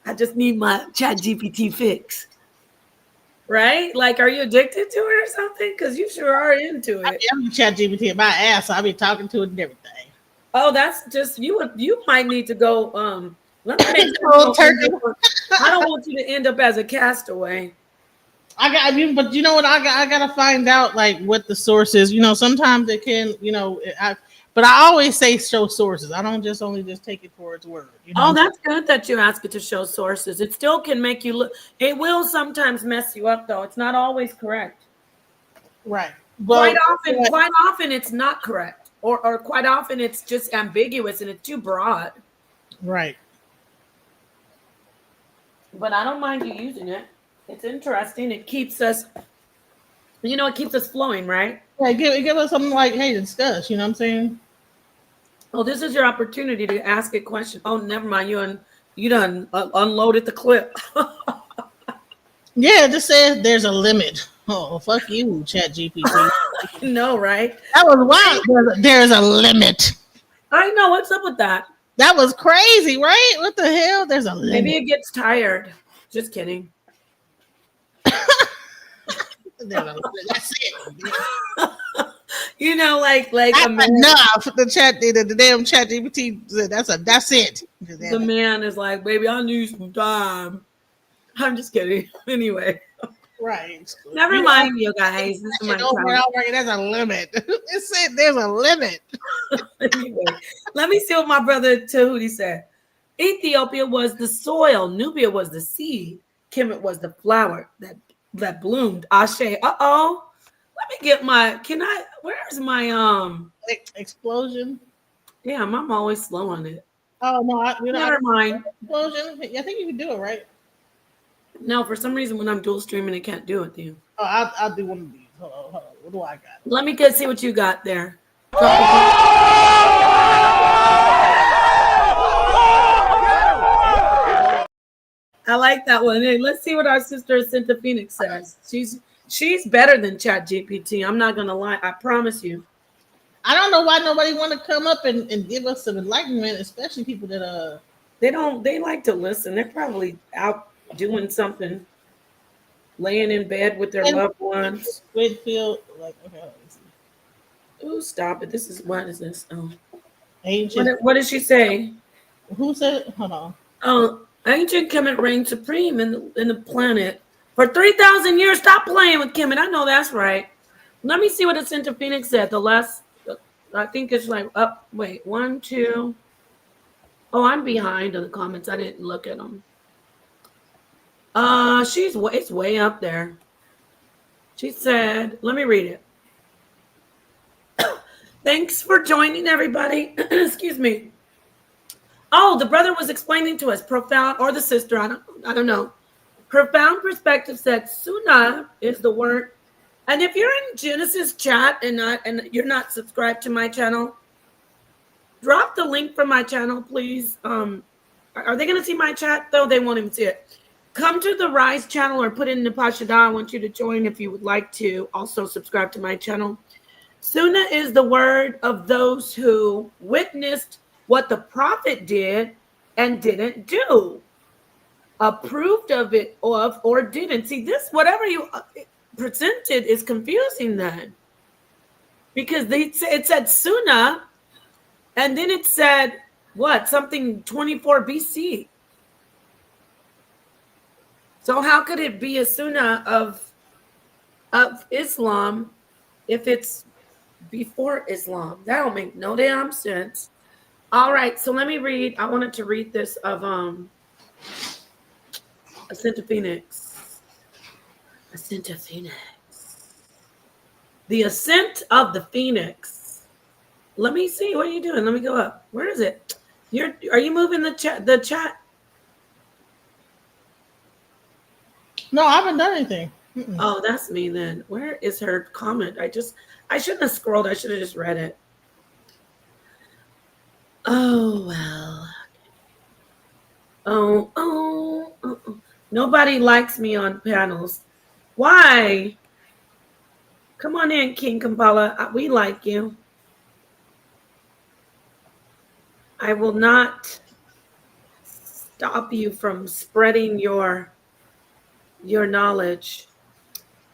I just need my ChatGPT fix. Right? Like, are you addicted to it or something? Because you sure are into it. I'm ChatGPT in my ass. So I be talking to it and everything. Oh, that's just you might need to go. Let me make cold turkey. I don't want you to end up as a castaway. But you know what? I gotta find out like what the source is. You know, sometimes it can. You know, but I always say show sources. I don't just take it for its word. You know? Oh, that's good that you ask it to show sources. It still can make you look. It will sometimes mess you up, though. It's not always correct. Right. Quite often, it's not correct, or quite often it's just ambiguous and it's too broad. Right. But I don't mind you using it. It's interesting. It keeps us, it keeps us flowing, right? Yeah, give us something like, hey, discuss. You know what I'm saying? Oh, this is your opportunity to ask a question. Oh, never mind. You done unloaded the clip. Yeah, it just says there's a limit. Oh, fuck you, ChatGPT. No, right? That was wild. There's a limit. I know. What's up with that? That was crazy, right? What the hell? There's a limit. Maybe it gets tired. Just kidding. That's it. Like enough. The damn ChatGPT said that's it. The man is like, baby, I need some time. I'm just kidding. Anyway. Right. Never mind, you guys. There's a limit. It said there's a limit. Anyway, let me see what my brother Tahuti said. Ethiopia was the soil. Nubia was the seed. Kemet was the flower that bloomed. Ashe. Uh-oh. Let me get where's my explosion? Damn, I'm always slow on it. Oh no, never mind. Explosion. I think you can do it, right? No, for some reason when I'm dual streaming, I can't do it to you. Oh, I'll do one of these. Hold on. What do I got? Let me see what you got there. I like that one. Hey, let's see what our sister Cinta Phoenix says. She's better than ChatGPT. I'm not gonna lie. I promise you. I don't know why nobody want to come up and give us some enlightenment, especially people that they like to listen. They're probably out doing something, laying in bed with their loved ones. Whitfield, like, okay, let me see. Ooh, stop it. What is this? Oh. Ancient. What did she say? Who said? Hold on. Oh, ancient Kemet reigned supreme in the planet for 3,000 years. Stop playing with Kemet. I know that's right. Let me see what the Center Phoenix said. The last, I think it's like up. Wait, 1, 2. Oh, I'm behind in the comments. I didn't look at them. It's way up there. She said, let me read it. Thanks for joining, everybody. Excuse me. Oh, the brother was explaining to us profound, or the sister, I don't know. Profound perspective said sunnah is the word. And if you're in Genesis chat and you're not subscribed to my channel, drop the link from my channel, please. Are they going to see my chat though? They won't even see it. Come to the Rise channel or put in Napah. I want you to join if you would like to. Also subscribe to my channel. Sunnah is the word of those who witnessed what the prophet did and didn't do, approved of it or didn't. See, this, whatever you presented is confusing then, because it said Sunnah and then it said what, something 24 BC. So how could it be a Sunnah of Islam if it's before Islam? That don't make no damn sense. All right, so let me read. I wanted to read this of Ascent of Phoenix. Ascent of Phoenix. The Ascent of the Phoenix. Let me see. What are you doing? Let me go up. Where is it? Are you moving the chat? No, I haven't done anything. Oh, that's me then. Where is her comment? I shouldn't have scrolled. I should have just read it. Oh, well. Oh. Nobody likes me on panels. Why? Come on in, King Kampala. We like you. I will not stop you from spreading your knowledge.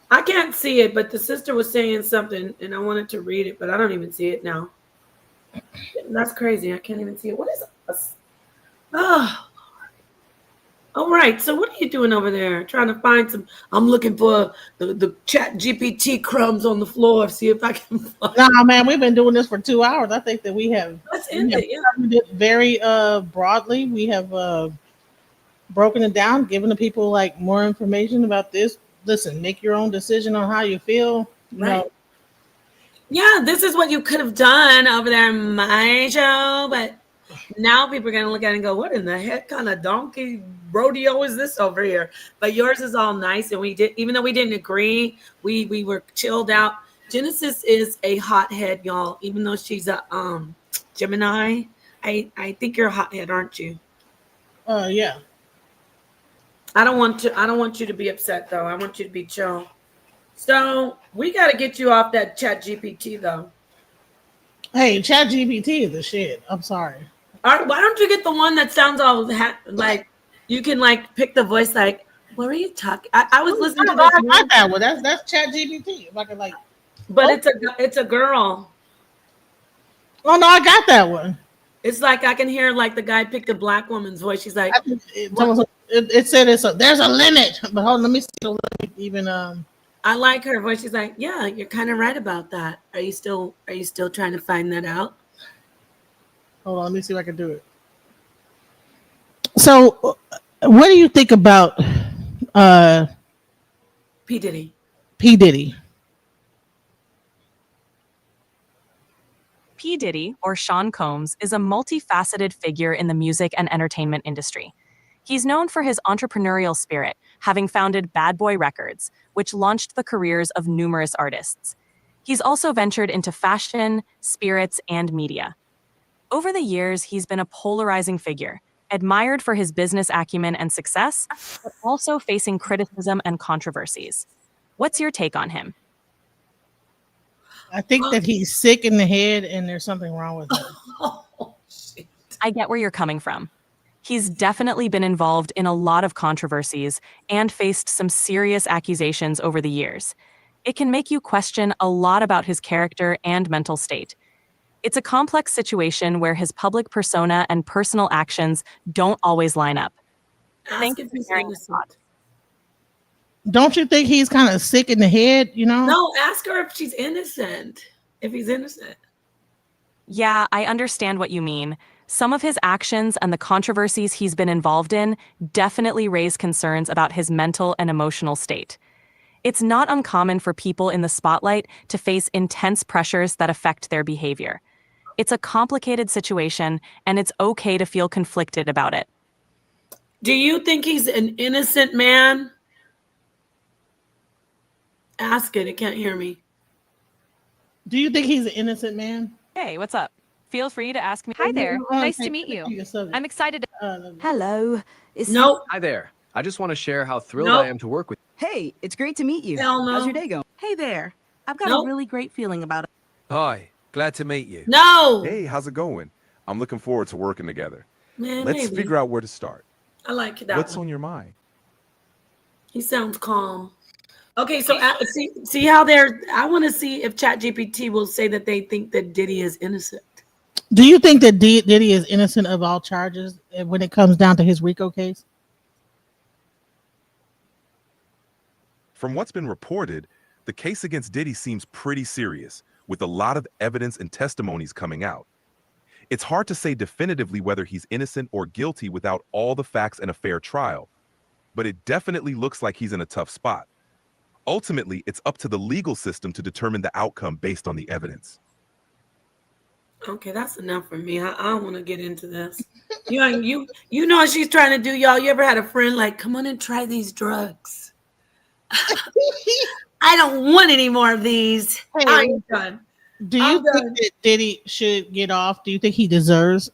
I can't see it, but the sister was saying something and I wanted to read it, but I don't even see it now. That's crazy. I can't even see it. What is it? Oh, all right. So what are you doing over there? Trying to find some. I'm looking for the chat GPT crumbs on the floor. See if I can find. Nah, man, we've been doing this for 2 hours. I think that we have. Let's end it. Yeah. Very broadly. We have broken it down, giving the people like more information about this. Listen, make your own decision on how you feel. Right. Yeah, this is what you could have done over there in my show, but now people are going to look at it and go, what in the heck kind of donkey rodeo is this over here? But yours is all nice, and we did, even though we didn't agree, we were chilled out. Genesis is a hothead, y'all, even though she's a Gemini. I think you're a hothead, aren't you? Yeah. I don't want you to be upset though. I want you to be chill. So we got to get you off that chat GPT though. Hey, chat GPT is the shit. I'm sorry. All right, why don't you get the one that sounds all like you can like pick the voice like, what are you talking? I was listening to this. I got that one. That's chat GPT. If I can like, but it's a girl. Oh no, I got that one. It's like I can hear like the guy picked a black woman's voice. She's like, it said there's a limit, but hold on, let me see the limit even. I like her voice. She's like, yeah, you're kind of right about that. Are you still trying to find that out? Hold on, let me see if I can do it. So, what do you think about P. Diddy? P. Diddy. P. Diddy, or Sean Combs, is a multifaceted figure in the music and entertainment industry. He's known for his entrepreneurial spirit, having founded Bad Boy Records, which launched the careers of numerous artists. He's also ventured into fashion, spirits, and media. Over the years, he's been a polarizing figure, admired for his business acumen and success, but also facing criticism and controversies. What's your take on him? I think that he's sick in the head and there's something wrong with him. Oh, shit. I get where you're coming from. He's definitely been involved in a lot of controversies and faced some serious accusations over the years. it can make you question a lot about his character and mental state. It's a complex situation where his public persona and personal actions don't always line up. Ask Thank if you for he's sharing your innocent. thoughts. Don't you think he's kind of sick in the head, you know? No, ask her if she's innocent. If he's innocent. Yeah, I understand what you mean. Some of his actions and the controversies he's been involved in definitely raise concerns about his mental and emotional state. It's not uncommon for people in the spotlight to face intense pressures that affect their behavior. It's a complicated situation, and it's okay to feel conflicted about it. Do you think he's an innocent man? Ask it. It can't hear me. Do you think he's an innocent man? Hey, what's up? Feel free to ask me. Hi there. Nice to Hey, meet you. change the subject. I'm excited. Hello. Nope. Hi there. I just want to share how thrilled Nope. I am to work with Hey, it's great to meet you. Hell no. How's your day going? Hey there. I've got Nope. a really great feeling about it. Hi, glad to meet you. No. Hey, how's it going? I'm looking forward to working together. Man, Let's maybe. figure out where to start. I like that What's one. on your mind? He sounds calm. Okay, so see how they're. I want to see if ChatGPT will say that they think that Diddy is innocent. Do you think that Diddy is innocent of all charges when it comes down to his RICO case? From what's been reported, the case against Diddy seems pretty serious, with a lot of evidence and testimonies coming out. It's hard to say definitively whether he's innocent or guilty without all the facts and a fair trial, but it definitely looks like he's in a tough spot. Ultimately, it's up to the legal system to determine the outcome based on the evidence. Okay, that's enough for me. I don't want to get into this. You know what she's trying to do, y'all. You ever had a friend like, come on and try these drugs? I don't want any more of these. Hey, I'm done. Do you think that Diddy should get off? Do you think he deserves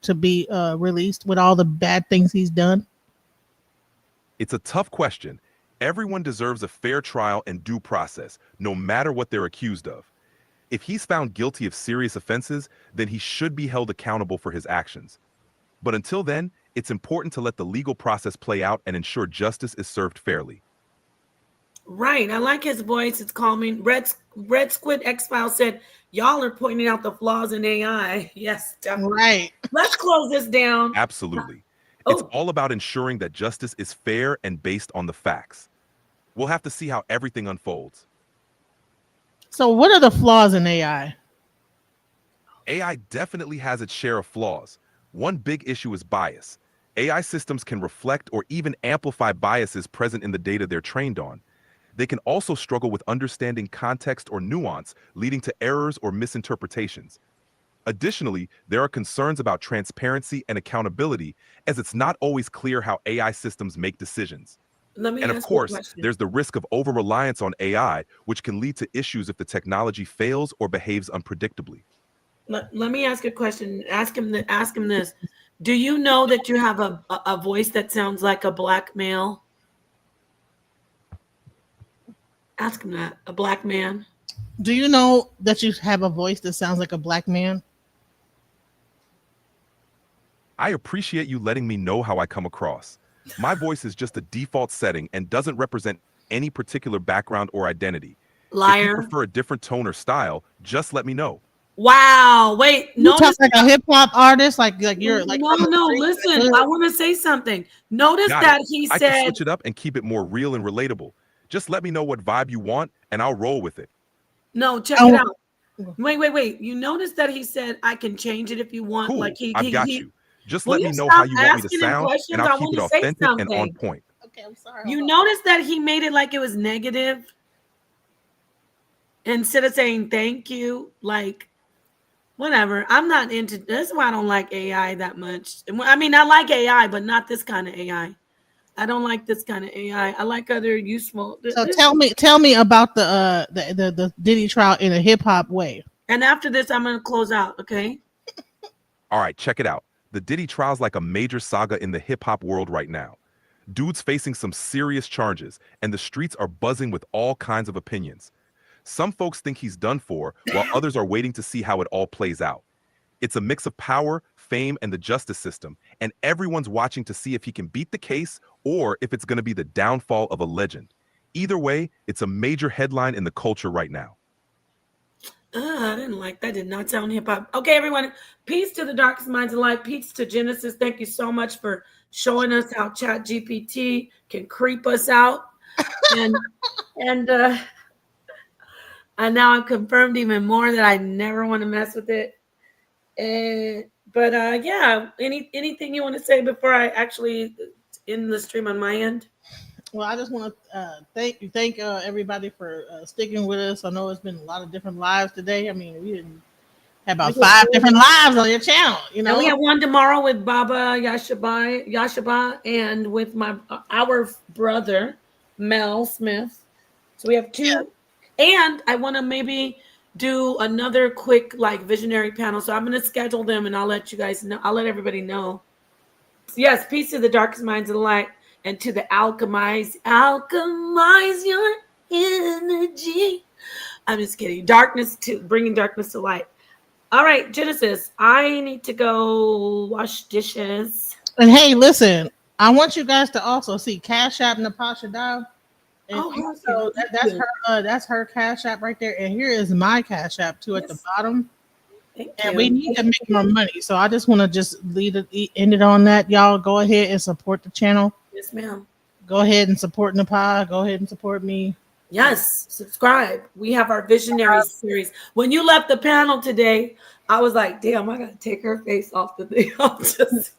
to be released with all the bad things he's done? It's a tough question. Everyone deserves a fair trial and due process, no matter what they're accused of. If he's found guilty of serious offenses, then he should be held accountable for his actions. But until then, it's important to let the legal process play out and ensure justice is served fairly. Right. I like his voice. It's calming. Red Squid X-File said, y'all are pointing out the flaws in AI. Yes, definitely. Right. Let's close this down. Absolutely. Oh. It's all about ensuring that justice is fair and based on the facts. We'll have to see how everything unfolds. So what are the flaws in AI? AI definitely has its share of flaws. One big issue is bias. AI systems can reflect or even amplify biases present in the data they're trained on. They can also struggle with understanding context or nuance, leading to errors or misinterpretations. Additionally, there are concerns about transparency and accountability, as it's not always clear how AI systems make decisions. And of course, there's the risk of over-reliance on AI, which can lead to issues if the technology fails or behaves unpredictably. Let me ask a question. Ask him this. Do you know that you have a voice that sounds like a black male? Ask him that. A black man. Do you know that you have a voice that sounds like a black man? I appreciate you letting me know how I come across. My voice is just a default setting and doesn't represent any particular background or identity. Liar. If you prefer a different tone or style, just let me know. Wow. Wait. You talk like a hip hop artist, like you're like. No. Listen, I want to say something. Notice that he I said. can switch it up and keep it more real and relatable. Just let me know what vibe you want, and I'll roll with it. No, check it out. Wait. You notice that he said I can change it if you want. Cool. Like I've got you. Just let me know how you want me to sound, and I'll keep it authentic and on point. Okay, I'm sorry. You notice that he made it like it was negative instead of saying thank you. Like, whatever. I'm not into. That's why I don't like AI that much. I mean, I like AI, but not this kind of AI. I don't like this kind of AI. I like other useful. So tell me about the Diddy trial in a hip hop way. And after this, I'm gonna close out. Okay. All right, check it out. The Diddy trial's like a major saga in the hip hop world right now. Dude's facing some serious charges, and the streets are buzzing with all kinds of opinions. Some folks think he's done for, while others are waiting to see how it all plays out. It's a mix of power, fame, and the justice system, and everyone's watching to see if he can beat the case or if it's going to be the downfall of a legend. Either way, it's a major headline in the culture right now. I didn't like that. Did not sound hip hop. Okay, everyone. Peace to the darkest minds of life. Peace to Genesis. Thank you so much for showing us how Chat GPT can creep us out. And now I'm confirmed even more that I never want to mess with it. But yeah, anything you want to say before I actually end the stream on my end? Well, I just want to thank everybody for sticking with us. I know it's been a lot of different lives today. I mean, we didn't have about 5 different lives on your channel. You know, and we have one tomorrow with Baba Yashaba, and with our brother Mel Smith. So we have 2, and I want to maybe do another quick like visionary panel. So I'm going to schedule them, and I'll let you guys know. I'll let everybody know. Yes, peace to the darkest minds of the light. And to the alchemize your energy. I'm just kidding. Bringing darkness to light. All right, Genesis, I need to go wash dishes. And hey, listen, I want you guys to also see Cash App Napah Shaddai. And so that's her Cash App right there. And here is my Cash App too at the bottom. We need to make more money. So I just want to end it on that. Y'all go ahead and support the channel. Yes, ma'am. Go ahead and support Napah. Go ahead and support me. Yes, subscribe. We have our visionary series. When you left the panel today, I was like, damn, I gotta take her face off the thing. I'm just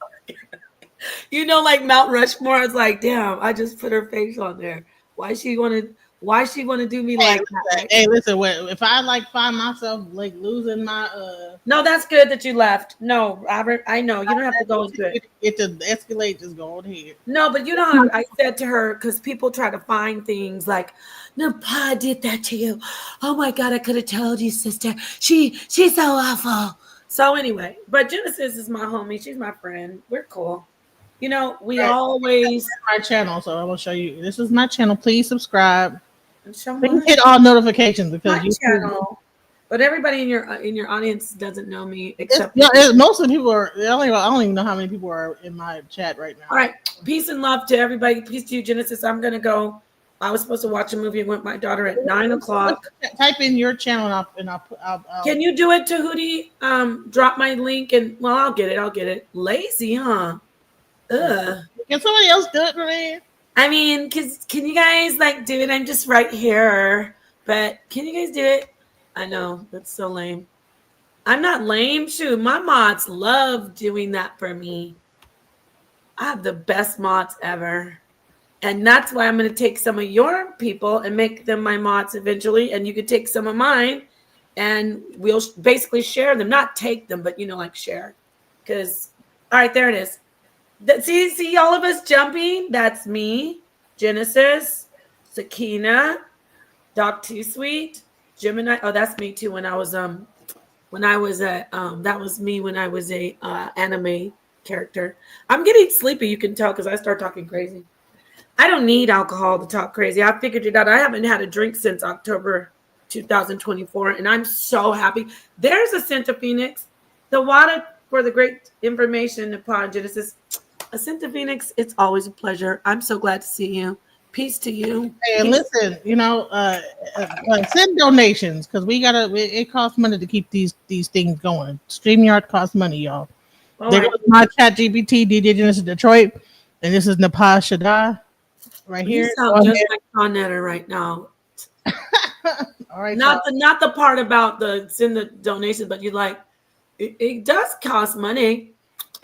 like Mount Rushmore. I was like, damn, I just put her face on there. Why she wanna do me like that? Right? Hey, listen, if I find myself losing my No, that's good that you left. No, Robert, I know you don't have to go into it. It to escalate, just go ahead. No, but you know, I said to her, because people try to find things like, Napah did that to you. Oh my God, I could have told you, sister. She's so awful. So anyway, but Genesis is my homie. She's my friend. We're cool. You know, we always my channel, so I will show you. This is my channel. Please subscribe. Please hit all notifications because my channel. But everybody in your audience doesn't know me except most of the people are. I don't even know how many people are in my chat right now. All right, peace and love to everybody. Peace to you, Genesis. I'm gonna go. I was supposed to watch a movie with my daughter at 9:00. Type in your channel and I'll Can you do it to Hootie? Drop my link and I'll get it. Lazy, huh? Ugh. Can somebody else do it for me? I mean, can you guys do it? I'm just right here, but can you guys do it? I know that's so lame. I'm not lame. Shoot, my mods love doing that for me. I have the best mods ever. And that's why I'm going to take some of your people and make them my mods eventually. And you could take some of mine and we'll basically share them. Not take them, but, share. Because, all right, there it is. See all of us jumping? That's me, Genesis, Sakina, Doc T Sweet, Gemini. Oh, that's me too. That was me when I was a anime character. I'm getting sleepy. You can tell because I start talking crazy. I don't need alcohol to talk crazy. I figured it out. I haven't had a drink since October 2024, and I'm so happy. There's a scent of Phoenix. The water for the great information upon Genesis. A scent of Phoenix. It's always a pleasure. I'm so glad to see you. Peace to you. Hey, listen, send donations because it costs money to keep these things going. StreamYard costs money, y'all. There goes my Chat GPT, DJ Genesis Detroit, and this is Napah Shaddai right here. You sound just like Connetter right now. All right. Not the part about send the donations, but it does cost money.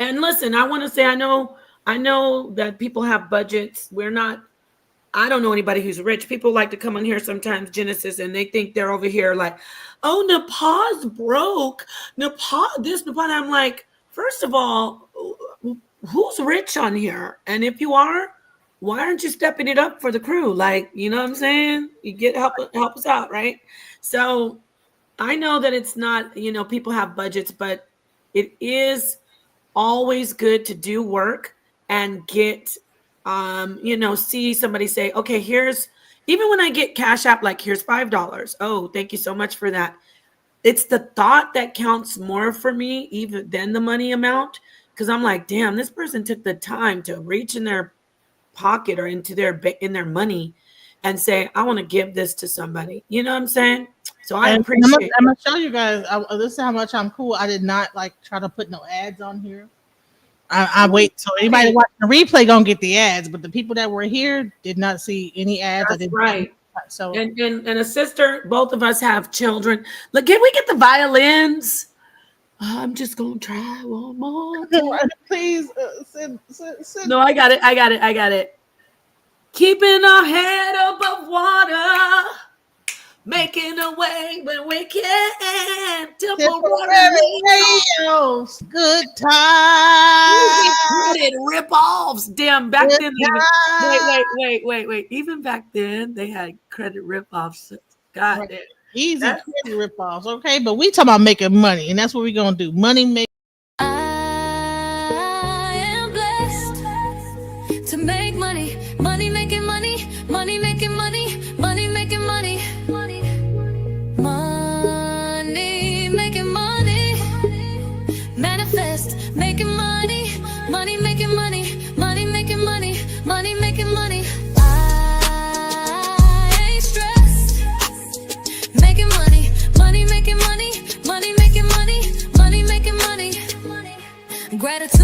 And listen, I want to say I know that people have budgets. I don't know anybody who's rich. People like to come on here sometimes, Genesis, and they think they're over here like, oh, Napah's broke. Napah this, Napah that. I'm like, first of all, who's rich on here? And if you are, why aren't you stepping it up for the crew? You know what I'm saying? You get help us out, right? So I know that it's not, people have budgets, but it is always good to do work and get see somebody say, okay, even when I get Cash App, here's $5. Oh, thank you so much for that. It's the thought that counts more for me even than the money amount. Cause I'm like, damn, this person took the time to reach in their pocket or into in their money and say, I want to give this to somebody. You know what I'm saying? So I And appreciate I'm gonna show you guys. This is how much I'm cool. I did not like try to put no ads on here. I wait so anybody watching the replay gonna get the ads, but the people that were here did not see any ads. That's right. So and a sister, both of us have children. Look, can we get the violins? I'm just gonna try one more time. Please, No, I got it. Keeping our head above water, making a way when we can. Temporary radios, good time. Credit rip-offs. Damn, back then. Wait. Even back then, they had credit rip-offs. God damn. Easy credit rip-offs, okay? But we talking about making money, and that's what we're gonna do. Money make. I am blessed to make money, money making money, money making money, money making money, money making money, manifest making money, money making money, money making money, money making money. I ain't stressed, making money, money making money, money making money, money making money. Gratitude.